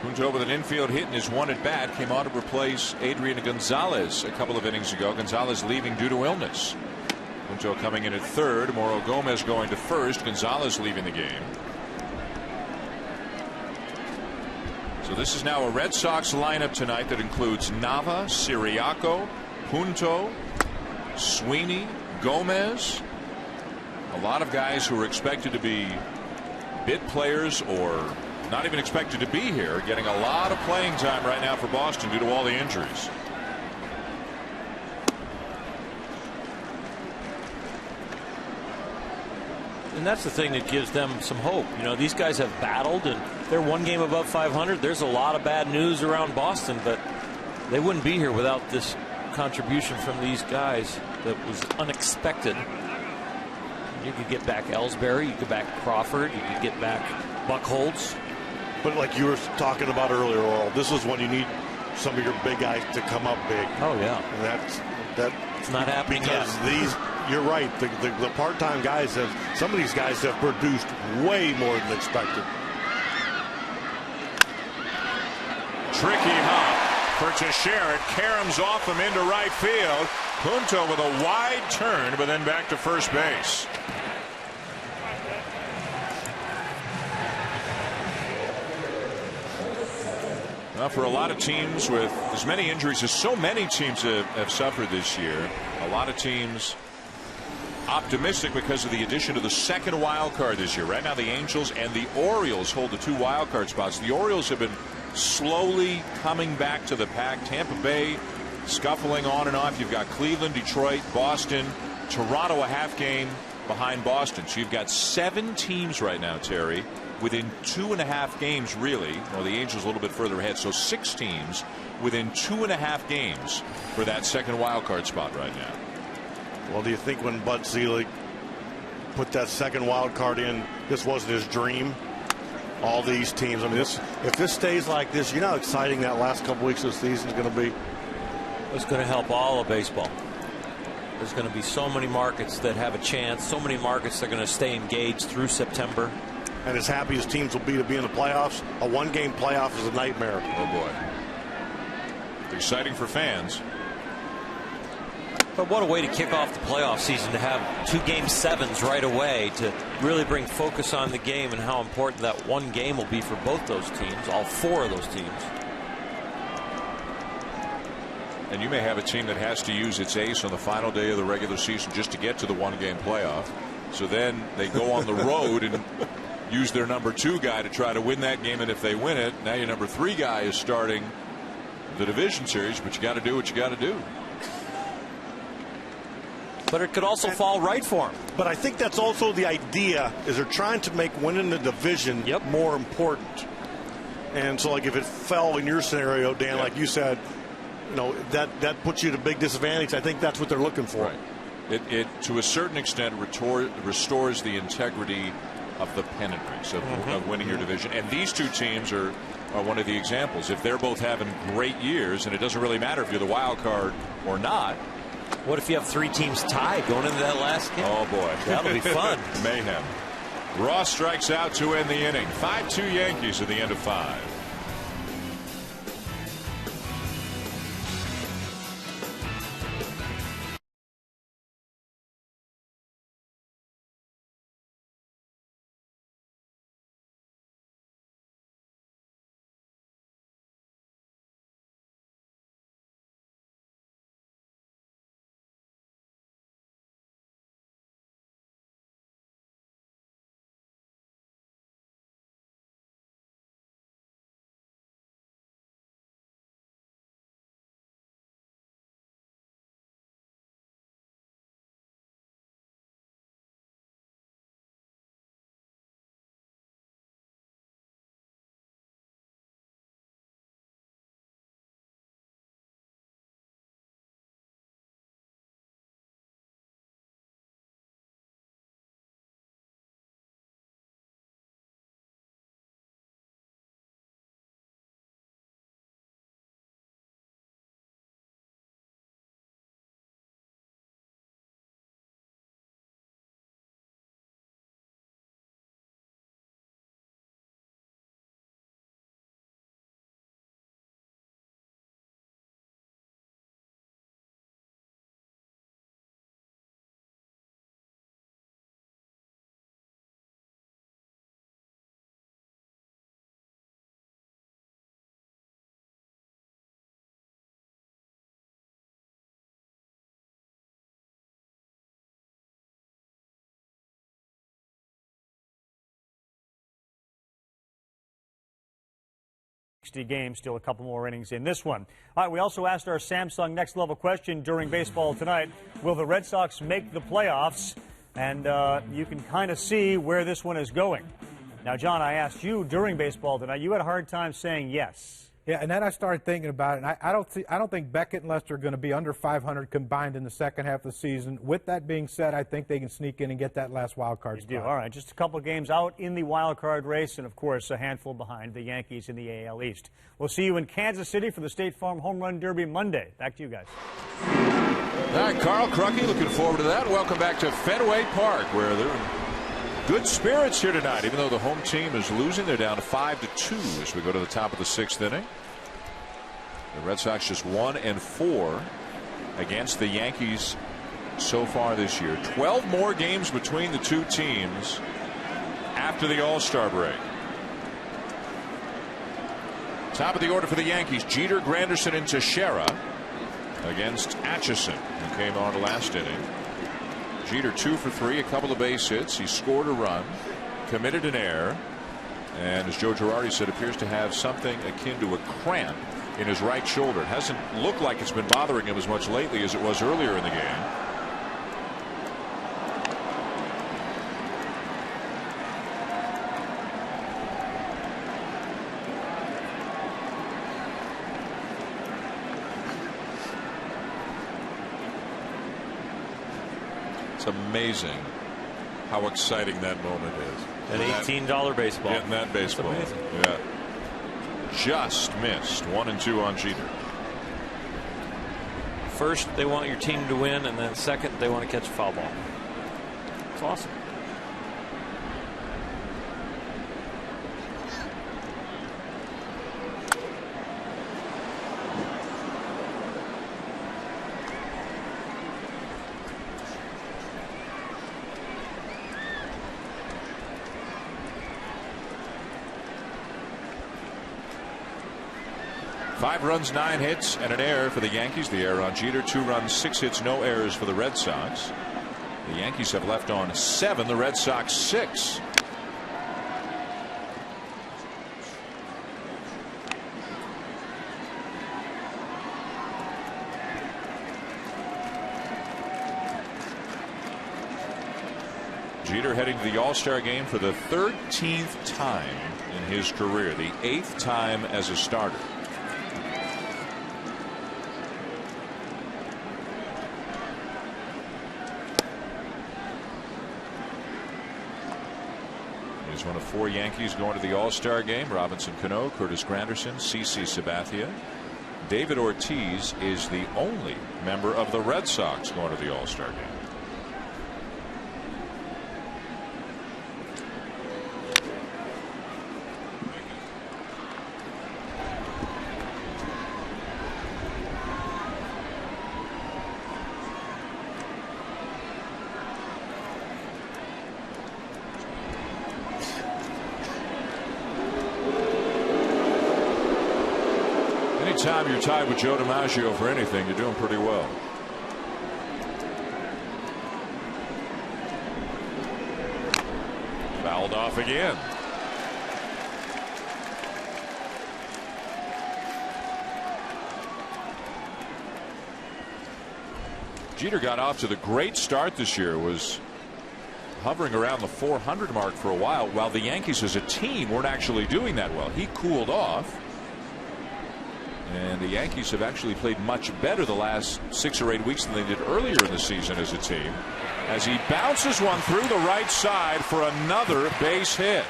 Punto with an infield hit in his 1 at bat, came on to replace Adrian Gonzalez a couple of innings ago. Gonzalez leaving due to illness. Punto coming in at third. Moro Gomez going to first. Gonzalez leaving the game. So this is now a Red Sox lineup tonight that includes Nava, Siriaco, Punto, Sweeney, Gomez. A lot of guys who are expected to be bit players or not even expected to be here, getting a lot of playing time right now for Boston due to all the injuries. And that's the thing that gives them some hope. You know, these guys have battled, and they're 1 game above 500. There's a lot of bad news around Boston, but they wouldn't be here without this contribution from these guys that was unexpected. You could get back Ellsbury, you could get back Crawford, you could get back Buchholz. But like you were talking about earlier, Oral, this is when you need some of your big guys to come up big. Oh, yeah. And it's not happening because yet. You're right. The part-time guys some of these guys have produced way more than expected. Tricky hop for Teixeira. It caroms off him into right field. Punto with a wide turn, but then back to first base. Well, for a lot of teams with as many injuries as so many teams have suffered this year, a lot of teams optimistic because of the addition of the second wild card this year. Right now, the Angels and the Orioles hold the 2 wild card spots. The Orioles have been slowly coming back to the pack. Tampa Bay scuffling on and off. You've got Cleveland, Detroit, Boston, Toronto a half game behind Boston. So you've got 7 teams right now, Terry, within 2.5 games, really. Well, the Angels a little bit further ahead. So 6 teams within 2.5 games for that second wild card spot right now. Well, do you think when Bud Selig put that second wild card in, this wasn't his dream? All these teams. I mean, if this stays like this, you know how exciting that last couple weeks of the season is going to be. It's going to help all of baseball. There's going to be so many markets that have a chance, so many markets that are going to stay engaged through September. And as happy as teams will be to be in the playoffs, a one-game playoff is a nightmare. Oh, boy. Exciting for fans. But what a way to kick off the playoff season, to have 2 Game 7s right away, to really bring focus on the game and how important that one game will be for both those teams, all 4 of those teams. And you may have a team that has to use its ace on the final day of the regular season just to get to the one-game playoff. So then they go on the road and use their number 2 guy to try to win that game. And if they win it, now your number 3 guy is starting the division series. But you got to do what you got to do. But it could also fall right for him. But I think that's also the idea, is they're trying to make winning the division more important. And so, like, if it fell in your scenario, Dan, like you said, you know, that puts you at a big disadvantage. I think that's what they're looking for. Right. It to a certain extent restores the integrity of the pennant race of winning your division. And these 2 teams are one of the examples. If they're both having great years, and it doesn't really matter if you're the wild card or not. What if you have 3 teams tied going into that last game? Oh, boy. That'll be fun. Mayhem. Ross strikes out to end the inning. 5-2 Yankees at the end of 5. Games, still a couple more innings in this one. All right, we also asked our Samsung Next Level question during baseball tonight. Will the Red Sox make the playoffs? And you can kind of see where this one is going. Now, John, I asked you during baseball tonight. You had a hard time saying yes. Yeah, and then I started thinking about it, and I don't think Beckett and Lester are going to be under 500 combined in the second half of the season. With that being said, I think they can sneak in and get that last wild card spot. All right, just a couple of games out in the wild card race, and of course a handful behind the Yankees in the AL East. We'll see you in Kansas City for the State Farm Home Run Derby Monday. Back to you guys. All right, Carl Crucky, looking forward to that. Welcome back to Fenway Park, where they're in good spirits here tonight. Even though the home team is losing, they're down to 5-2 as we go to the top of the 6th inning. The Red Sox just 1-4 against the Yankees so far this year. 12 more games between the two teams after the All-Star break. Top of the order for the Yankees: Jeter, Granderson, and Teixeira against Atchison, who came on last inning. Jeter 2 for 3, a couple of base hits. He scored a run, committed an error, and as Joe Girardi said, appears to have something akin to a cramp in his right shoulder. It hasn't looked like it's been bothering him as much lately as it was earlier in the game. It's amazing how exciting that moment is. An $18 baseball. Getting that baseball. That's amazing. Yeah. Just missed 1-2 on Jeter. First, they want your team to win, and then second, they want to catch a foul ball. It's awesome. Five runs, 9 hits, and an error for the Yankees. The error on Jeter. 2 runs, 6 hits, no errors for the Red Sox. The Yankees have left on 7. The Red Sox 6. Jeter heading to the All-Star game for the 13th time in his career. The 8th time as a starter. He's one of 4 Yankees going to the All-Star game. Robinson Cano, Curtis Granderson, CC Sabathia. David Ortiz is the only member of the Red Sox going to the All-Star game. Anytime you're tied with Joe DiMaggio for anything, you're doing pretty well. Fouled off again. Jeter got off to the great start this year, was hovering around the 400 mark for a while the Yankees as a team weren't actually doing that well. He cooled off. And the Yankees have actually played much better the last 6 or 8 weeks than they did earlier in the season as a team, as he bounces one through the right side for another base hit.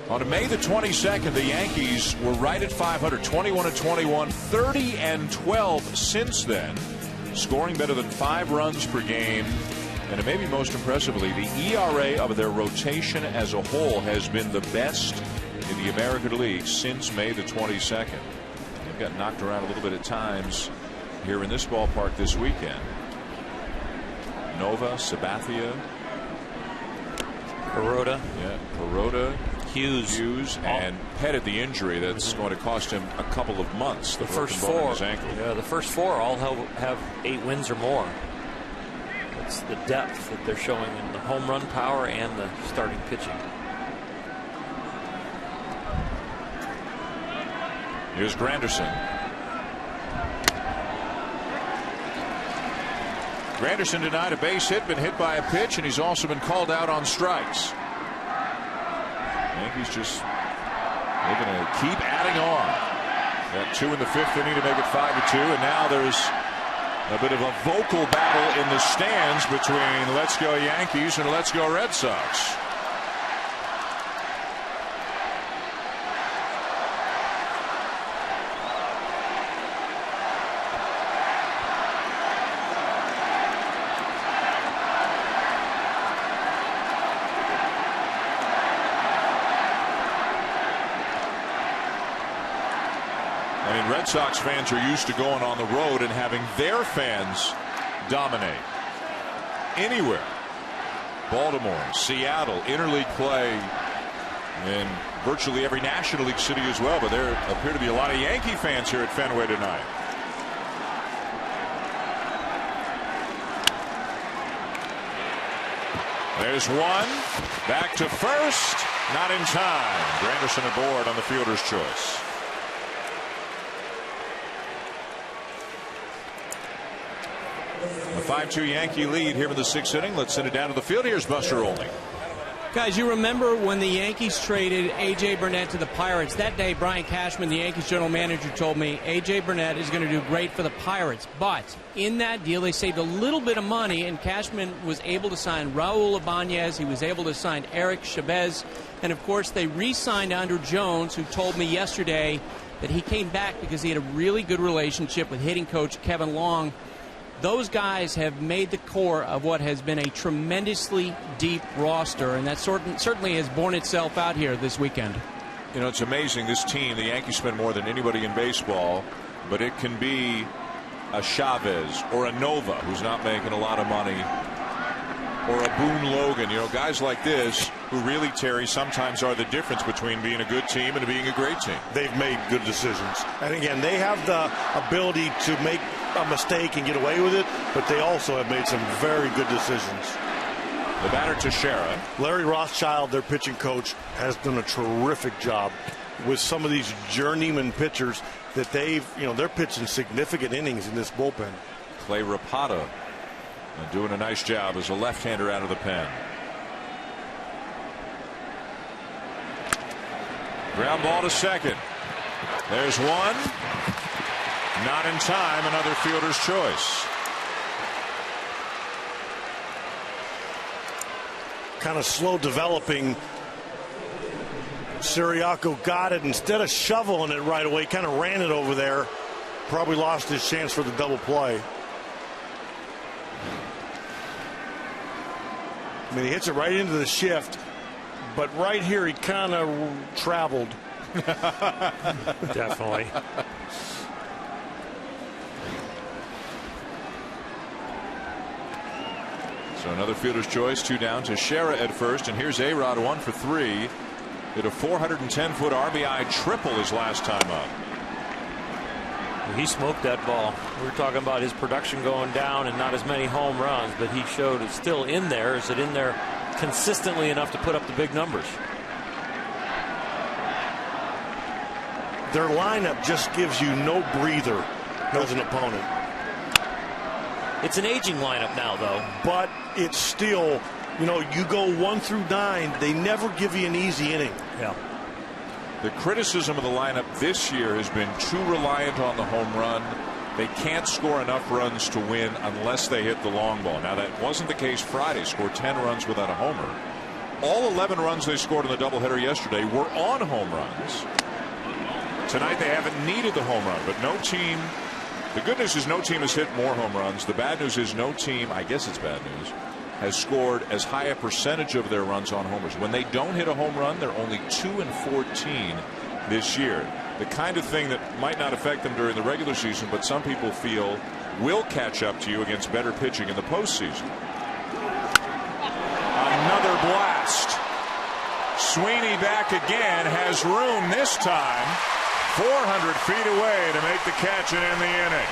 On May the 22nd, the Yankees were right at 500, 21-21, 30-12 since then, scoring better than 5 runs per game. And maybe most impressively, the ERA of their rotation as a whole has been the best in the American League since May the 22nd. They've got knocked around a little bit at times here in this ballpark this weekend. Nova, Sabathia, Perota. Yeah, Perota, Hughes, and Pettit, the injury that's going to cost him a couple of months. The first 4. Yeah, the first 4 all have 8 wins or more. It's the depth that they're showing in the home run power and the starting pitching. Here's Granderson. Granderson denied a base hit, been hit by a pitch, and he's also been called out on strikes. Yankees just they're going to keep adding on. Got 2 in the 5th inning to make it 5-2, and now there's a bit of a vocal battle in the stands between Let's Go Yankees and Let's Go Red Sox. I mean, Red Sox fans are used to going on the road and having their fans dominate anywhere. Baltimore, Seattle, interleague play in virtually every National League city as well, but there appear to be a lot of Yankee fans here at Fenway tonight. There's one. Back to first. Not in time. Granderson aboard on the fielder's choice. A 5-2 Yankee lead here in the 6th inning. Let's send it down to the field. Here's Buster Olney. Guys, you remember when the Yankees traded A.J. Burnett to the Pirates? That day, Brian Cashman, the Yankees general manager, told me A.J. Burnett is going to do great for the Pirates. But in that deal, they saved a little bit of money, and Cashman was able to sign Raul Ibanez. He was able to sign Eric Chavez. And, of course, they re-signed Andrew Jones, who told me yesterday that he came back because he had a really good relationship with hitting coach Kevin Long. Those guys have made the core of what has been a tremendously deep roster, and that certainly has borne itself out here this weekend. You know, it's amazing. This team, the Yankees spend more than anybody in baseball, but it can be a Chavez or a Nova who's not making a lot of money, or a Boone Logan. You know, guys like this who really, Terry, sometimes are the difference between being a good team and being a great team. They've made good decisions. And again, they have the ability to make a mistake and get away with it, but they also have made some very good decisions. The batter, Teixeira. Larry Rothschild, their pitching coach, has done a terrific job with some of these journeyman pitchers that they're pitching significant innings in this bullpen. Clay Rapata doing a nice job as a left-hander out of the pen. Ground ball to second. There's one. Not in time. Another fielder's choice. Kind of slow developing. Siriaco got it. Instead of shoveling it right away, kind of ran it over there. Probably lost his chance for the double play. I mean, he hits it right into the shift, but right here he kind of traveled. Definitely. So another fielder's choice, 2 down. Teixeira at first, and here's A-Rod, 1 for 3. Hit a 410-foot RBI triple his last time up. He smoked that ball. We were talking about his production going down and not as many home runs, but he showed it's still in there. Is it in there consistently enough to put up the big numbers? Their lineup just gives you no breather as an opponent. It's an aging lineup now, though. But it's still, you go 1 through 9, they never give you an easy inning. Yeah. The criticism of the lineup this year has been too reliant on the home run. They can't score enough runs to win unless they hit the long ball. Now, that wasn't the case Friday. Scored 10 runs without a homer. All 11 runs they scored in the doubleheader yesterday were on home runs. Tonight they haven't needed the home run, but no team. The good news is no team has hit more home runs. The bad news is no team, I guess it's bad news, has scored as high a percentage of their runs on homers. When they don't hit a home run, they're only 2-14 this year. The kind of thing that might not affect them during the regular season, but some people feel will catch up to you against better pitching in the postseason. Another blast. Sweeney back again, has room this time. 400 feet away to make the catch and end the inning.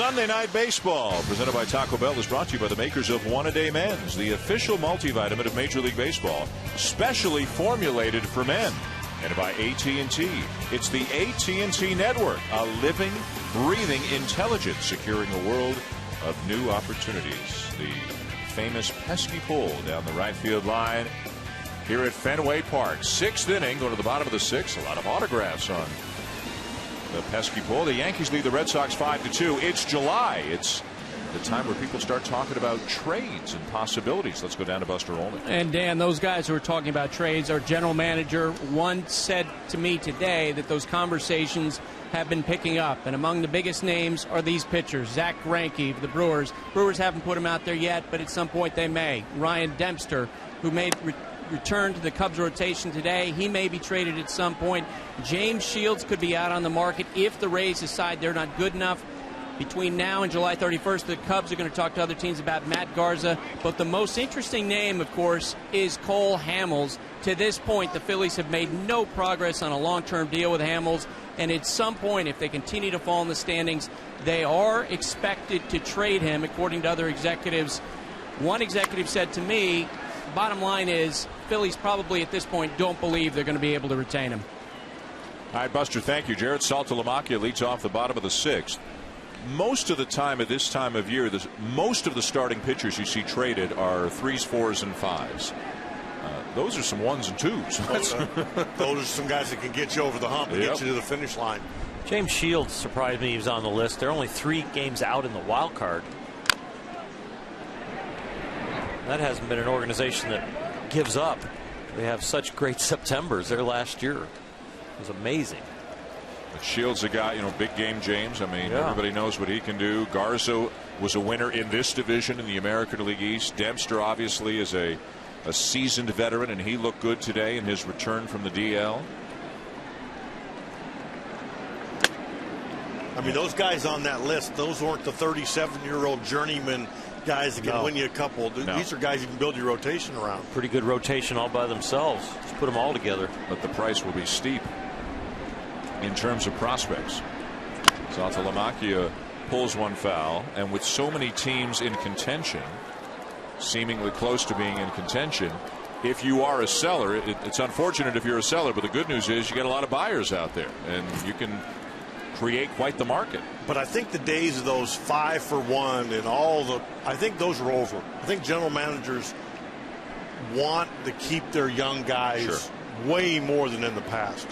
Sunday Night Baseball, presented by Taco Bell, is brought to you by the makers of One A Day Men's, the official multivitamin of Major League Baseball, specially formulated for men. And by AT&T. It's the AT&T network, a living, breathing intelligence securing a world of new opportunities. The famous pesky pull down the right field line here at Fenway Park. 6th inning, going to the bottom of the 6th. A lot of autographs on the pesky pull. The Yankees lead the Red Sox 5-2. It's July. It's the time where people start talking about trades and possibilities. Let's go down to Buster Olney. And Dan, those guys who are talking about trades, our general manager once said to me today that those conversations have been picking up. And among the biggest names are these pitchers. Zach Greinke of the Brewers. Brewers haven't put him out there yet, but at some point they may. Ryan Dempster, who made return to the Cubs rotation today. He may be traded at some point. James Shields could be out on the market if the Rays decide they're not good enough. Between now and July 31st, the Cubs are going to talk to other teams about Matt Garza. But the most interesting name, of course, is Cole Hamels. To this point, the Phillies have made no progress on a long-term deal with Hamels. And at some point, if they continue to fall in the standings, they are expected to trade him, according to other executives. One executive said to me, bottom line is, Phillies probably at this point don't believe they're going to be able to retain him. All right, Buster, thank you. Jared Saltalamacchia leads off the bottom of the 6th. Most of the time at this time of year, most of the starting pitchers you see traded are 3s, 4s, and 5s. Those are some 1s and 2s. Those are some guys that can get you over the hump and get you to the finish line. James Shields surprised me he was on the list. They're only 3 games out in the wild card. That hasn't been an organization that gives up. They have such great Septembers. Their last year was amazing. Shields a guy, big game James. I mean, everybody knows what he can do. Garza was a winner in this division in the American League East. Dempster obviously is a seasoned veteran, and he looked good today in his return from the DL. I mean, those guys on that list, those weren't the 37-year-old journeyman guys that can win you a couple. These are guys you can build your rotation around. Pretty good rotation all by themselves. Just put them all together. But the price will be steep in terms of prospects. Saltalamacchia pulls one foul, and with so many teams in contention, seemingly close to being in contention, if you are a seller, it's unfortunate if you're a seller, but the good news is you get a lot of buyers out there, and you can create quite the market. But I think the days of those 5-for-1 and I think those are over. I think general managers want to keep their young guys way more than in the past.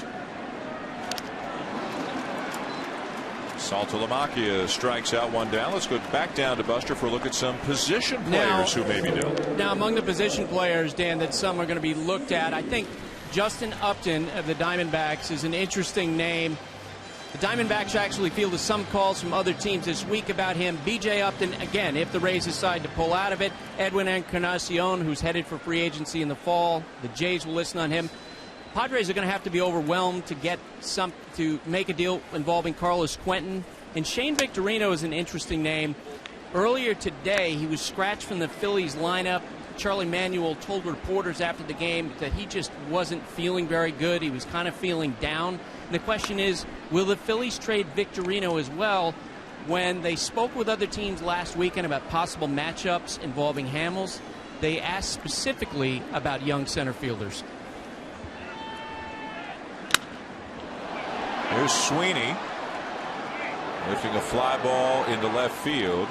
Saltalamacchia strikes out one down. Let's go back down to Buster for a look at some position players who may be new. Now, among the position players, Dan, that some are going to be looked at, I think Justin Upton of the Diamondbacks is an interesting name. The Diamondbacks actually fielded some calls from other teams this week about him. B.J. Upton, again, if the Rays decide to pull out of it. Edwin Encarnacion, who's headed for free agency in the fall. The Jays will listen on him. Padres are going to have to be overwhelmed to make a deal involving Carlos Quentin. And Shane Victorino is an interesting name. Earlier today, he was scratched from the Phillies lineup. Charlie Manuel told reporters after the game that he just wasn't feeling very good. He was kind of feeling down. And the question is, will the Phillies trade Victorino as well? When they spoke with other teams last weekend about possible matchups involving Hamels, they asked specifically about young center fielders. Here's Sweeney lifting a fly ball into left field.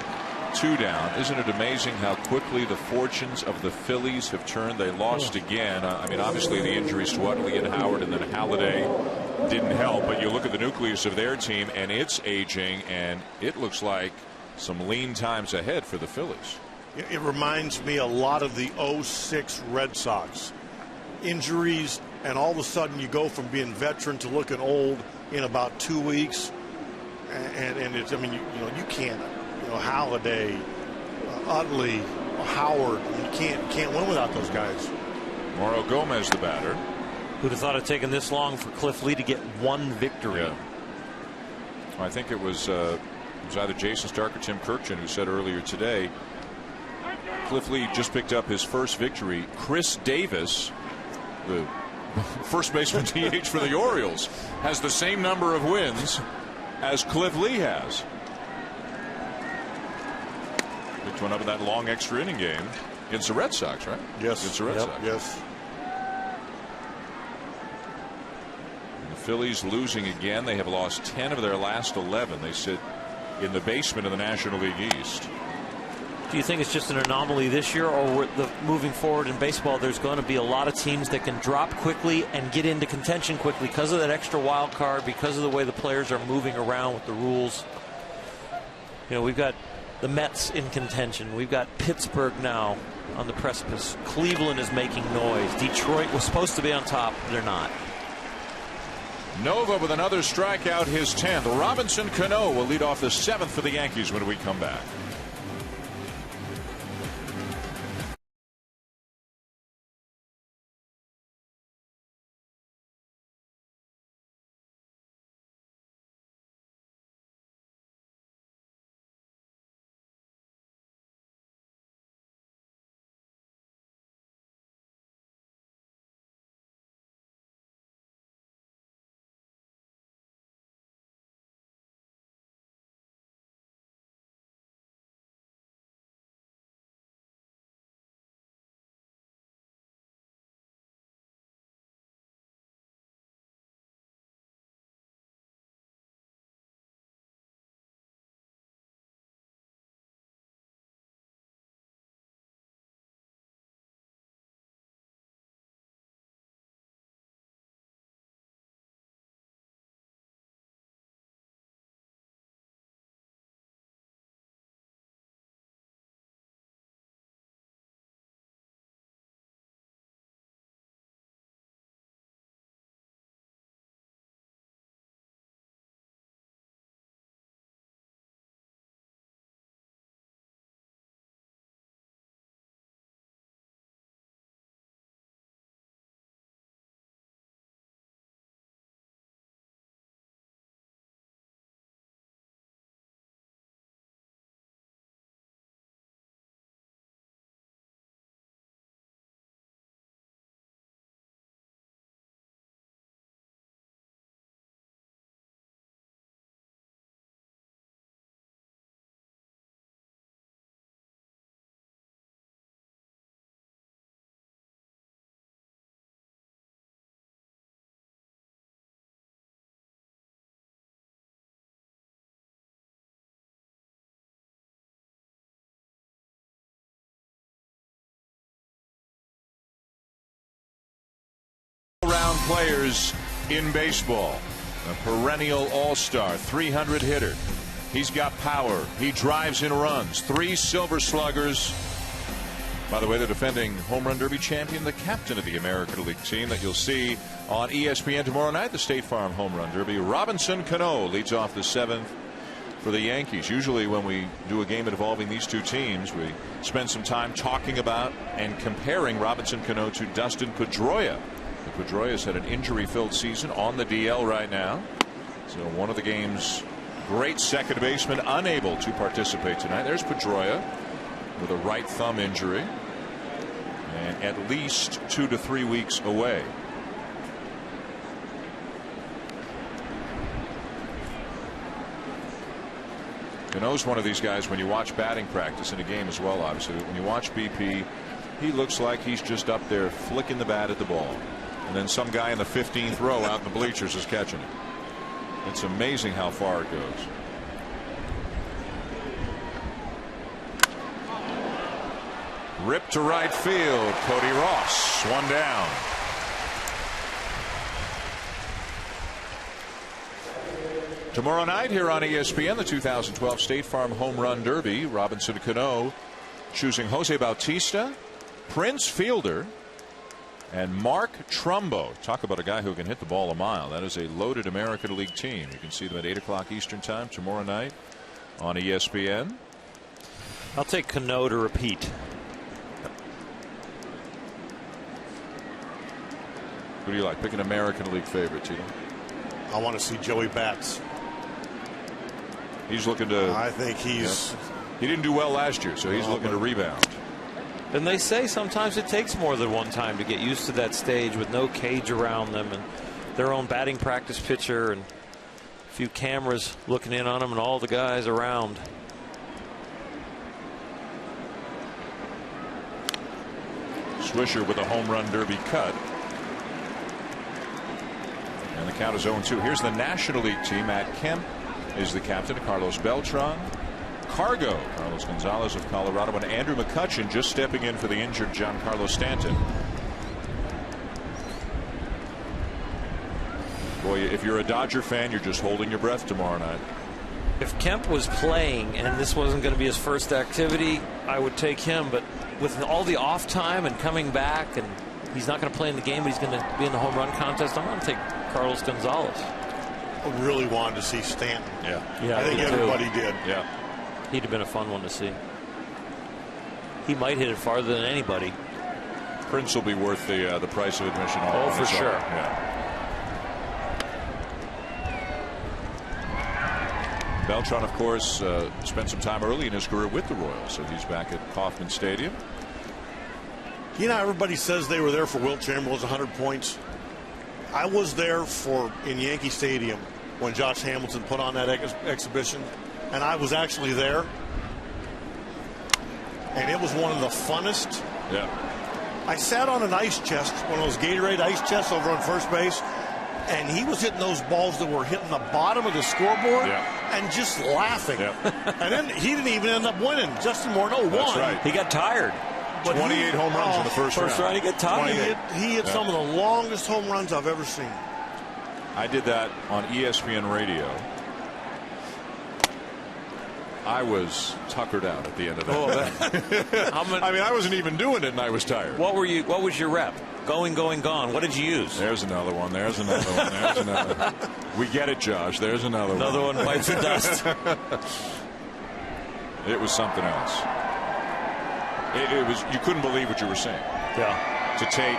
2 down. Isn't it amazing how quickly the fortunes of the Phillies have turned? They lost again. I mean, obviously the injuries to Utley and Howard and then Halladay didn't help, but you look at the nucleus of their team and it's aging, and it looks like some lean times ahead for the Phillies. It reminds me a lot of the 06 Red Sox. Injuries, and all of a sudden you go from being veteran to looking old in about 2 weeks, and it's, I mean, you can't, Halladay, Utley, Howard, you can't win without those guys. Mauro Gomez, the batter. Who'd have thought it taken this long for Cliff Lee to get one victory? Yeah. I think it was either Jason Stark or Tim Kirkjian who said earlier today Cliff Lee just picked up his first victory. Chris Davis, the first baseman DH for the Orioles, has the same number of wins as Cliff Lee has. picked one up in that long extra inning game against the Red Sox, right? Yes. Against the Red Sox. Yes. And the Phillies losing again. They have lost 10 of their last 11. They sit in the basement of the National League East. Do you think it's just an anomaly this year, or moving forward in baseball, there's going to be a lot of teams that can drop quickly and get into contention quickly because of that extra wild card, because of the way the players are moving around with the rules? You know, we've got the Mets in contention. We've got Pittsburgh now on the precipice. Cleveland is making noise. Detroit was supposed to be on top. They're not. Nova with another strikeout, his 10th. Robinson Cano will lead off the 7th for the Yankees when we come back. Round players in baseball. A perennial all-star, 300 hitter. He's got power. He drives in runs. 3 Silver Sluggers. By the way, the defending Home Run Derby champion, the captain of the American League team that you'll see on ESPN tomorrow night, the State Farm Home Run Derby. Robinson Cano leads off the 7th for the Yankees. Usually when we do a game involving these two teams, we spend some time talking about and comparing Robinson Cano to Dustin Pedroia. Pedroia's had an injury-filled season on the DL right now. So one of the game's great second basemen unable to participate tonight. There's Pedroia with a right thumb injury and at least 2 to 3 weeks away. Cano's one of these guys, when you watch batting practice in a game as well, obviously, when you watch BP, he looks like he's just up there flicking the bat at the ball. And then some guy in the 15th row out in the bleachers is catching it. It's amazing how far it goes. Ripped to right field. Cody Ross, 1 down. Tomorrow night here on ESPN, the 2012 State Farm Home Run Derby. Robinson Cano choosing Jose Bautista, Prince Fielder, and Mark Trumbo. Talk about a guy who can hit the ball a mile. That is a loaded American League team. You can see them at 8 o'clock Eastern time tomorrow night on ESPN. I'll take Cano to repeat. Who do you like? Pick an American League favorite, Tito. I want to see Joey Bats. He's looking to. I think he's. He didn't do well last year, so he's looking to rebound. And they say sometimes it takes more than one time to get used to that stage with no cage around them and their own batting practice pitcher and a few cameras looking in on them and all the guys around. Swisher with a home run derby cut. And the count is 0-2. Here's the National League team. Matt Kemp is the captain. Carlos Beltran. Cargo, Carlos Gonzalez of Colorado, and Andrew McCutchen just stepping in for the injured Giancarlo Stanton. Boy, if you're a Dodger fan, you're just holding your breath tomorrow night. If Kemp was playing and this wasn't going to be his first activity, I would take him. But with all the off time and coming back, and he's not going to play in the game, but he's going to be in the home run contest, I'm going to take Carlos Gonzalez. I really wanted to see Stanton. Yeah, I think everybody did. Yeah. He'd have been a fun one to see. He might hit it farther than anybody. Prince will be worth the price of admission. Oh, for sure. Yeah. Beltran, of course, spent some time early in his career with the Royals, so he's back at Kauffman Stadium. You know, everybody says they were there for Wilt Chamberlain's 100 points. I was there in Yankee Stadium when Josh Hamilton put on that exhibition. And I was actually there, and it was one of the funnest. Yeah. I sat on an ice chest, one of those Gatorade ice chests over on first base, and he was hitting those balls that were hitting the bottom of the scoreboard and just laughing. Yeah. And then he didn't even end up winning. Justin Morneau won. That's right. He got tired. But 28 home runs in the first round. He got tired. He hit some of the longest home runs I've ever seen. I did that on ESPN radio. I was tuckered out at the end of that. I mean, I wasn't even doing it, and I was tired. What was your rep? Going, gone. What did you use? There's another one. There's another one. There's another one. We get it, Josh. There's another one. Another one bites the dust. It was something else. It was. You couldn't believe what you were seeing. Yeah. To take.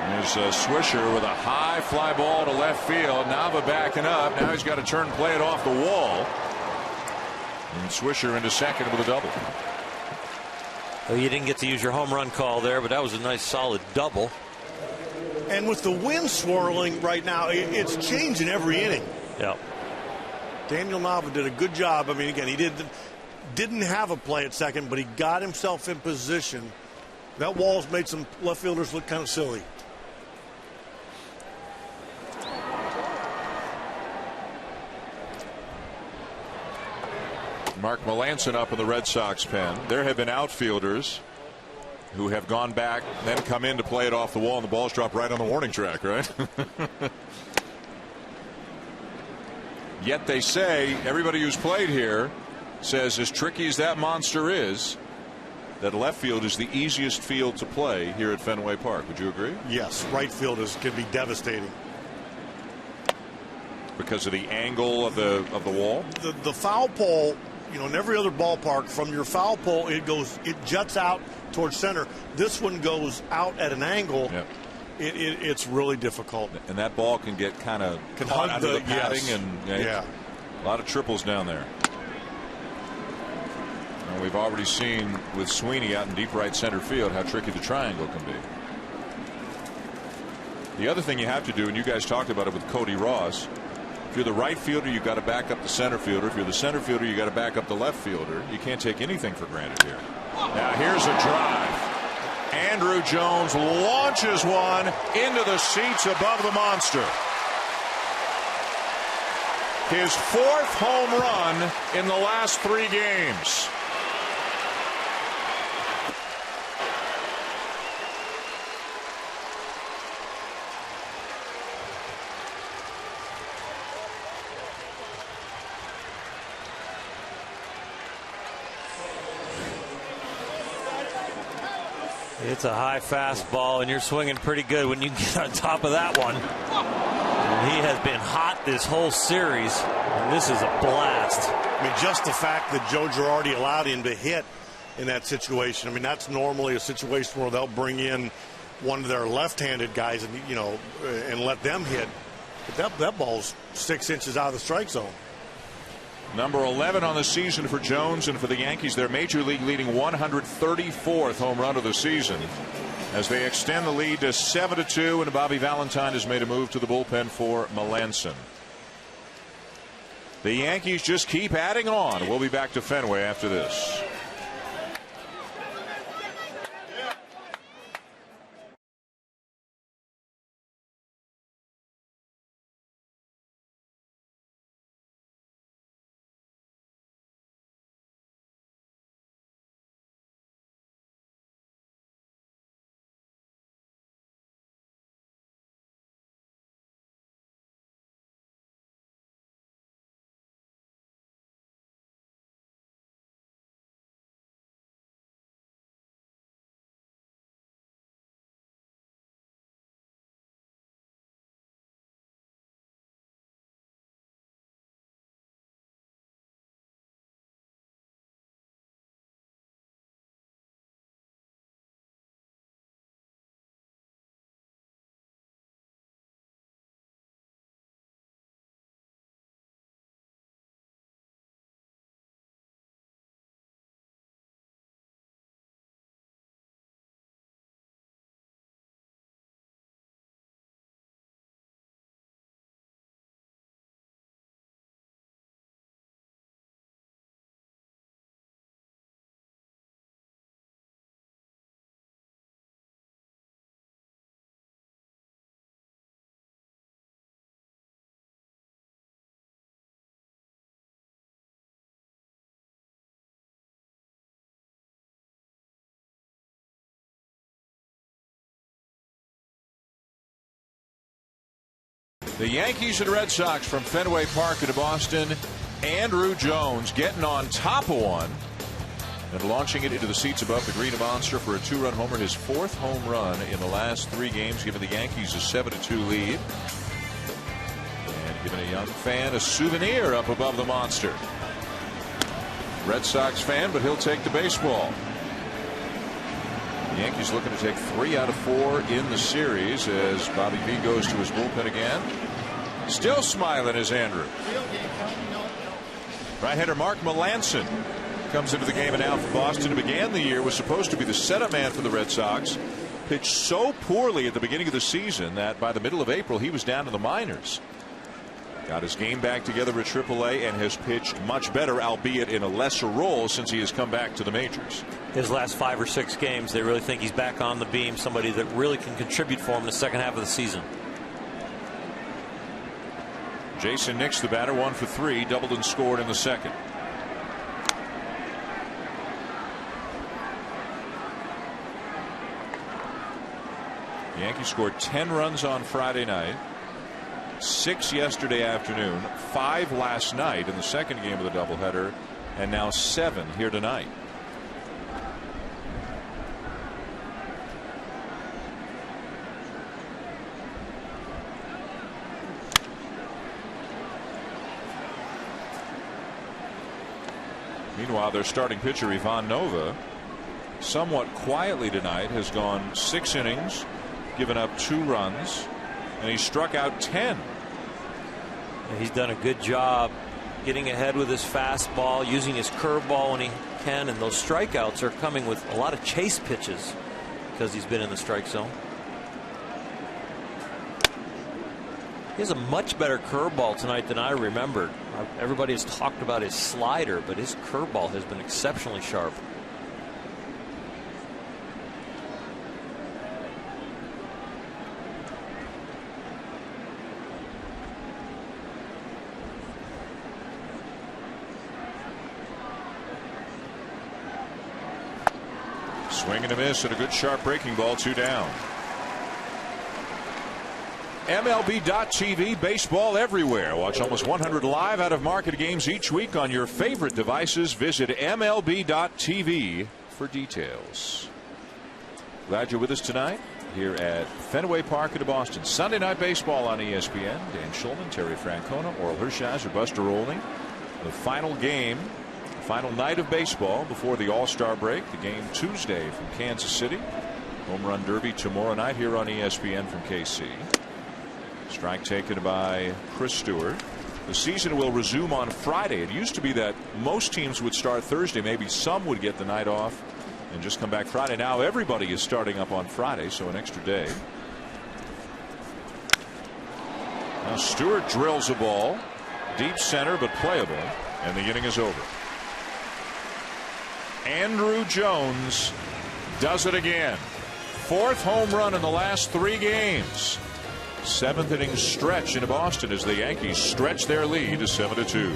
There's Swisher with a high fly ball to left field. Nava backing up. Now he's got to turn and play it off the wall. And Swisher into second with a double. Well, you didn't get to use your home run call there, but that was a nice solid double. And with the wind swirling right now, it's changing every inning. Yeah. Daniel Nava did a good job. I mean, again, he didn't have a play at second, but he got himself in position. That wall's made some left fielders look kind of silly. Mark Melanson up in the Red Sox pen. There have been outfielders who have gone back, then come in to play it off the wall, and the ball's dropped right on the warning track, right? Yet they say, everybody who's played here says, as tricky as that monster is, that left field is the easiest field to play here at Fenway Park. Would you agree? Yes, right field can be devastating. Because of the angle of the wall? The foul pole, you know, in every other ballpark, from your foul pole, it juts out towards center. This one goes out at an angle. Yep. It's really difficult. And that ball can get kind of caught under the padding. Yes. And a lot of triples down there. And we've already seen with Sweeney out in deep right center field how tricky the triangle can be. The other thing you have to do, and you guys talked about it with Cody Ross, if you're the right fielder, you've got to back up the center fielder. If you're the center fielder, you've got to back up the left fielder. You can't take anything for granted here. Now here's a drive. Andrew Jones launches one into the seats above the monster. His fourth home run in the last 3 games. It's a high fastball, and you're swinging pretty good when you get on top of that one. And he has been hot this whole series, and this is a blast. I mean, just the fact that Joe Girardi allowed him to hit in that situation. I mean, that's normally a situation where they'll bring in one of their left-handed guys and, you know, and let them hit. But that ball's 6 inches out of the strike zone. Number 11 on the season for Jones, and for the Yankees, their major league leading 134th home run of the season, as they extend the lead to 7-2, and Bobby Valentine has made a move to the bullpen for Melanson. The Yankees just keep adding on. We'll be back to Fenway after this. The Yankees and Red Sox from Fenway Park into Boston. Andrew Jones getting on top of one and launching it into the seats above the green monster for a 2-run homer, his 4th home run in the last 3 games, giving the Yankees a 7-2 lead. And giving a young fan a souvenir up above the monster. Red Sox fan, but he'll take the baseball. The Yankees looking to take 3 out of 4 in the series as Bobby V goes to his bullpen again. Still smiling is Andrew. Right-hander Mark Melancon comes into the game and out for Boston. Who began the year, was supposed to be the setup man for the Red Sox. Pitched so poorly at the beginning of the season that by the middle of April he was down to the minors. Got his game back together at AAA and has pitched much better, albeit in a lesser role, since he has come back to the majors. His last 5 or 6 games, they really think he's back on the beam, somebody that really can contribute for him in the second half of the season. Jason Nix, the batter, 1 for 3, doubled and scored in the second. The Yankees scored 10 runs on Friday night, 6 yesterday afternoon, 5 last night in the second game of the doubleheader, and now 7 here tonight. Meanwhile, their starting pitcher, Ivan Nova, somewhat quietly tonight, has gone 6 innings, given up 2 runs, and he struck out 10. He's done a good job getting ahead with his fastball, using his curveball when he can, and those strikeouts are coming with a lot of chase pitches because he's been in the strike zone. He has a much better curveball tonight than I remembered. Everybody has talked about his slider, but his curveball has been exceptionally sharp. Swing and a miss and a good sharp breaking ball, 2 down. MLB.TV, baseball everywhere. Watch almost 100 live out of market games each week on your favorite devices. Visit MLB.TV for details. Glad you're with us tonight here at Fenway Park in Boston. Sunday Night Baseball on ESPN. Dan Schulman, Terry Francona, Oral Hershiser, Buster Olney. The final game, final night of baseball before the All-Star break. The game Tuesday from Kansas City. Home Run Derby tomorrow night here on ESPN from KC. Strike taken by Chris Stewart. The season will resume on Friday. It used to be that most teams would start Thursday. Maybe some would get the night off and just come back Friday. Now everybody is starting up on Friday, so an extra day. Now Stewart drills a ball deep center, but playable, and the inning is over. Andrew Jones does it again. 4th home run in the last 3 games. 7th inning stretch into Boston as the Yankees stretch their lead to 7-2.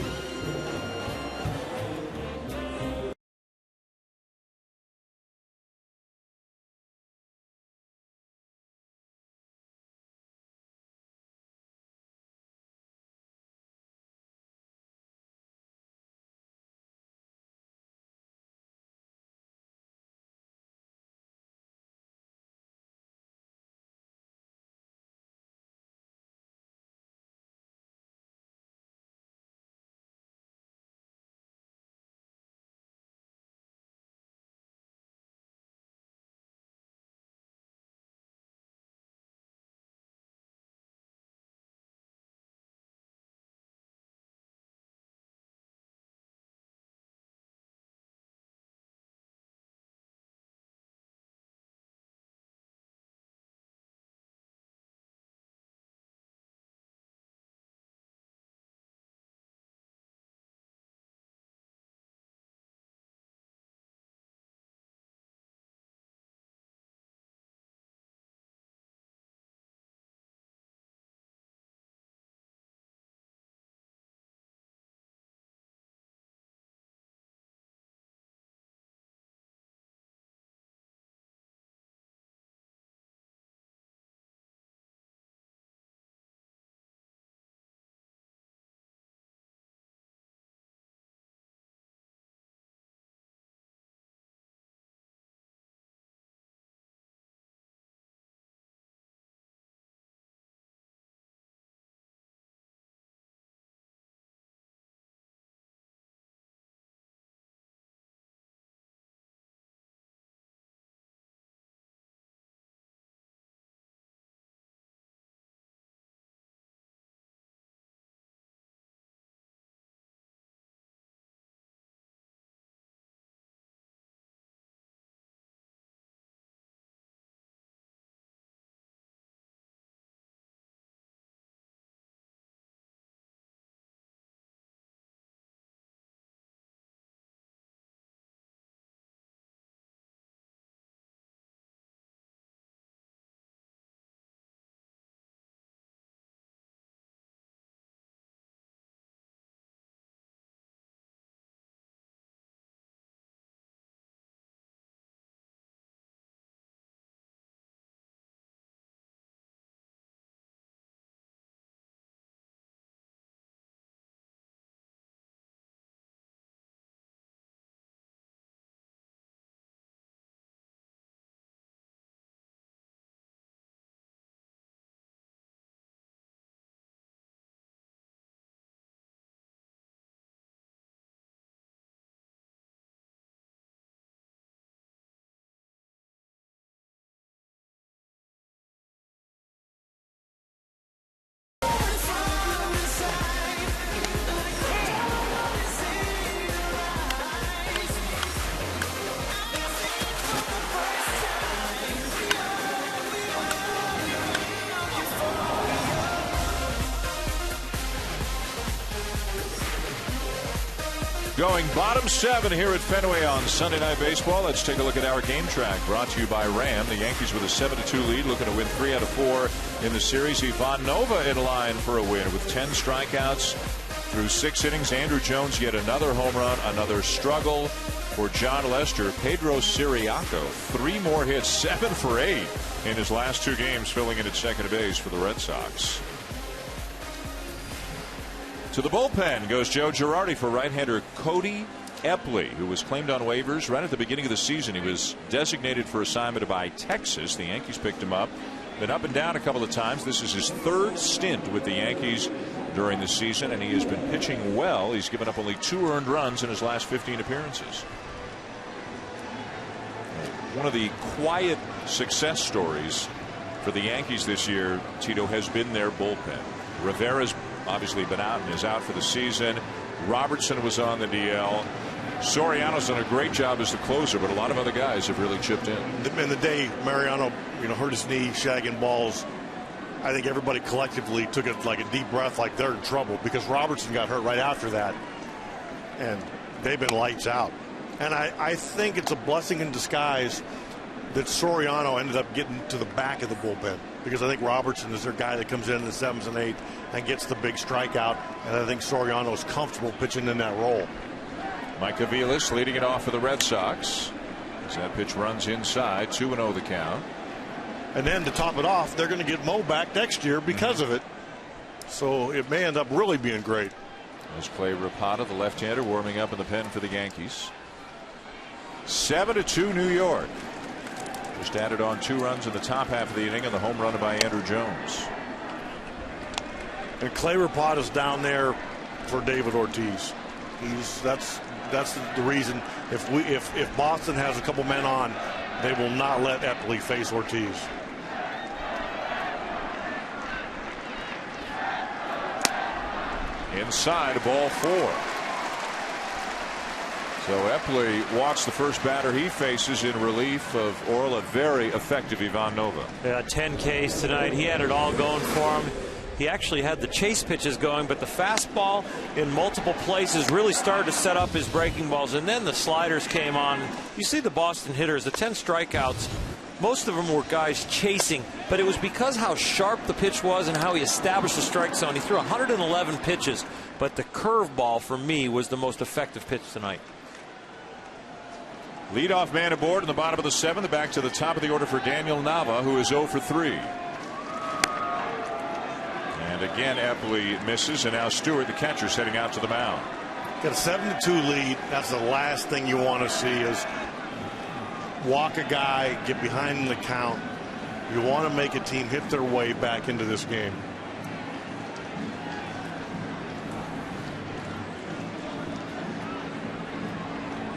Going bottom 7 here at Fenway on Sunday Night Baseball. Let's take a look at our game track brought to you by Ram. The Yankees with a 7-2 lead, looking to win 3 out of 4 in the series. Ivan Nova in line for a win with 10 strikeouts through 6 innings. Andrew Jones yet another home run, another struggle for John Lester. Pedro Siriaco, 3 more hits, 7 for 8 in his last 2 games, filling in at second base for the Red Sox. To the bullpen goes Joe Girardi for right-hander Cody Epley, who was claimed on waivers right at the beginning of the season. He was designated for assignment by Texas. The Yankees picked him up. Been up and down a couple of times. This is his 3rd stint with the Yankees during the season, and he has been pitching well. He's given up only 2 earned runs in his last 15 appearances. One of the quiet success stories for the Yankees this year, Tito, has been their bullpen. Rivera's obviously been out and is out for the season. Robertson was on the DL. Soriano's done a great job as the closer, but a lot of other guys have really chipped in. In the day Mariano, hurt his knee, shagging balls, I think everybody collectively took it like a deep breath, like they're in trouble, because Robertson got hurt right after that, and they've been lights out. And I think it's a blessing in disguise that Soriano ended up getting to the back of the bullpen, because I think Robertson is their guy that comes in the 7th and 8th and gets the big strikeout, and I think Soriano is comfortable pitching in that role. Mike Aviles leading it off for the Red Sox as that pitch runs inside. 2-0 the count. And then to top it off, they're going to get Mo back next year because of it, so it may end up really being great. There's Clay Rapata, the left-hander, warming up in the pen for the Yankees. 7-2 New York. Just added on 2 runs in the top half of the inning, and the home run by Andrew Jones. And Clay Rapata's down there for David Ortiz. That's the reason. If Boston has a couple men on, they will not let Epley face Ortiz. Inside, ball 4. So Epley walks the first batter he faces in relief of a very effective Ivan Nova. Yeah, 10 Ks tonight. He had it all going for him. He actually had the chase pitches going, but the fastball in multiple places really started to set up his breaking balls, and then the sliders came on. You see the Boston hitters, the 10 strikeouts, most of them were guys chasing, but it was because how sharp the pitch was and how he established the strike zone. He threw 111 pitches, but the curveball for me was the most effective pitch tonight. Leadoff man aboard in the bottom of the 7th. Back to the top of the order for Daniel Nava, who is 0 for 3. And again, Epley misses, and now Stewart, the catcher, is heading out to the mound. Got a 7-2 lead. That's the last thing you want to see is walk a guy, get behind in the count. You want to make a team hit their way back into this game.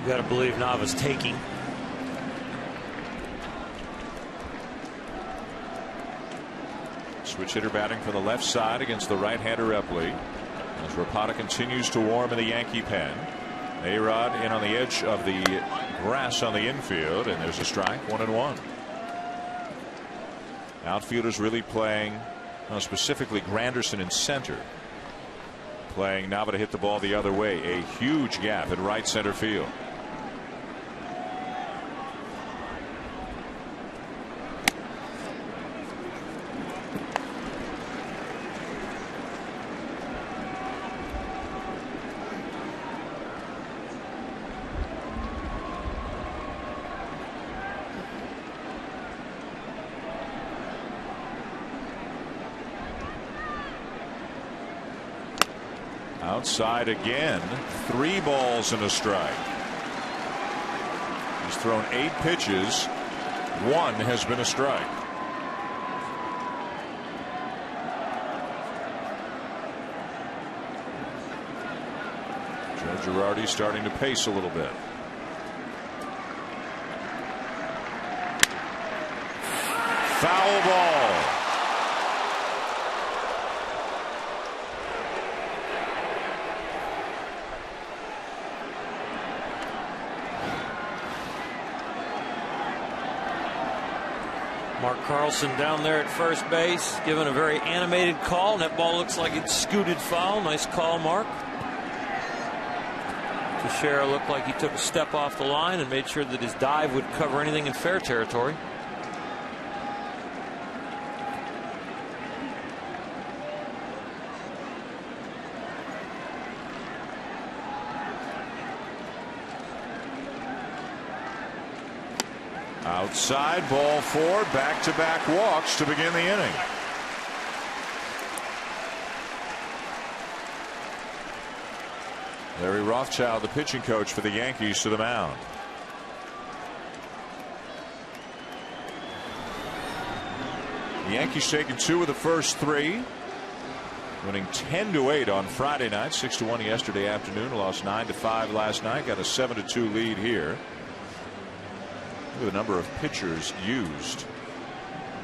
You got to believe Nava's taking. Switch hitter batting for the left side against the right-hander Epley. As Rapata continues to warm in the Yankee pen. A-Rod in on the edge of the grass on the infield, and there's a strike. 1-1. Outfielders really playing, specifically Granderson in center, playing Nava to hit the ball the other way. A huge gap in right center field. Outside again. 3 balls and a strike. He's thrown 8 pitches. 1 has been a strike. Joe Girardi starting to pace a little bit. Foul ball. Mark Carlson down there at first base, giving a very animated call. And that ball looks like it scooted foul. Nice call, Mark. Teixeira looked like he took a step off the line and made sure that his dive would cover anything in fair territory. Outside, ball 4, back-to-back walks to begin the inning. Larry Rothschild, the pitching coach for the Yankees, to the mound. The Yankees taking 2 of the first 3, winning 10-8 on Friday night, 6-1 yesterday afternoon, lost 9-5 last night, got a 7-2 lead here. Look at the number of pitchers used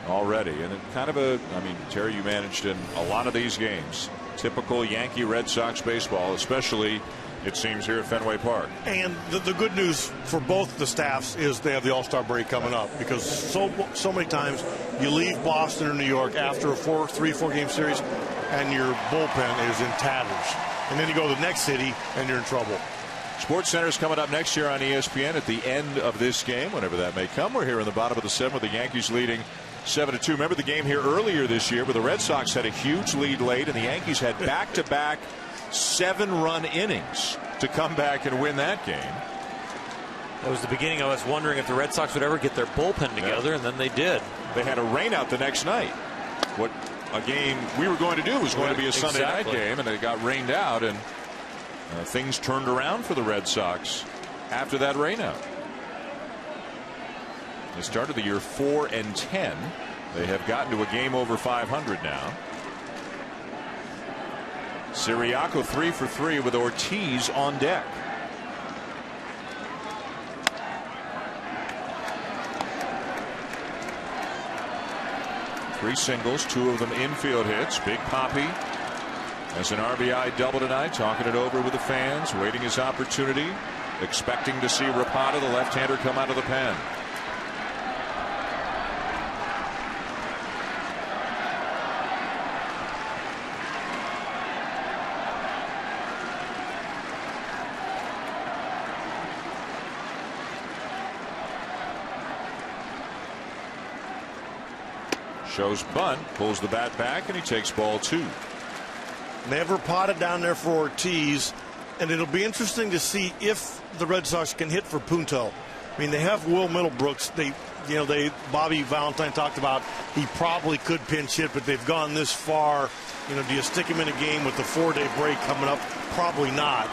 already, and it kind of I mean, Terry, you managed in a lot of these games. Typical Yankee Red Sox baseball, especially it seems here at Fenway Park. And the good news for both the staffs is they have the All-Star break coming up, because so many times you leave Boston or New York after a 3-4 game series and your bullpen is in tatters, and then you go to the next city and you're in trouble. Sports Center is coming up next year on ESPN at the end of this game, whenever that may come. We're here in the bottom of the 7th with the Yankees leading 7-2. Remember the game here earlier this year where the Red Sox had a huge lead late and the Yankees had back-to-back 7-run innings to come back and win that game. That was the beginning. I was wondering if the Red Sox would ever get their bullpen together, and then they did. They had a rainout the next night. What a game we were going to do was going to be a Sunday night game, and it got rained out, and things turned around for the Red Sox after that rainout. They started the year 4-10. They have gotten to a game over 500 now. Siriaco 3 for 3 with Ortiz on deck. Three singles, 2 of them infield hits. Big Papi as an RBI double tonight, talking it over with the fans, waiting his opportunity, expecting to see Rapata, the left-hander, come out of the pen. Shows bunt, pulls the bat back, and he takes ball 2. Never potted down there for Ortiz, and it'll be interesting to see if the Red Sox can hit for Punto. I mean, they have Will Middlebrooks. Bobby Valentine talked about he probably could pinch hit, but they've gone this far. Do you stick him in a game with the 4-day break coming up? Probably not.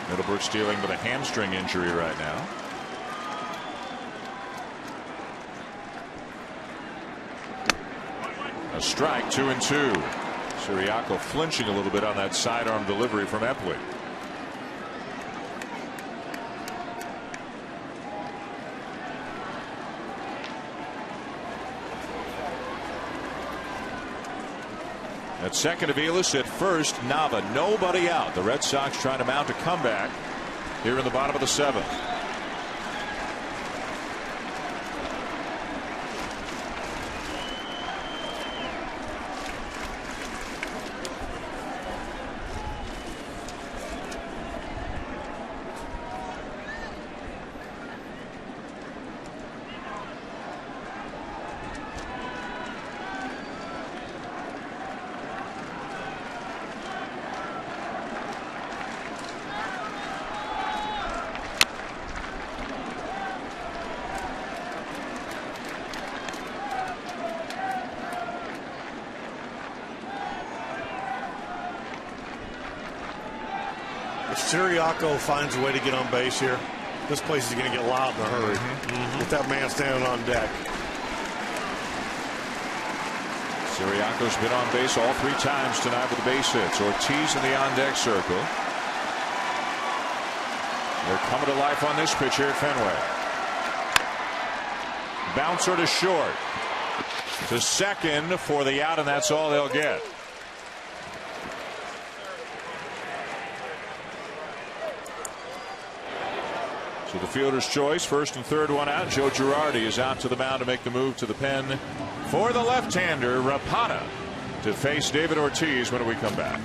Middlebrooks dealing with a hamstring injury right now. A strike, 2-2. Siriaco flinching a little bit on that sidearm delivery from Epley. At second, Aviles. At first, Nava. Nobody out. The Red Sox trying to mount a comeback here in the bottom of the 7th. Siriaco finds a way to get on base here, this place is going to get loud in a hurry with that man standing on deck. Siriaco's been on base all 3 times tonight with the base hits. Ortiz in the on-deck circle. They're coming to life on this pitch here at Fenway. Bouncer to short. To second for the out, and that's all they'll get. So the fielder's choice, first and third, one out. Joe Girardi is out to the mound to make the move to the pen for the left-hander, Rapata, to face David Ortiz when we come back.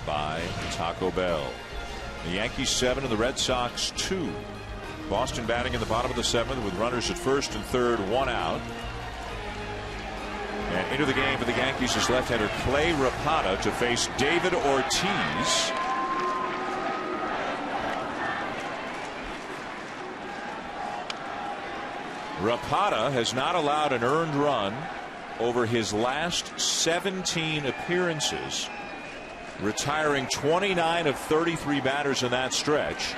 by Taco Bell. The Yankees 7 and the Red Sox 2. Boston batting in the bottom of the 7th with runners at first and third, 1 out. And into the game for the Yankees is left-hander Clay Rapata to face David Ortiz. Rapata has not allowed an earned run over his last 17 appearances, retiring 29 of 33 batters in that stretch.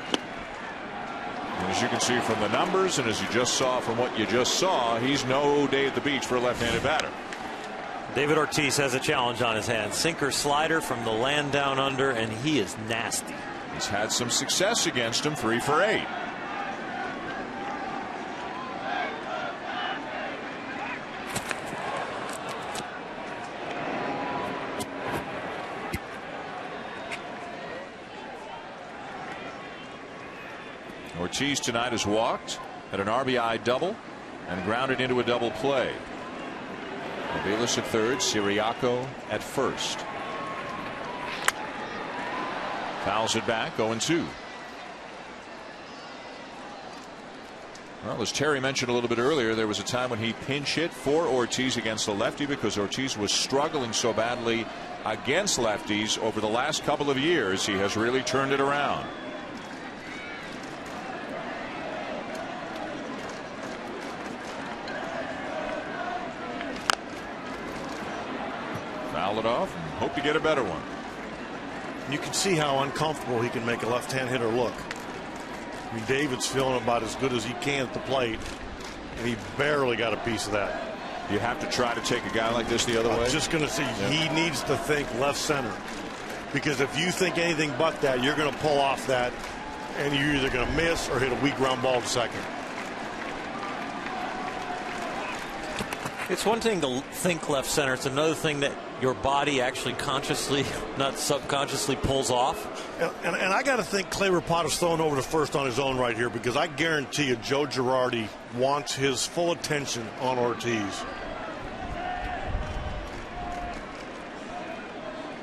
And as you can see from the numbers, and as you just saw from what you just saw, he's no day at the beach for a left-handed batter. David Ortiz has a challenge on his hands. Sinker slider from the land down under, and he is nasty. He's had some success against him, 3 for 8. Ortiz tonight has walked, had an RBI double, and grounded into a double play. Aviles at third, Siriaco at first. Fouls it back, 0-2. Well, as Terry mentioned a little bit earlier, there was a time when he pinch hit for Ortiz against the lefty because Ortiz was struggling so badly against lefties over the last couple of years. He has really turned it around. Foul it off and hope to get a better one. You can see how uncomfortable he can make a left-hand hitter look. I mean, David's feeling about as good as he can at the plate, and he barely got a piece of that. You have to try to take a guy like this the other way. I'm just going to say he needs to think left center, because if you think anything but that, you're going to pull off that, and you're either going to miss or hit a weak ground ball to second. It's one thing to think left center. It's another thing that your body actually consciously, not subconsciously, pulls off. And I got to think Clay Rapata's throwing over to first on his own right here, because I guarantee you Joe Girardi wants his full attention on Ortiz.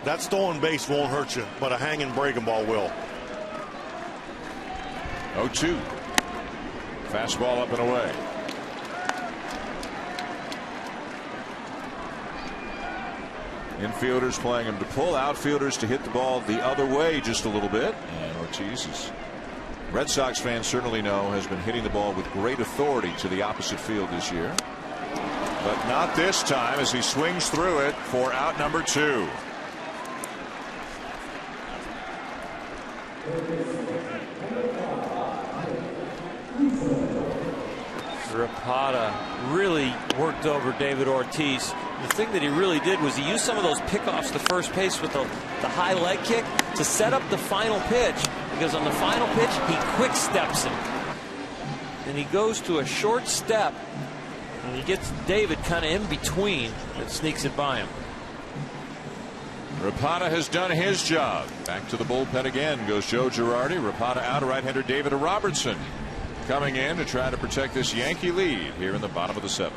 That stolen base won't hurt you, but a hanging breaking ball will. 0-2. Fastball up and away. Infielders playing him to pull, outfielders to hit the ball the other way just a little bit. And Ortiz, is Red Sox fans certainly know, has been hitting the ball with great authority to the opposite field this year. But not this time as he swings through it for out number 2. Rapata really worked over David Ortiz. The thing that he really did was he used some of those pickoffs to first base with the high leg kick to set up the final pitch, because on the final pitch he quick steps him and he goes to a short step and he gets David kind of in between and sneaks it by him. Rapata has done his job. Back to the bullpen again goes Joe Girardi. Rapata out, right-hander David Robertson coming in to try to protect this Yankee lead here in the bottom of the 7th.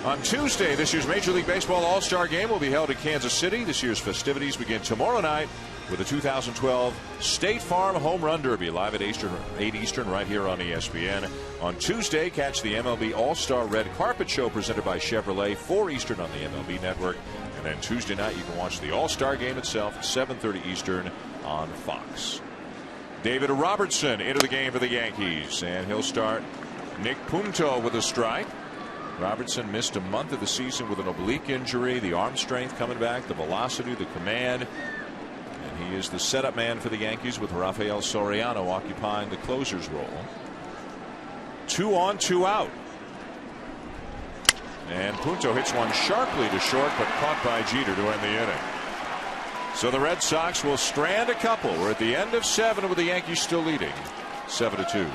On Tuesday, this year's Major League Baseball All-Star Game will be held in Kansas City. This year's festivities begin tomorrow night with the 2012 State Farm Home Run Derby, live at 8 Eastern right here on ESPN. On Tuesday, catch the MLB All-Star Red Carpet Show presented by Chevrolet, 4 Eastern on the MLB Network. And then Tuesday night, you can watch the All-Star Game itself at 7:30 Eastern on Fox. David Robertson into the game for the Yankees, and he'll start Nick Punto with a strike. Robertson missed a month of the season with an oblique injury. The arm strength coming back, the velocity, the command. And he is the setup man for the Yankees with Rafael Soriano occupying the closer's role. 2 on, 2 out. And Punto hits one sharply to short, but caught by Jeter to end the inning. So the Red Sox will strand a couple. We're at the end of 7 with the Yankees still leading 7-2.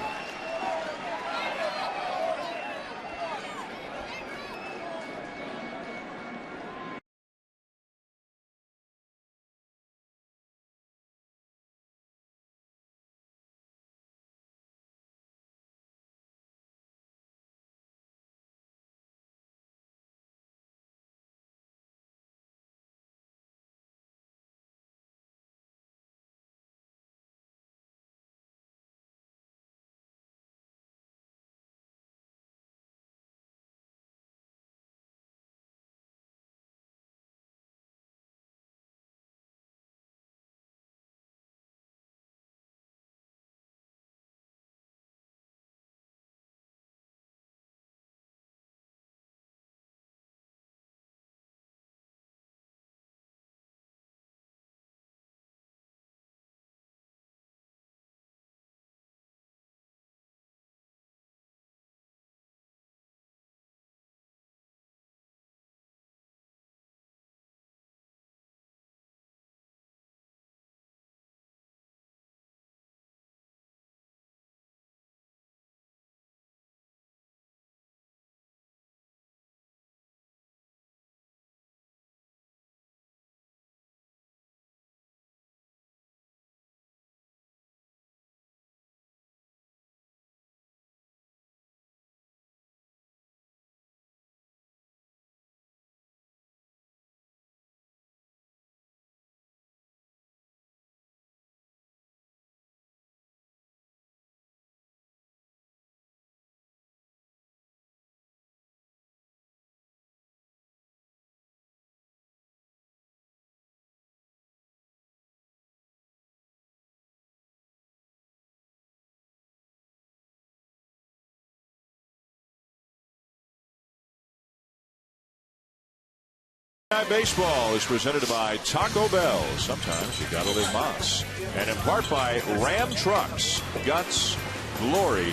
Baseball is presented by Taco Bell. Sometimes you gotta live Mas. And in part by Ram Trucks. Guts, glory,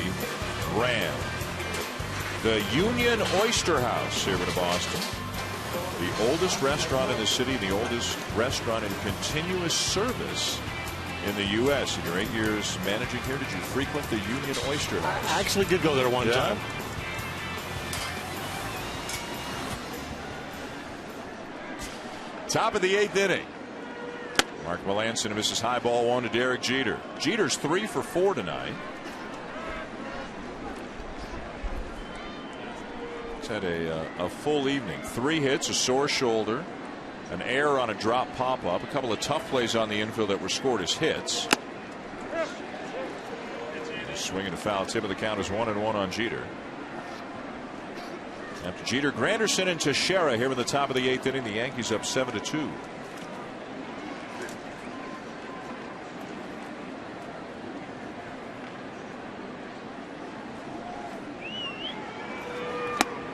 Ram. The Union Oyster House here in Boston. The oldest restaurant in the city, the oldest restaurant in continuous service in the U.S. In your 8 years managing here, did you frequent the Union Oyster House? I actually did go there one time. Top of the 8th inning. Mark Melancon misses high ball 1 to Derek Jeter. Jeter's 3 for 4 tonight. He's had a full evening. 3 hits, a sore shoulder, an error on a drop pop-up, a couple of tough plays on the infield that were scored as hits. Swinging a foul tip of the count is 1-1 on Jeter. After Jeter, Granderson and Teixeira here in the top of the 8th inning. The Yankees up 7-2.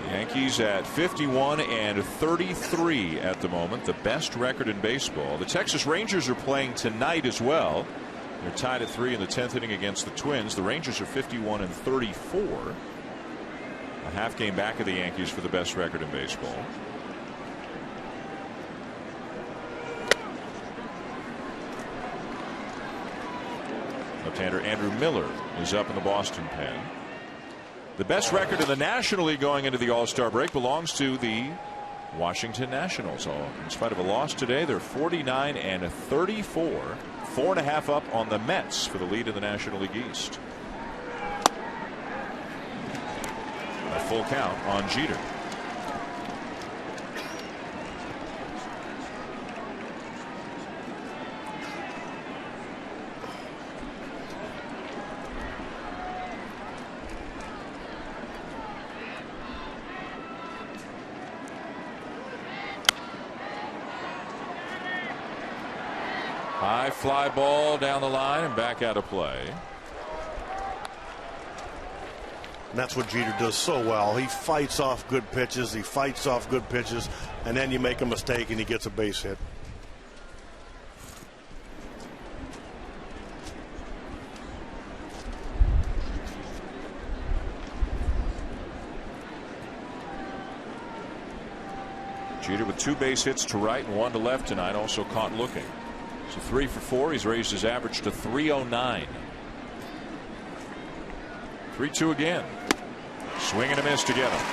The Yankees at 51-33 at the moment, the best record in baseball. The Texas Rangers are playing tonight as well. They're tied at 3 in the 10th inning against the Twins. The Rangers are 51-34. A half game back of the Yankees for the best record in baseball. Left-hander Andrew Miller is up in the Boston pen. The best record in the National League going into the All-Star break belongs to the Washington Nationals. In spite of a loss today, they're 49-34, 4.5 up on the Mets for the lead in the National League East. A full count on Jeter. fly ball down the line and back out of play. And that's what Jeter does so well. He fights off good pitches. He fights off good pitches. And then you make a mistake and he gets a base hit. Jeter with 2 base hits to right and 1 to left tonight, also caught looking. So 3 for 4. He's raised his average to 309. 3-2 again. Swing and a miss to get him.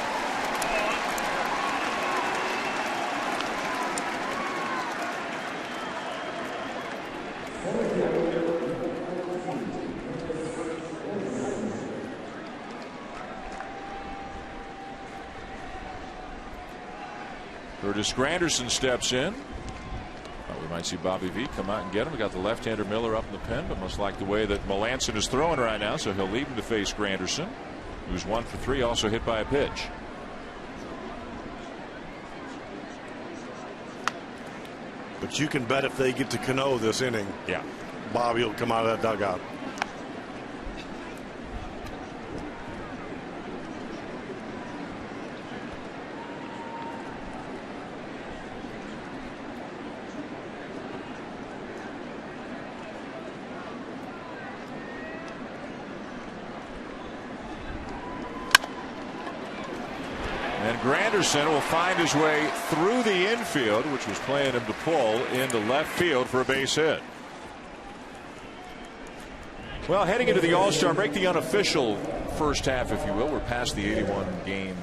Curtis Granderson steps in. We might see Bobby V come out and get him. We got the left-hander Miller up in the pen, but must like the way that Melanson is throwing right now, so he'll leave him to face Granderson, who's 1 for 3, also hit by a pitch. But you can bet if they get to Cano this inning, yeah, Bobby will come out of that dugout. And Granderson will find his way through the infield, which was playing him to pull into left field for a base hit. Well, heading into the All-Star break, the unofficial first half, if you will. We're past the 81-game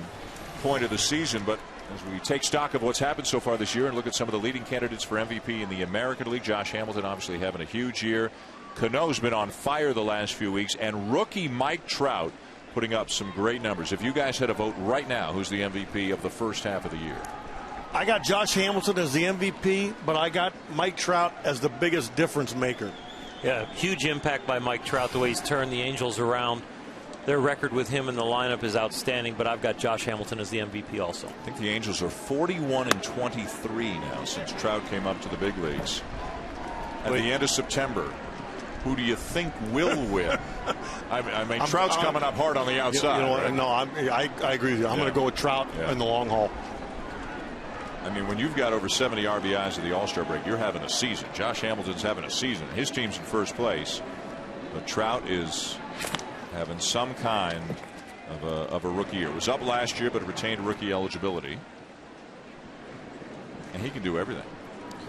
point of the season, but as we take stock of what's happened so far this year and look at some of the leading candidates for MVP in the American League, Josh Hamilton obviously having a huge year. Cano's been on fire the last few weeks, and rookie Mike Trout putting up some great numbers. If you guys had a vote right now, who's the MVP of the first half of the year? I got Josh Hamilton as the MVP, but I got Mike Trout as the biggest difference maker. Yeah, huge impact by Mike Trout, the way he's turned the Angels around. Their record with him in the lineup is outstanding, but I've got Josh Hamilton as the MVP also. I think the Angels are 41-23 now since Trout came up to the big leagues. At the end of September, who do you think will win? I mean, Trout's coming up hard on the outside. You know what? Right? No, I agree with you. I'm going to go with Trout in the long haul. I mean, when you've got over 70 RBIs at the All-Star break, you're having a season. Josh Hamilton's having a season. His team's in first place, but Trout is having some kind of a rookie year. It was up last year, but it retained rookie eligibility, and he can do everything.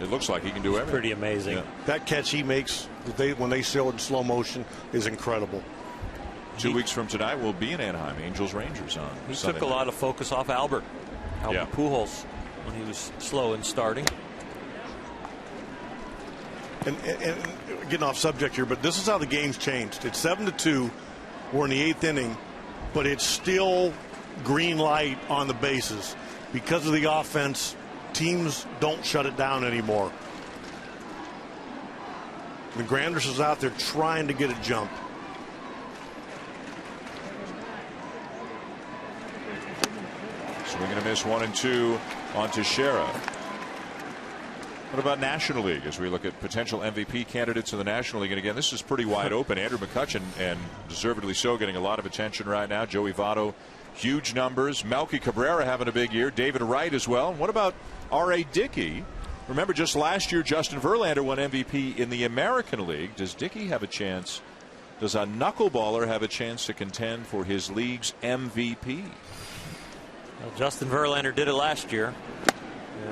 It looks like he can do everything. Pretty amazing. Yeah. That catch he makes when they show it in slow motion is incredible. 2 weeks from tonight, we'll be in Anaheim, Angels Rangers on He Sunday took a night. lot of focus off Albert Pujols when he was slow in starting. And getting off subject here, but this is how the game's changed. It's 7-2. We're in the 8th inning, but it's still green light on the bases because of the offense. Teams don't shut it down anymore. The Granderson's out there trying to get a jump. Swing and a miss, 1-2 on Teixeira. What about National League as we look at potential MVP candidates in the National League? And again, this is pretty wide open. Andrew McCutchen, and deservedly so, getting a lot of attention right now. Joey Votto, huge numbers. Melky Cabrera having a big year. David Wright as well. What about R.A. Dickey? Remember, just last year, Justin Verlander won MVP in the American League. Does Dickey have a chance? Does a knuckleballer have a chance to contend for his league's MVP? Well, Justin Verlander did it last year.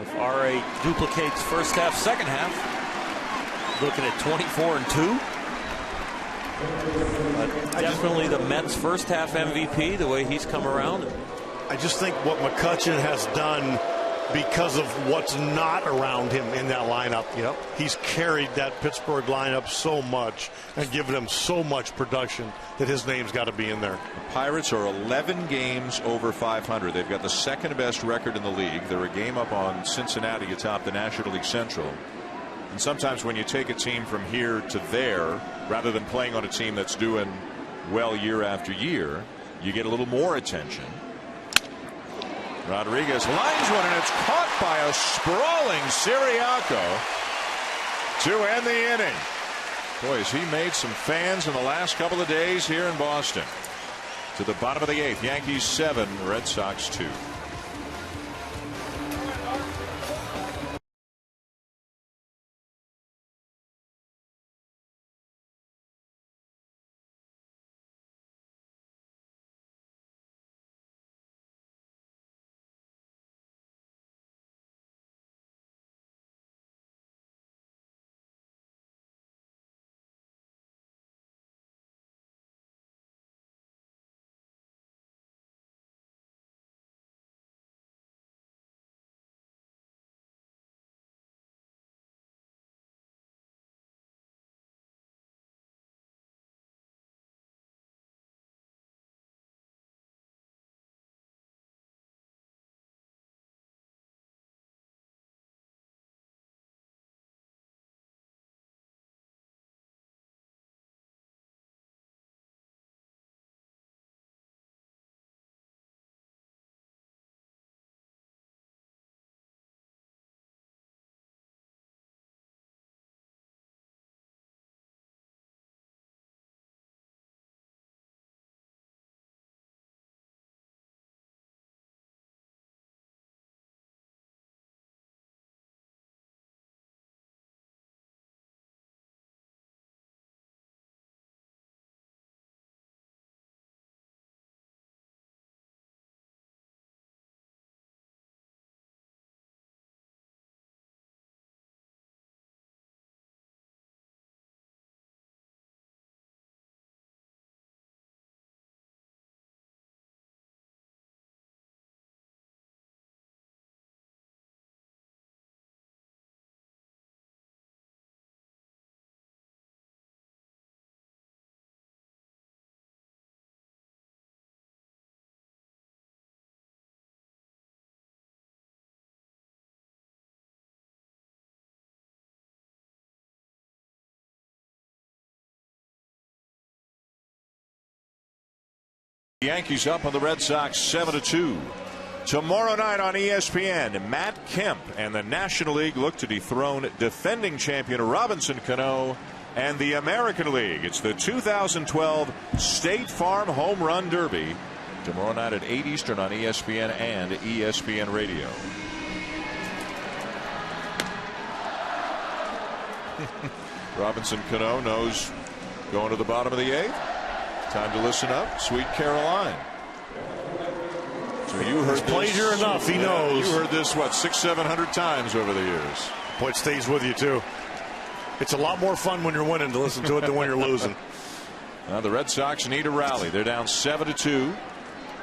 If R.A. duplicates first half, second half, looking at 24-2. But definitely the Mets' first half MVP, the way he's come around. I just think what McCutchen has done because of what's not around him in that lineup. Yep. He's carried that Pittsburgh lineup so much and given them so much production that his name's got to be in there. The Pirates are 11 games over 500. They've got the second best record in the league. They're a game up on Cincinnati atop the National League Central. And sometimes when you take a team from here to there, rather than playing on a team that's doing well year after year, you get a little more attention. Rodriguez lines one, and it's caught by a sprawling Siriaco to end the inning. Boy, has he made some fans in the last couple of days here in Boston. To the bottom of the 8th, Yankees 7, Red Sox 2. Yankees up on the Red Sox 7-2. Tomorrow night on ESPN, Matt Kemp and the National League look to dethrone defending champion Robinson Cano and the American League. It's the 2012 State Farm Home Run Derby. Tomorrow night at 8 Eastern on ESPN and ESPN Radio. Robinson Cano knows going to the bottom of the 8th. Time to listen up, Sweet Caroline. So you heard it's pleasure enough. He knows. You heard this, what, 600-700 times over the years. Boy, it stays with you, too. It's a lot more fun when you're winning to listen to it than when you're losing. Now the Red Sox need a rally. They're down 7-2.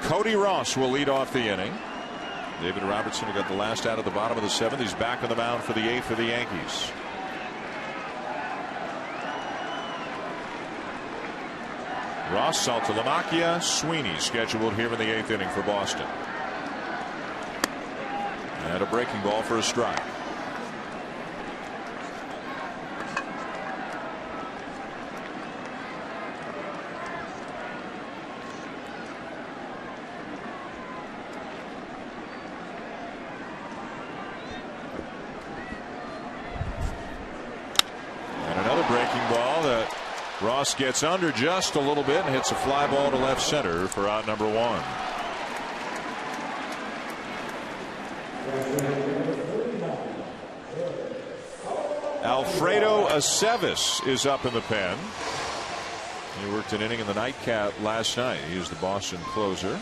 Cody Ross will lead off the inning. David Robertson got the last out of the bottom of the 7th. He's back on the mound for the 8th for the Yankees. Ross, Saltalamacchia, Sweeney scheduled here in the 8th inning for Boston. And a breaking ball for a strike. And another breaking ball that Ross gets under just a little bit and hits a fly ball to left center for out number 1. Alfredo Aceves is up in the pen. He worked an inning in the nightcap last night. He is the Boston closer.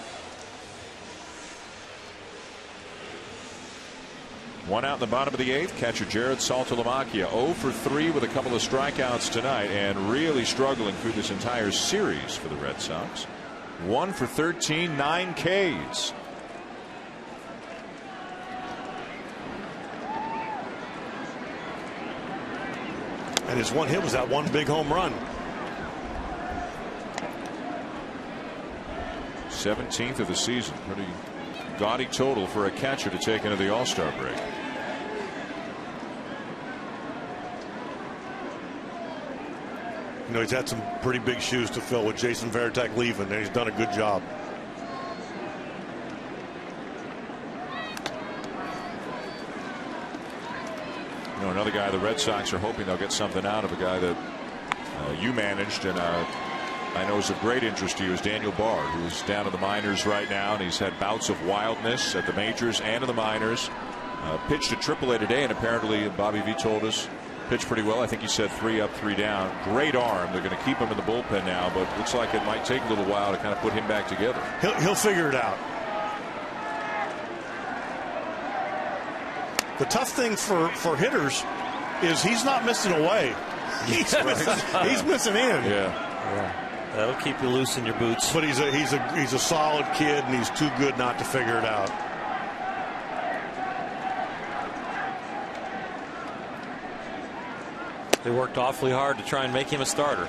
1 out in the bottom of the 8th. Catcher Jared Saltalamacchia 0 for 3 with a couple of strikeouts tonight and really struggling through this entire series for the Red Sox. 1 for 13, 9 Ks. And his one hit was that one big home run. 17th of the season. Pretty gaudy total for a catcher to take into the All-Star break. You know, he's had some pretty big shoes to fill with Jason Varitek leaving, and he's done a good job. You know, another guy the Red Sox are hoping they'll get something out of, a guy that you managed, and I know is of great interest to you, is Daniel Bard, who's down in the minors right now, and he's had bouts of wildness at the majors and in the minors. Pitched at AAA today, and apparently Bobby V told us pitched pretty well. I think he said 3 up, 3 down. Great arm. They're going to keep him in the bullpen now, but looks like it might take a little while to kind of put him back together. He'll figure it out. The tough thing for hitters is he's not missing away. He's missing in. Yeah. That'll keep you loose in your boots. But he's a solid kid, and he's too good not to figure it out. They worked awfully hard to try and make him a starter.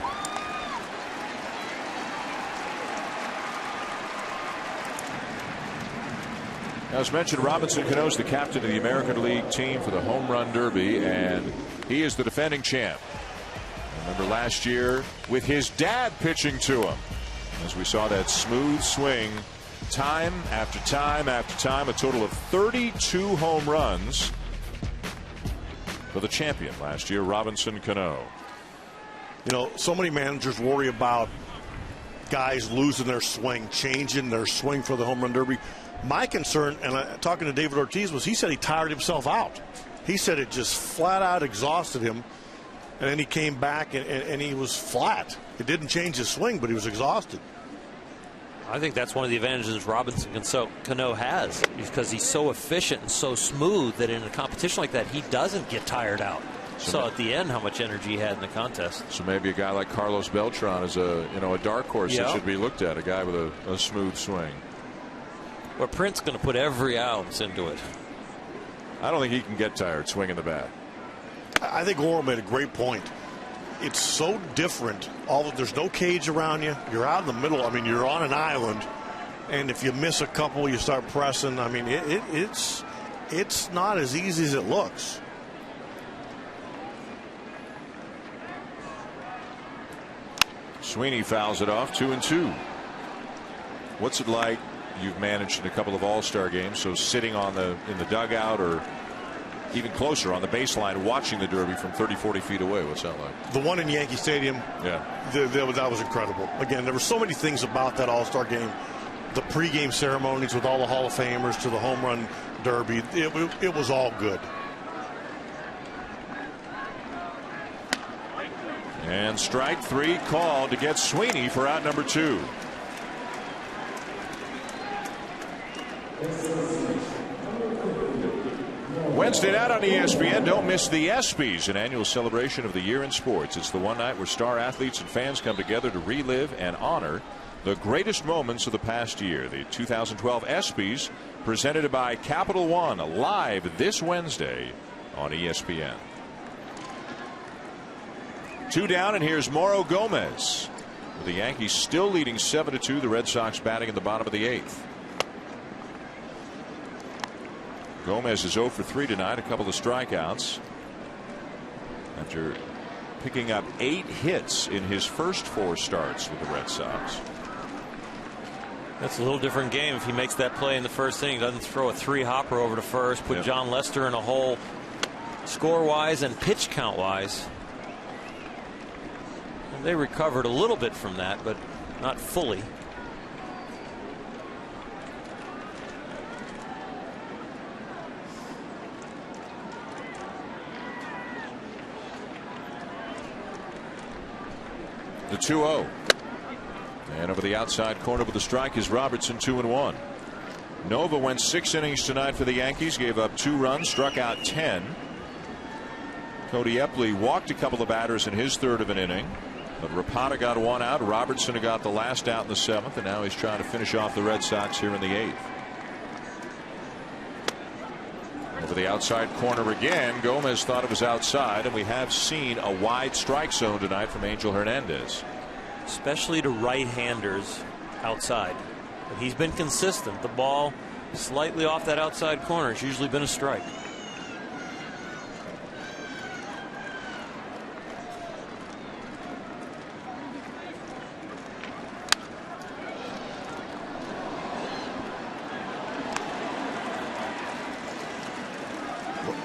As mentioned, Robinson Cano is the captain of the American League team for the Home Run Derby, and he is the defending champ. Remember last year with his dad pitching to him, as we saw that smooth swing time after time after time, a total of 32 home runs for the champion last year, Robinson Cano. You know, so many managers worry about guys losing their swing, changing their swing for the Home Run Derby. My concern, and talking to David Ortiz, was he said he tired himself out. He said it just flat out exhausted him, and then he came back and he was flat. It didn't change his swing, but he was exhausted. I think that's one of the advantages Robinson Cano has, because he's so efficient and so smooth that in a competition like that, he doesn't get tired out. So at the end, how much energy he had in the contest. So maybe a guy like Carlos Beltran is a dark horse that should be looked at, a guy with a smooth swing. But Prince's going to put every ounce into it. I don't think he can get tired swinging the bat. I think Laurel made a great point. It's so different. There's no cage around you. You're out in the middle. I mean, you're on an island, and if you miss a couple, you start pressing. I mean, it's not as easy as it looks. Sweeney fouls it off, 2-2. What's it like? You've managed in a couple of All-Star games, so sitting in the dugout or even closer on the baseline watching the Derby from 30-40 feet away. What's that like? The one in Yankee Stadium, that was incredible. Again, there were so many things about that All-Star game. The pregame ceremonies with all the Hall of Famers to the Home Run Derby, it was all good. And strike 3 called to get Sweeney for out number 2. Wednesday night on ESPN, don't miss the ESPYs, an annual celebration of the year in sports. It's the one night where star athletes and fans come together to relive and honor the greatest moments of the past year. The 2012 ESPYs, presented by Capital One, live this Wednesday on ESPN. 2 down, and here's Mauro Gomez. With the Yankees still leading 7-2, the Red Sox batting in the bottom of the 8th. Gomez is 0 for 3 tonight, a couple of strikeouts after picking up 8 hits in his first 4 starts with the Red Sox. That's a little different game if he makes that play in the first inning. Doesn't throw a 3-hopper over to first, put John Lester in a hole score-wise and pitch count-wise. And they recovered a little bit from that, but not fully. The 2-0. And over the outside corner with the strike is Robertson, 2-1. Nova went 6 innings tonight for the Yankees, gave up 2 runs, struck out 10. Cody Epley walked a couple of batters in his third of an inning, but Rapata got 1 out. Robertson got the last out in the 7th, and now he's trying to finish off the Red Sox here in the 8th. Over the outside corner again. Gomez thought it was outside, and we have seen a wide strike zone tonight from Angel Hernandez. Especially to right-handers outside. But he's been consistent. The ball slightly off that outside corner. It's usually been a strike.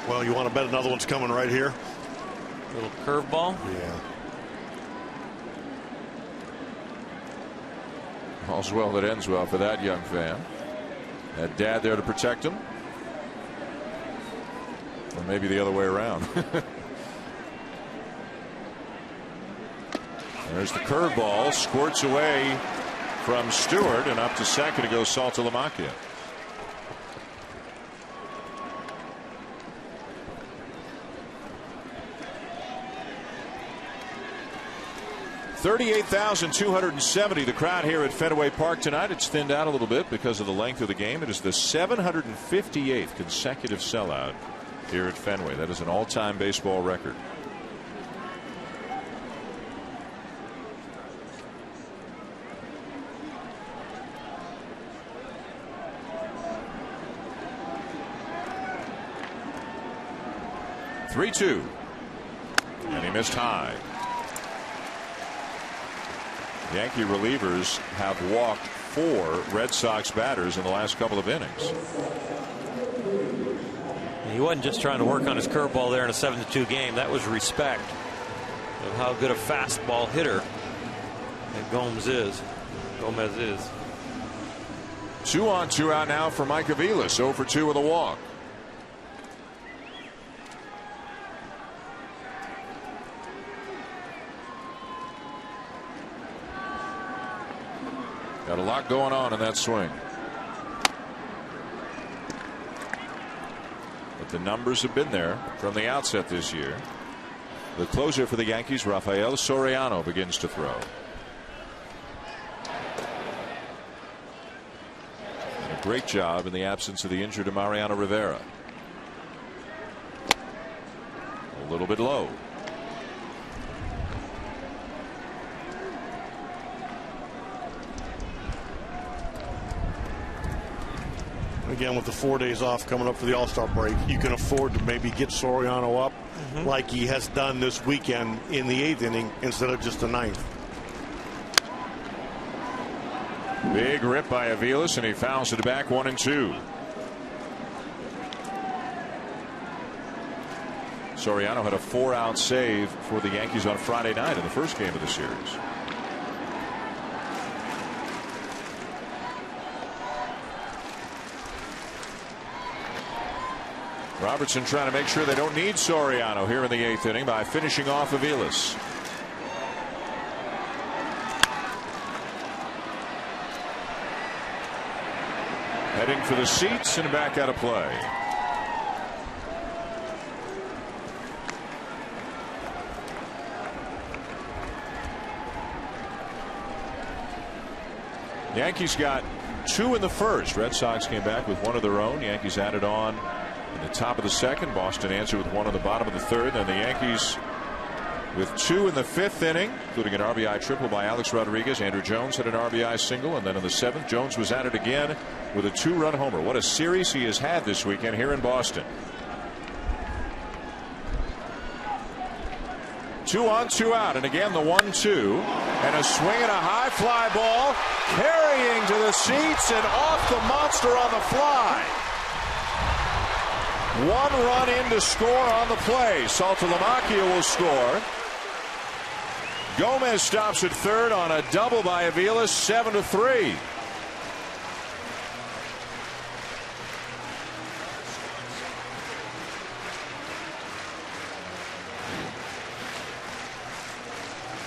Well, you want to bet another one's coming right here? Little curveball. Yeah. All's well that ends well for that young fan. Had dad there to protect him. Or maybe the other way around. There's the curveball. Squirts away from Stewart, and up to second to go Saltalamacchia. $38,270 the crowd here at Fenway Park tonight. It's thinned out a little bit because of the length of the game. It is the 758th consecutive sellout here at Fenway. That is an all-time baseball record. "3-2." And he missed high. Yankee relievers have walked 4 Red Sox batters in the last couple of innings. He wasn't just trying to work on his curveball there in a 7-2 game. That was respect of how good a fastball hitter that Gomez is. 2 on, 2 out now for Mike Aviles. 0 for 2 with a walk. Got a lot going on in that swing. But the numbers have been there from the outset this year. The closer for the Yankees, Rafael Soriano, begins to throw. And a great job in the absence of the injured Mariano Rivera. A little bit low. Again, with the 4 days off coming up for the All-Star break, you can afford to maybe get Soriano up like he has done this weekend in the 8th inning instead of just the 9th. Big rip by Aviles, and he fouls it back 1-2. Soriano had a 4-out save for the Yankees on Friday night in the first game of the series. Robertson trying to make sure they don't need Soriano here in the 8th inning by finishing off Aviles. Heading for the seats and back out of play. Yankees got 2 in the first. Red Sox came back with 1 of their own. Yankees added on in the top of the second. Boston answered with 1 on the bottom of the third. And the Yankees with 2 in the 5th inning, including an RBI triple by Alex Rodriguez. Andrew Jones had an RBI single, and then in the 7th, Jones was at it again with a 2-run homer. What a series he has had this weekend here in Boston. 2 on, 2 out, and again the 1-2, and a swing and a high fly ball carrying to the seats and off the monster on the fly. 1 run in to score on the play. Saltalamacchia will score. Gomez stops at third on a double by Aviles, 7-3.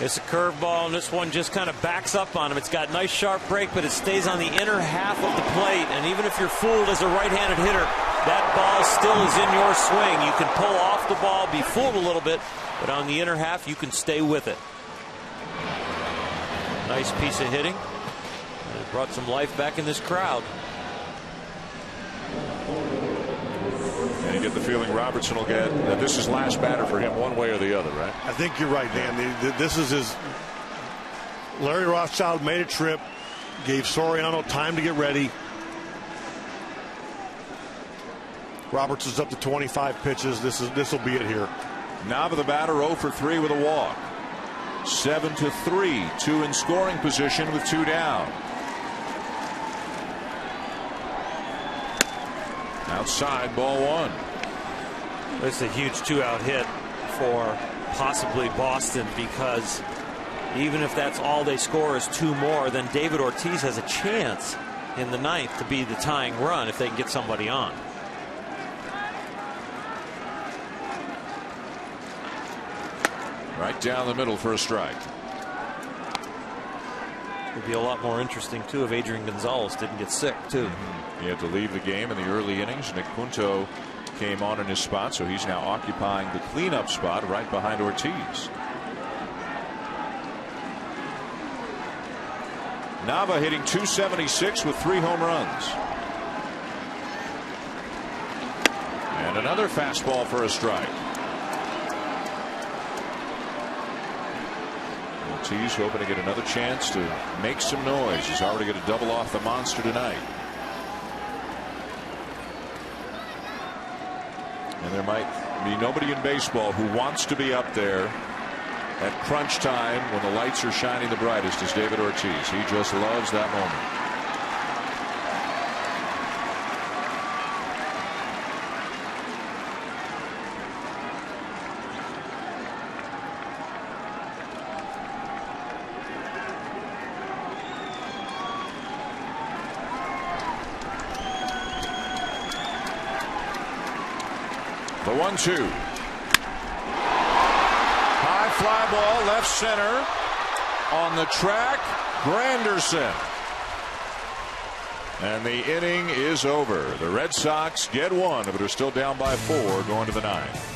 It's a curveball, and this one just kind of backs up on him. It's got nice sharp break, but it stays on the inner half of the plate. And even if you're fooled as a right-handed hitter, that ball still is in your swing. You can pull off the ball, be fooled a little bit, but on the inner half, you can stay with it. Nice piece of hitting. And it brought some life back in this crowd. And you get the feeling Robertson will get that this is last batter for him one way or the other, right? I think you're right, Dan. This is his. Larry Rothschild made a trip, gave Soriano time to get ready. Robertson's up to 25 pitches. This will be it here. Nava, the batter, 0 for 3 with a walk. 7-3, 2 in scoring position with 2 down. Outside, ball 1. It's a huge 2-out hit for possibly Boston, because Even if that's all they score is 2 more, then David Ortiz has a chance in the 9th to be the tying run if they can get somebody on. Right down the middle for a strike. Would be a lot more interesting too if Adrian Gonzalez didn't get sick too. He had to leave the game in the early innings. Nick Punto came on in his spot, so he's now occupying the cleanup spot right behind Ortiz. Nava hitting .276 with 3 home runs. And another fastball for a strike. Ortiz hoping to get another chance to make some noise. He's already going to double off the monster tonight. And there might be nobody in baseball who wants to be up there at crunch time when the lights are shining the brightest as David Ortiz. He just loves that moment. The 1-2. High fly ball left center. On the track, Granderson. And the inning is over. The Red Sox get 1, but are still down by 4 going to the 9th.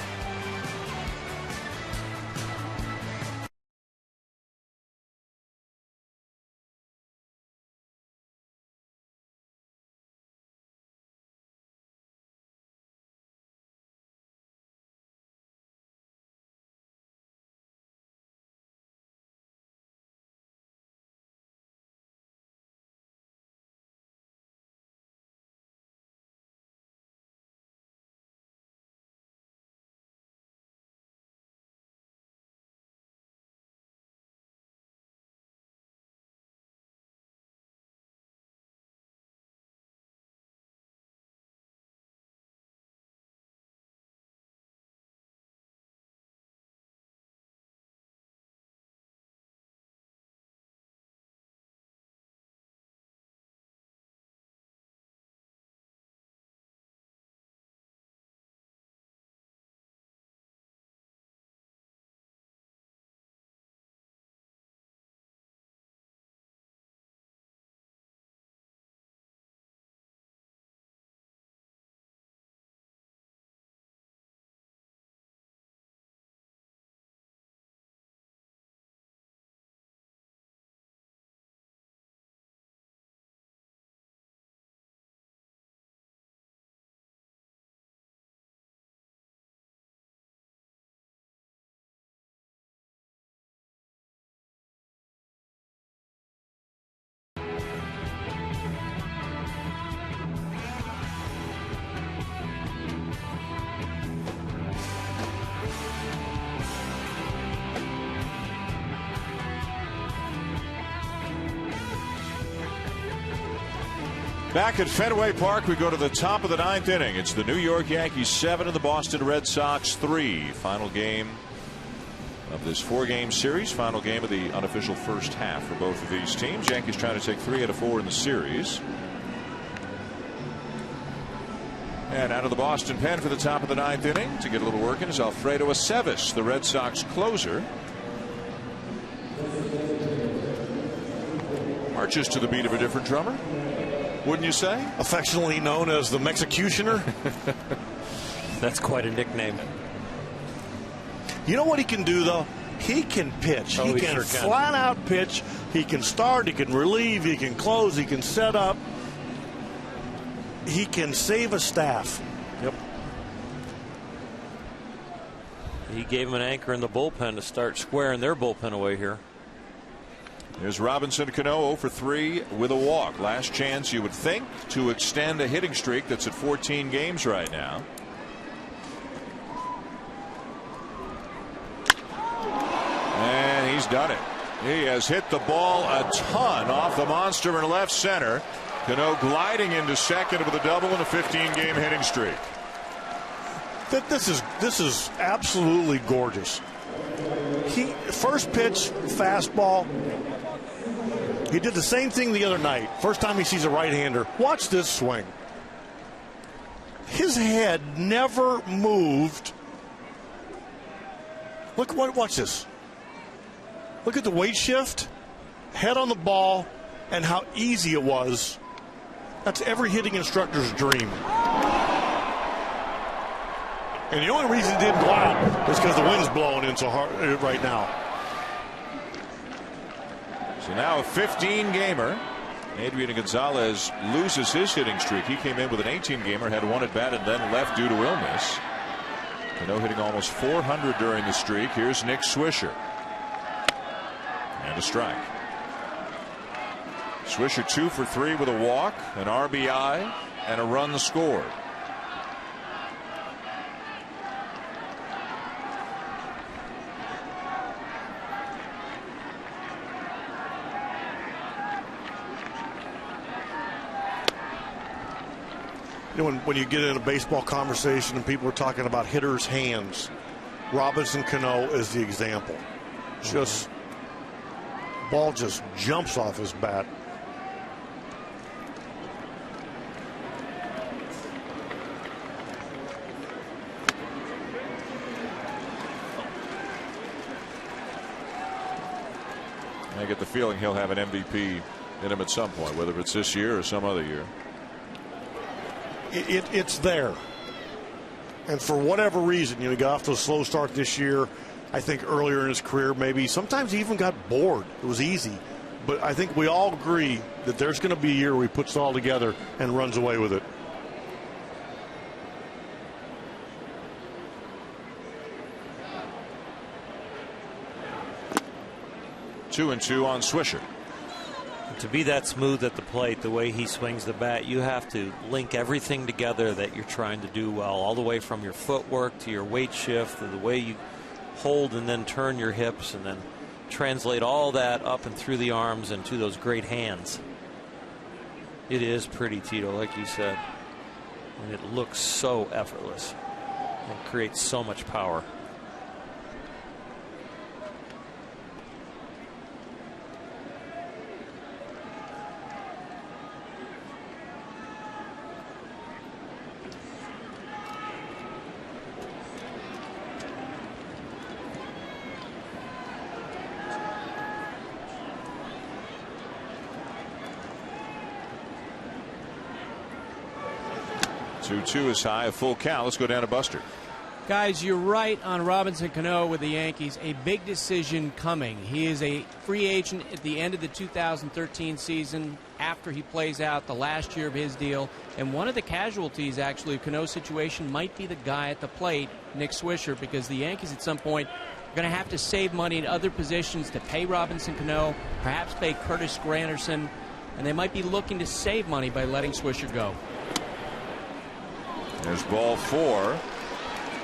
Back at Fenway Park, we go to the top of the 9th inning. It's the New York Yankees 7 and the Boston Red Sox 3. Final game of this 4-game series. Final game of the unofficial first half for both of these teams. Yankees trying to take 3 out of 4 in the series. And out of the Boston pen for the top of the 9th inning to get a little work in is Alfredo Aceves, the Red Sox closer. Marches to the beat of a different drummer, wouldn't you say? Affectionately known as the Mexicutioner. That's quite a nickname. You know what he can do, though? He can pitch. He can flat out pitch. He can start. He can relieve. He can close. He can set up. He can save a staff. Yep. He gave him an anchor in the bullpen to start squaring their bullpen away here. Here's Robinson Cano 0 for 3 with a walk. Last chance, you would think, to extend a hitting streak that's at 14 games right now. And he's done it. He has hit the ball a ton off the monster in left center. Cano gliding into second with a double in a 15-game hitting streak. This is absolutely gorgeous. first pitch, fastball. He did the same thing the other night. First time he sees a right-hander. Watch this swing. His head never moved. Watch this. Look at the weight shift, head on the ball, and how easy it was. That's every hitting instructor's dream. And the only reason it didn't go out is because the wind's blowing in so hard right now. So now a 15-gamer. Adrian Gonzalez loses his hitting streak. He came in with an 18-gamer, had one at bat, and then left due to illness. Cano hitting almost 400 during the streak. Here's Nick Swisher. And a strike. Swisher 2 for 3 with a walk, an RBI, and a run scored. You know, when you get in a baseball conversation and people are talking about hitters' hands, Robinson Cano is the example. Just ball just jumps off his bat. I get the feeling he'll have an MVP in him at some point, whether it's this year or some other year. It's there. And for whatever reason, he got off to a slow start this year. I think earlier in his career, maybe sometimes he even got bored. It was easy. But I think we all agree that there's going to be a year where he puts it all together and runs away with it. Two and two on Swisher. To be that smooth at the plate, the way he swings the bat, you have to link everything together that you're trying to do well, all the way from your footwork to your weight shift to the way you hold and then turn your hips, and then translate all that up and through the arms and to those great hands. It is pretty, Tito, like you said. And it looks so effortless and creates so much power. Two is high, a full count. Let's go down to Buster. Guys, you're right on Robinson Cano with the Yankees. A big decision coming. He is a free agent at the end of the 2013 season after he plays out the last year of his deal. And one of the casualties, actually, of Cano's situation might be the guy at the plate, Nick Swisher, because the Yankees at some point are going to have to save money in other positions to pay Robinson Cano, perhaps pay Curtis Granderson, and they might be looking to save money by letting Swisher go. There's ball 4.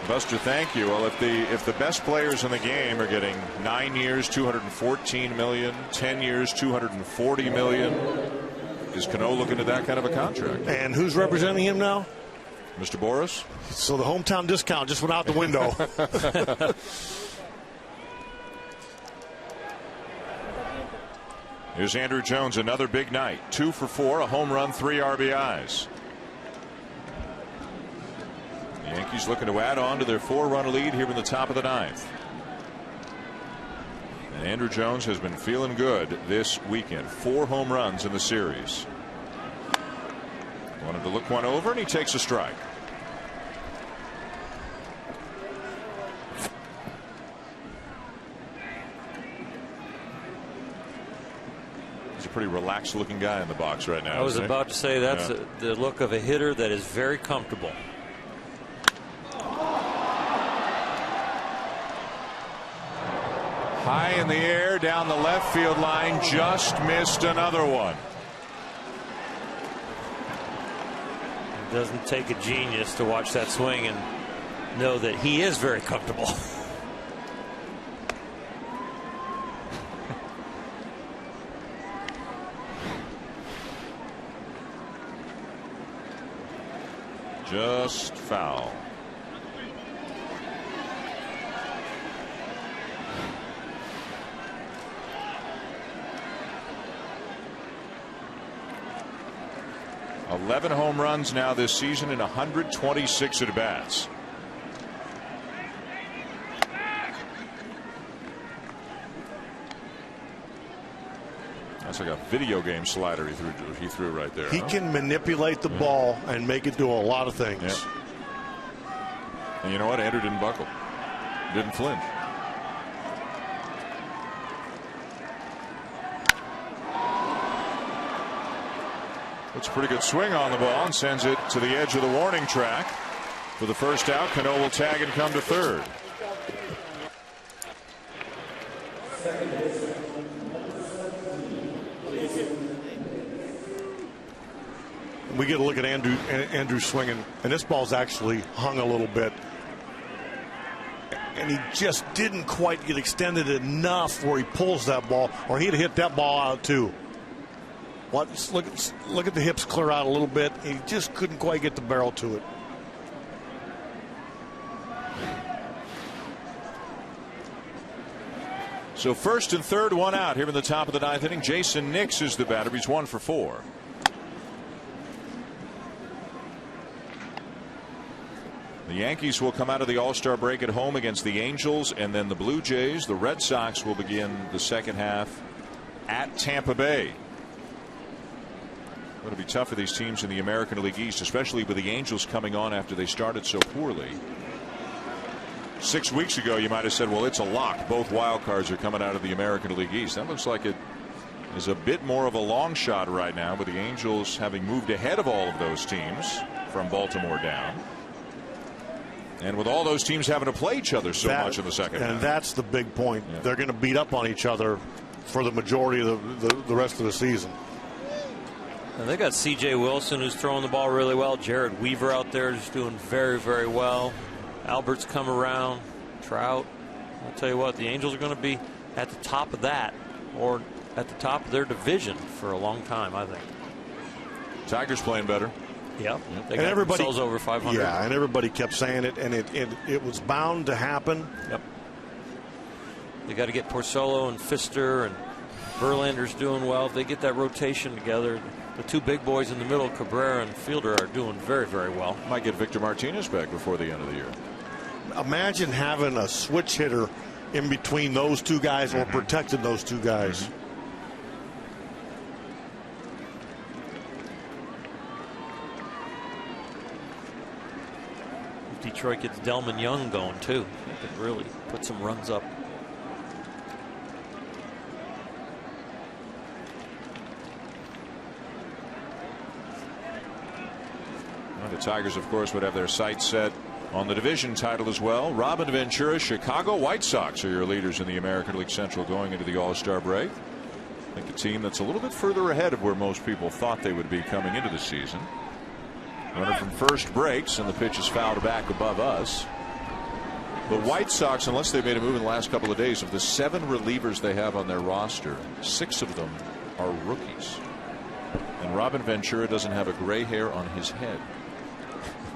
Buster, thank you. Well, if the best players in the game are getting 9 years, $214 million, 10 years, $240 million, is Cano looking at that kind of a contract? And who's representing him now? Mr. Boris. So the hometown discount just went out the window. Here's Andrew Jones, another big night. 2 for 4, a home run, 3 RBIs. The Yankees looking to add on to their 4-run lead here in the top of the 9th. And Andrew Jones has been feeling good this weekend. 4 home runs in the series. Wanted to look one over, and he takes a strike. He's a pretty relaxed looking guy in the box right now. I was about to say that's the look of a hitter that is very comfortable. High in the air down the left field line, just missed another one. It doesn't take a genius to watch that swing and know that he is very comfortable. Just foul. 11 home runs now this season in 126 at bats. That's like a video game slider he threw right there. He can manipulate the ball and make it do a lot of things. Yep. And you know what? Andrew didn't buckle. Didn't flinch. It's a pretty good swing on the ball and sends it to the edge of the warning track. For the first out, Cano will tag and come to third. We get a look at Andrew swinging, and this ball's actually hung a little bit. And he just didn't quite get extended enough where he pulls that ball, or he'd have hit that ball out too. Look at the hips clear out a little bit. He just couldn't quite get the barrel to it. So first and third, one out here in the top of the ninth inning. Jason Nix is the batter. He's 1 for 4. The Yankees will come out of the All-Star break at home against the Angels, and then the Blue Jays. The Red Sox will begin the second half at Tampa Bay. It'll be tough for these teams in the American League East, especially with the Angels coming on after they started so poorly. 6 weeks ago, you might have said, well, it's a lock. Both wild cards are coming out of the American League East. That looks like it is a bit more of a long shot right now, with the Angels having moved ahead of all of those teams from Baltimore down. And with all those teams having to play each other so much in the second half. And that's the big point. Yeah. They're going to beat up on each other for the majority of the rest of the season. And they got C.J. Wilson, who's throwing the ball really well. Jared Weaver out there is doing very, very well. Albert's come around. Trout. I'll tell you what, the Angels are going to be at the top of that, or at the top of their division for a long time, I think. Tigers playing better. Yep. They and got everybody themselves over 500. Yeah, and everybody kept saying it, and it was bound to happen. Yep. They got to get Porcello and Pfister, and Verlander's doing well. If they get that rotation together, the two big boys in the middle, Cabrera and Fielder, are doing very, very well. Might get Victor Martinez back before the end of the year. Imagine having a switch hitter in between those two guys, or protecting those two guys. Detroit gets Delman Young going too. They could really put some runs up. Well, the Tigers, of course, would have their sights set on the division title as well. Robin Ventura, Chicago White Sox are your leaders in the American League Central going into the All-Star break. I think a team that's a little bit further ahead of where most people thought they would be coming into the season. Runner from first breaks, and the pitch is fouled back above us. The White Sox, unless they made a move in the last couple of days, of the 7 relievers they have on their roster, 6 of them are rookies. And Robin Ventura doesn't have a gray hair on his head.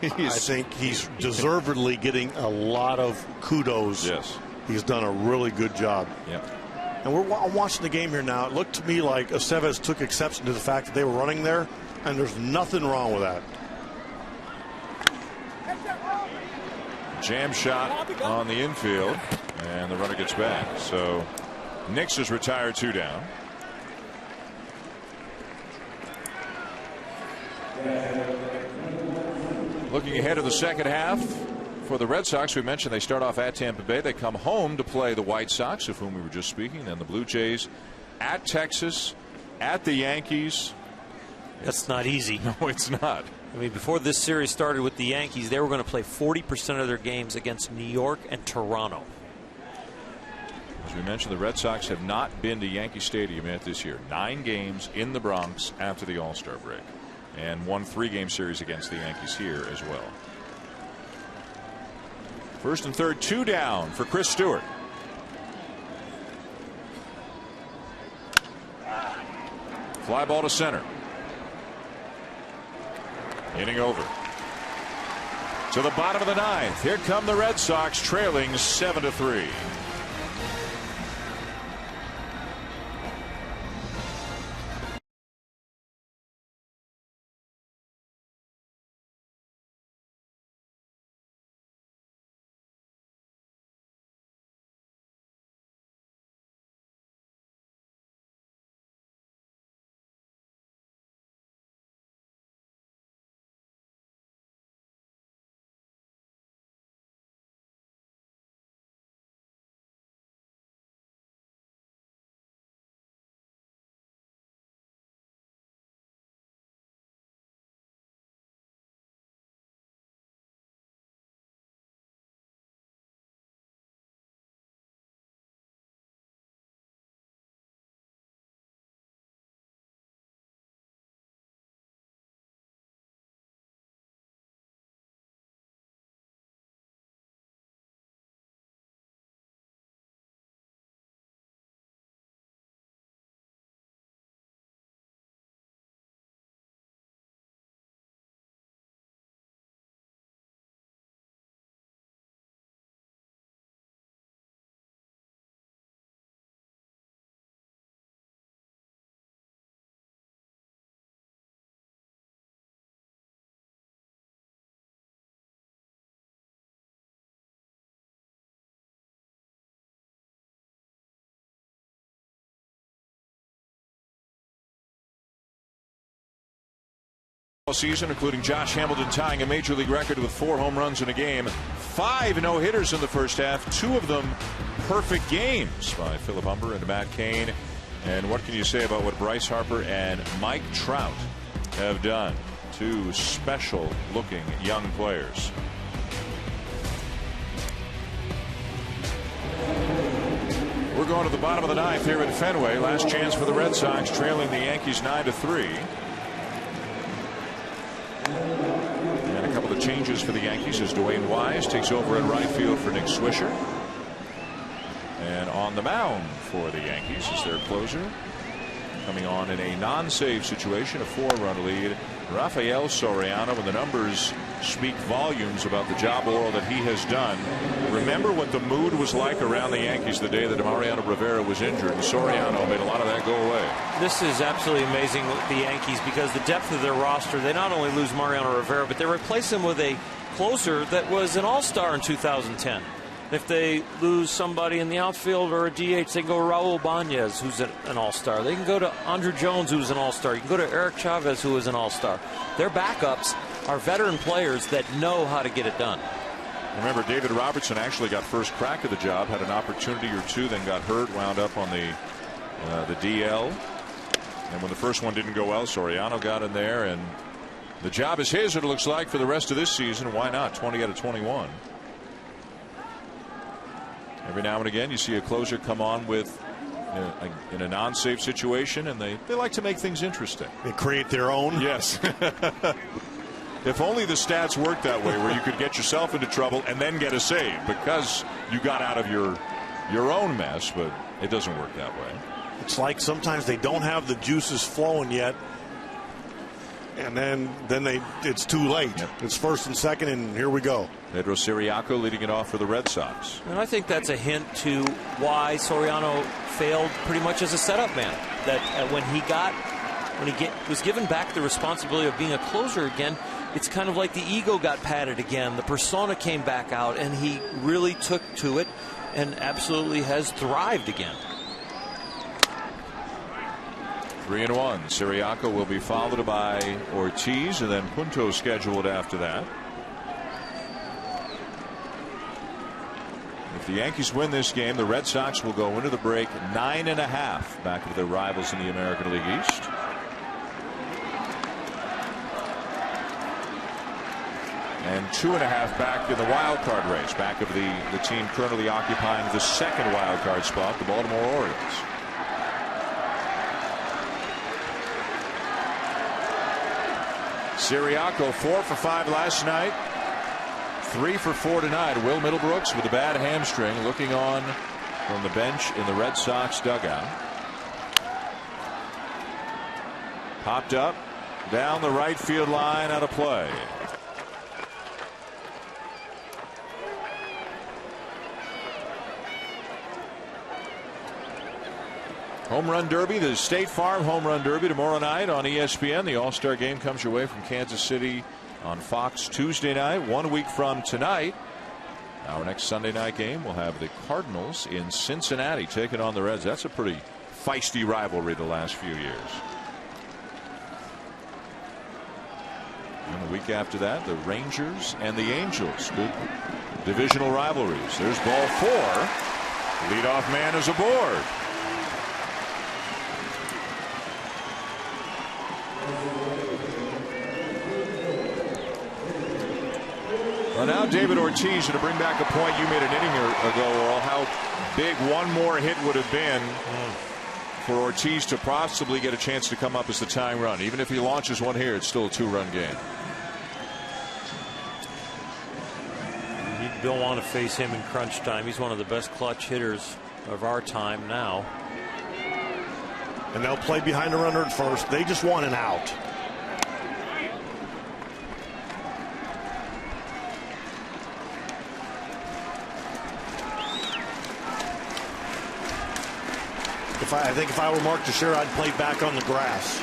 I think he's deservedly getting a lot of kudos. Yes. He's done a really good job. Yeah. And I'm watching the game here now. It looked to me like Aceves took exception to the fact that they were running there, and there's nothing wrong with that. Jam shot on the infield, and the runner gets back. So Nix is retired, 2 down. Looking ahead to the second half for the Red Sox, we mentioned they start off at Tampa Bay. They come home to play the White Sox, of whom we were just speaking, and the Blue Jays at Texas, at the Yankees. That's not easy. No, it's not. I mean, before this series started with the Yankees, they were going to play 40% of their games against New York and Toronto. As we mentioned, the Red Sox have not been to Yankee Stadium yet this year. 9 games in the Bronx after the All-Star break, and won 3-game series against the Yankees here as well. First and third, 2 down for Chris Stewart. Fly ball to center. Inning over. To the bottom of the 9th. Here come the Red Sox, trailing 7-3. Season, including Josh Hamilton tying a major league record with 4 home runs in a game, 5 no-hitters in the first half, 2 of them perfect games by Philip Humber and Matt Cain. And what can you say about what Bryce Harper and Mike Trout have done? 2 special-looking young players. We're going to the bottom of the 9th here at Fenway. Last chance for the Red Sox, trailing the Yankees 9-3. And a couple of changes for the Yankees as Dwayne Wise takes over at right field for Nick Swisher. And on the mound for the Yankees is their closer, coming on in a non-save situation, a 4-run lead, Rafael Soriano. When the numbers speak volumes about the job oral that he has done. Remember what the mood was like around the Yankees the day that Mariano Rivera was injured, and Soriano made a lot of that go away. This is absolutely amazing with the Yankees, because the depth of their roster, they not only lose Mariano Rivera, but they replace him with a closer that was an all-star in 2010. If they lose somebody in the outfield or a DH, they can go to Raul Bañez, who's an all-star. They can go to Andrew Jones, who's an all-star. You can go to Eric Chavez, who is an all-star. Their backups are veteran players that know how to get it done. Remember, David Robertson actually got first crack at the job, had an opportunity or two, then got hurt, wound up on the DL. And when the first one didn't go well, Soriano got in there, and the job is his, it looks like, for the rest of this season. Why not? 20 out of 21. Every now and again, you see a closer come on with in a non-save situation, and they like to make things interesting. They create their own. Yes. If only the stats worked that way, where you could get yourself into trouble and then get a save because you got out of your own mess, but it doesn't work that way. It's like sometimes they don't have the juices flowing yet, and then it's too late. Yep. It's first and second, and here we go. Pedro Siriaco leading it off for the Red Sox. And I think that's a hint to why Soriano failed pretty much as a setup man. That when he was given back the responsibility of being a closer again, it's kind of like the ego got patted again. The persona came back out, and he really took to it and absolutely has thrived again. 3-1. Siriaco will be followed by Ortiz, and then Punto scheduled after that. If the Yankees win this game, the Red Sox will go into the break 9.5 back of their rivals in the American League East. And 2.5 back in the wild card race, back of the team currently occupying the second wild card spot, the Baltimore Orioles. Siriaco 4 for 5 last night, 3 for 4 tonight. Will Middlebrooks with a bad hamstring, looking on from the bench in the Red Sox dugout. Popped up down the right field line, out of play. Home Run Derby, the State Farm Home Run Derby tomorrow night on ESPN. The All-Star Game comes your way from Kansas City on Fox Tuesday night. 1 week from tonight, our next Sunday night game, we'll have the Cardinals in Cincinnati taking on the Reds. That's a pretty feisty rivalry the last few years. And the week after that, the Rangers and the Angels. Good divisional rivalries. There's ball 4. Leadoff man is aboard. Well, now David Ortiz to bring back a point you made an inning ago, Earl. How big one more hit would have been for Ortiz to possibly get a chance to come up as the tying run. Even if he launches one here, it's still a 2-run game. You don't want to face him in crunch time. He's one of the best clutch hitters of our time now. And they'll play behind the runner at first. They just want an out. I think if I were Mark Teixeira, I'd play back on the grass.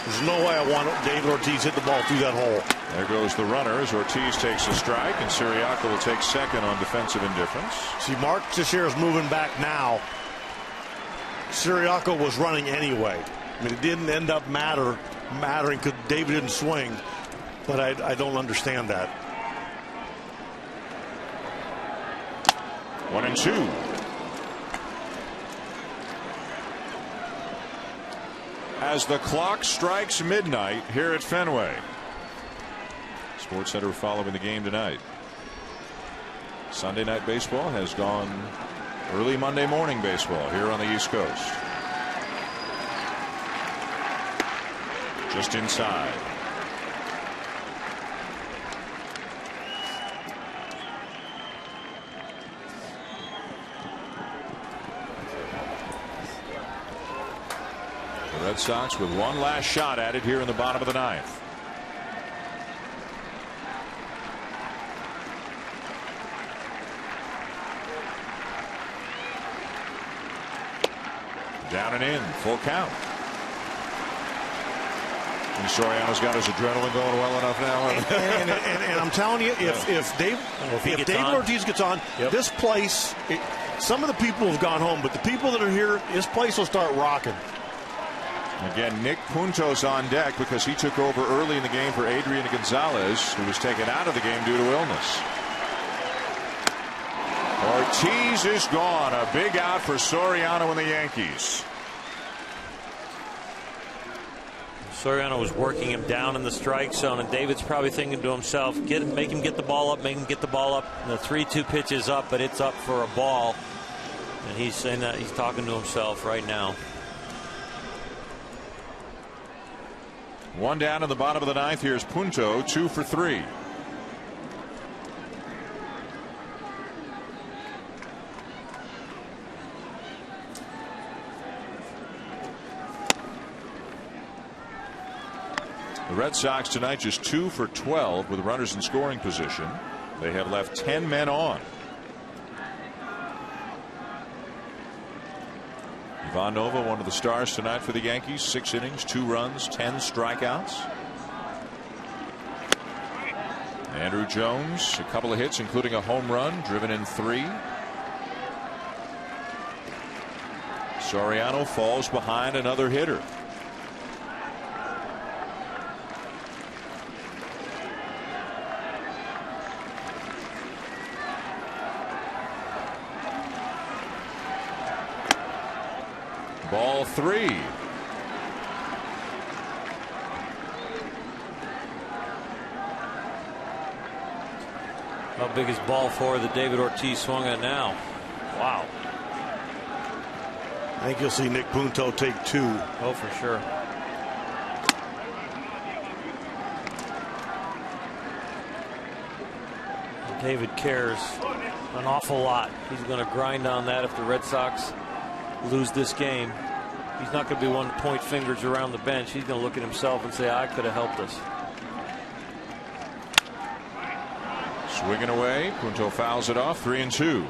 There's no way I want David Ortiz hit the ball through that hole. There goes the runner as Ortiz takes a strike, and Siriaco will take second on defensive indifference. See, Mark Teixeira's moving back now. Siriaco was running anyway. I mean, it didn't end up matter mattering because David didn't swing. But I don't understand that. 1-2. As the clock strikes midnight here at Fenway. SportsCenter following the game tonight. Sunday night baseball has gone early Monday morning baseball here on the East Coast. Just inside. The Red Sox with one last shot at it here in the bottom of the ninth. Down and in, full count. And Soriano's got his adrenaline going well enough now. And I'm telling you, if David Ortiz gets on, this place, some of the people have gone home, but the people that are here, this place will start rocking. Again, Nick Punto's on deck because he took over early in the game for Adrian Gonzalez, who was taken out of the game due to illness. Ortiz is gone. A big out for Soriano and the Yankees. Soriano was working him down in the strike zone, and David's probably thinking to himself, make him get the ball up, make him get the ball up. And the 3-2 pitch is up, but it's up for a ball. And he's saying that, he's talking to himself right now. One down in the bottom of the ninth. Here's Punto, 2 for 3. The Red Sox tonight just 2 for 12 with runners in scoring position. They have left 10 men on. Ivan Nova, one of the stars tonight for the Yankees. 6 innings, 2 runs, 10 strikeouts. Andrew Jones, a couple of hits, including a home run, driven in 3. Soriano falls behind another hitter. Ball 3. How big is ball 4 that David Ortiz swung at now? Wow. I think you'll see Nick Punto take 2. Oh, for sure. David cares an awful lot. He's going to grind on that if the Red Sox lose this game. He's not going to be one to point fingers around the bench. He's going to look at himself and say, I could have helped us. Swinging away. Punto fouls it off. 3-2.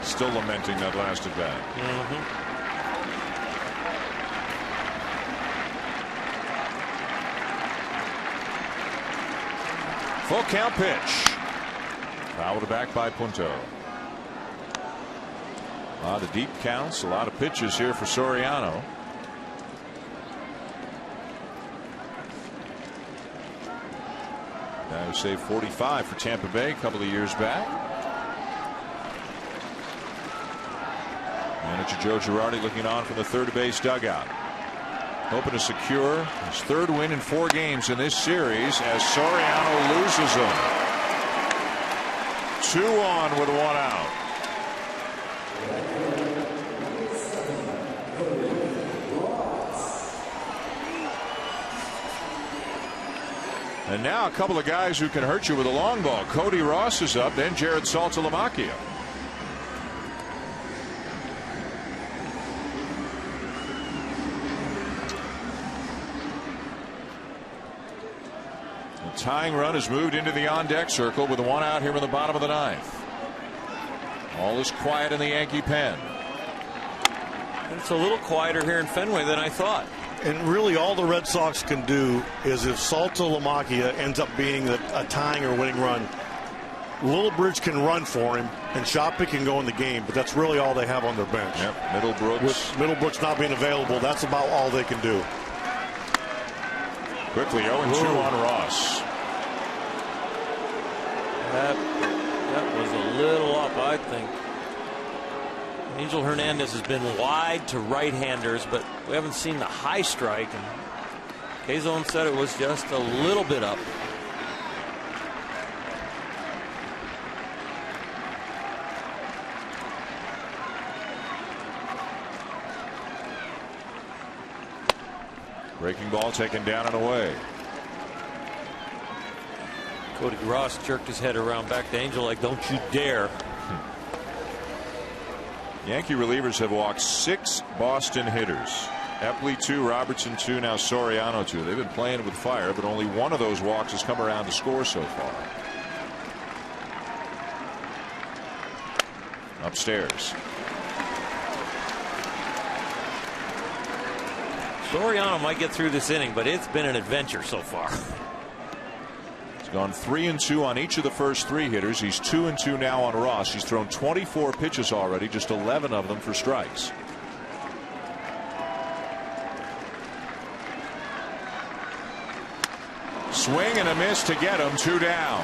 Still lamenting that last at bat. Full count pitch. Fouled back by Punto. A lot of deep counts, a lot of pitches here for Soriano. Now he saved 45 for Tampa Bay a couple of years back. Manager Joe Girardi looking on from the third base dugout, hoping to secure his 3rd win in 4 games in this series as Soriano loses them. 2 on with 1 out. And now a couple of guys who can hurt you with a long ball. Cody Ross is up, then Jared Saltalamacchia. Tying run has moved into the on-deck circle with 1 out here in the bottom of the ninth. All is quiet in the Yankee pen. It's a little quieter here in Fenway than I thought. And really all the Red Sox can do is if Saltalamacchia ends up being a tying or winning run, Littlebridge can run for him, and Shoppy can go in the game, but that's really all they have on their bench. Yep, Middlebrooks. With Middlebrooks not being available, that's about all they can do. Quickly 0-2 on Ross. That was a little up, I think. Angel Hernandez has been wide to right-handers, but we haven't seen the high strike. And K-Zone said it was just a little bit up. Breaking ball taken down and away. Cody Ross jerked his head around back to Angel like, don't you dare. Yankee relievers have walked 6 Boston hitters. Epley 2, Robertson 2, now Soriano 2. They've been playing with fire, but only one of those walks has come around to score so far. Upstairs. Soriano might get through this inning, but it's been an adventure so far. Gone 3-2 on each of the first 3 hitters. He's 2-2 now on Ross. He's thrown 24 pitches already, just 11 of them for strikes. Swing and a miss to get him. 2 down.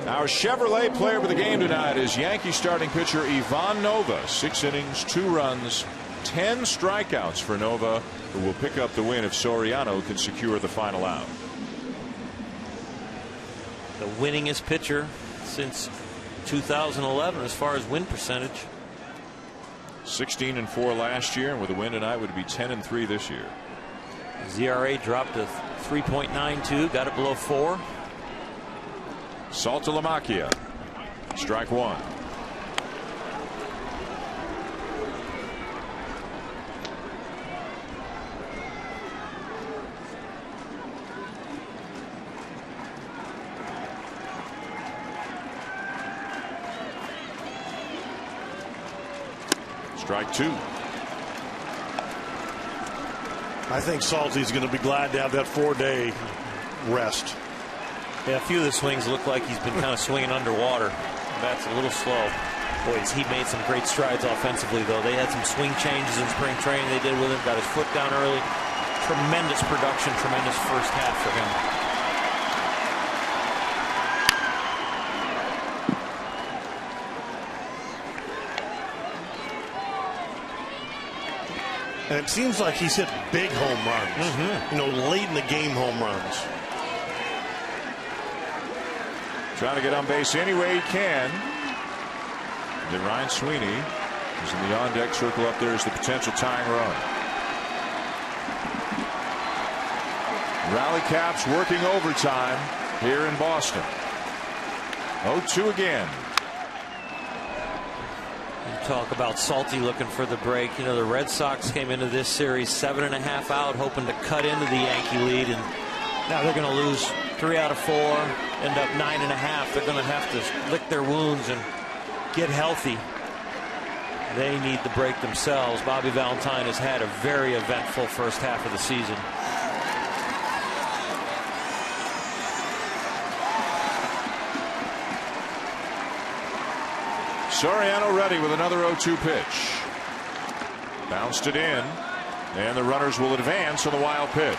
Our Chevrolet player of the game tonight is Yankee starting pitcher Ivan Nova. 6 innings, 2 runs, 10 strikeouts for Nova, who will pick up the win if Soriano can secure the final out. The winningest pitcher since 2011 as far as win percentage. 16-4 last year, and with a win tonight would be 10-3 this year. ZRA dropped to 3.92, got it below 4. Saltalamacchia, strike 1. Strike 2. I think Salty's going to be glad to have that 4-day rest. Yeah, a few of the swings look like he's been kind of swinging underwater. That's a little slow. Boy, he made some great strides offensively, though. They had some swing changes in spring training they did with him. Got his foot down early. Tremendous production, tremendous first half for him. And it seems like he's hit big home runs. You know, late in the game home runs. Trying to get on base any way he can. Then Ryan Sweeney is in the on-deck circle. Up there is the potential tying run. Rally Caps working overtime here in Boston. 0-2 again. Talk about Salty looking for the break. You know, the Red Sox came into this series 7.5 out, hoping to cut into the Yankee lead, and now they're going to lose 3 out of 4, end up 9.5. They're going to have to lick their wounds and get healthy. They need the break themselves. Bobby Valentine has had a very eventful first half of the season. Soriano ready with another 0-2 pitch. Bounced it in, and the runners will advance on the wild pitch.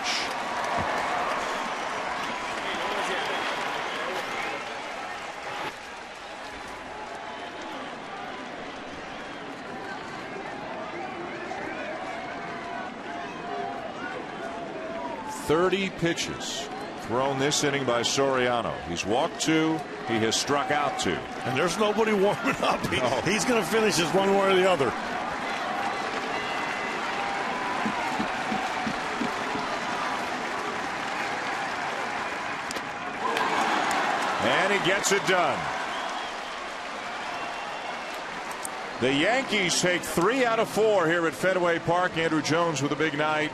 "30 pitches thrown this inning by Soriano. He's walked 2. He has struck out 2. And there's nobody warming up. He's going to finish this one way or the other. And he gets it done. The Yankees take 3 out of 4 here at Fenway Park. Andrew Jones with a big night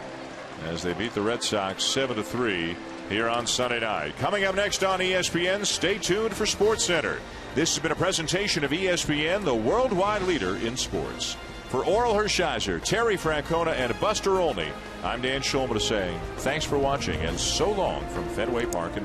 as they beat the Red Sox 7-3 here on Sunday night. Coming up next on ESPN, stay tuned for SportsCenter. This has been a presentation of ESPN, the worldwide leader in sports. For Oral Hershiser, Terry Francona, and Buster Olney, I'm Dan Schulman saying thanks for watching and so long from Fenway Park.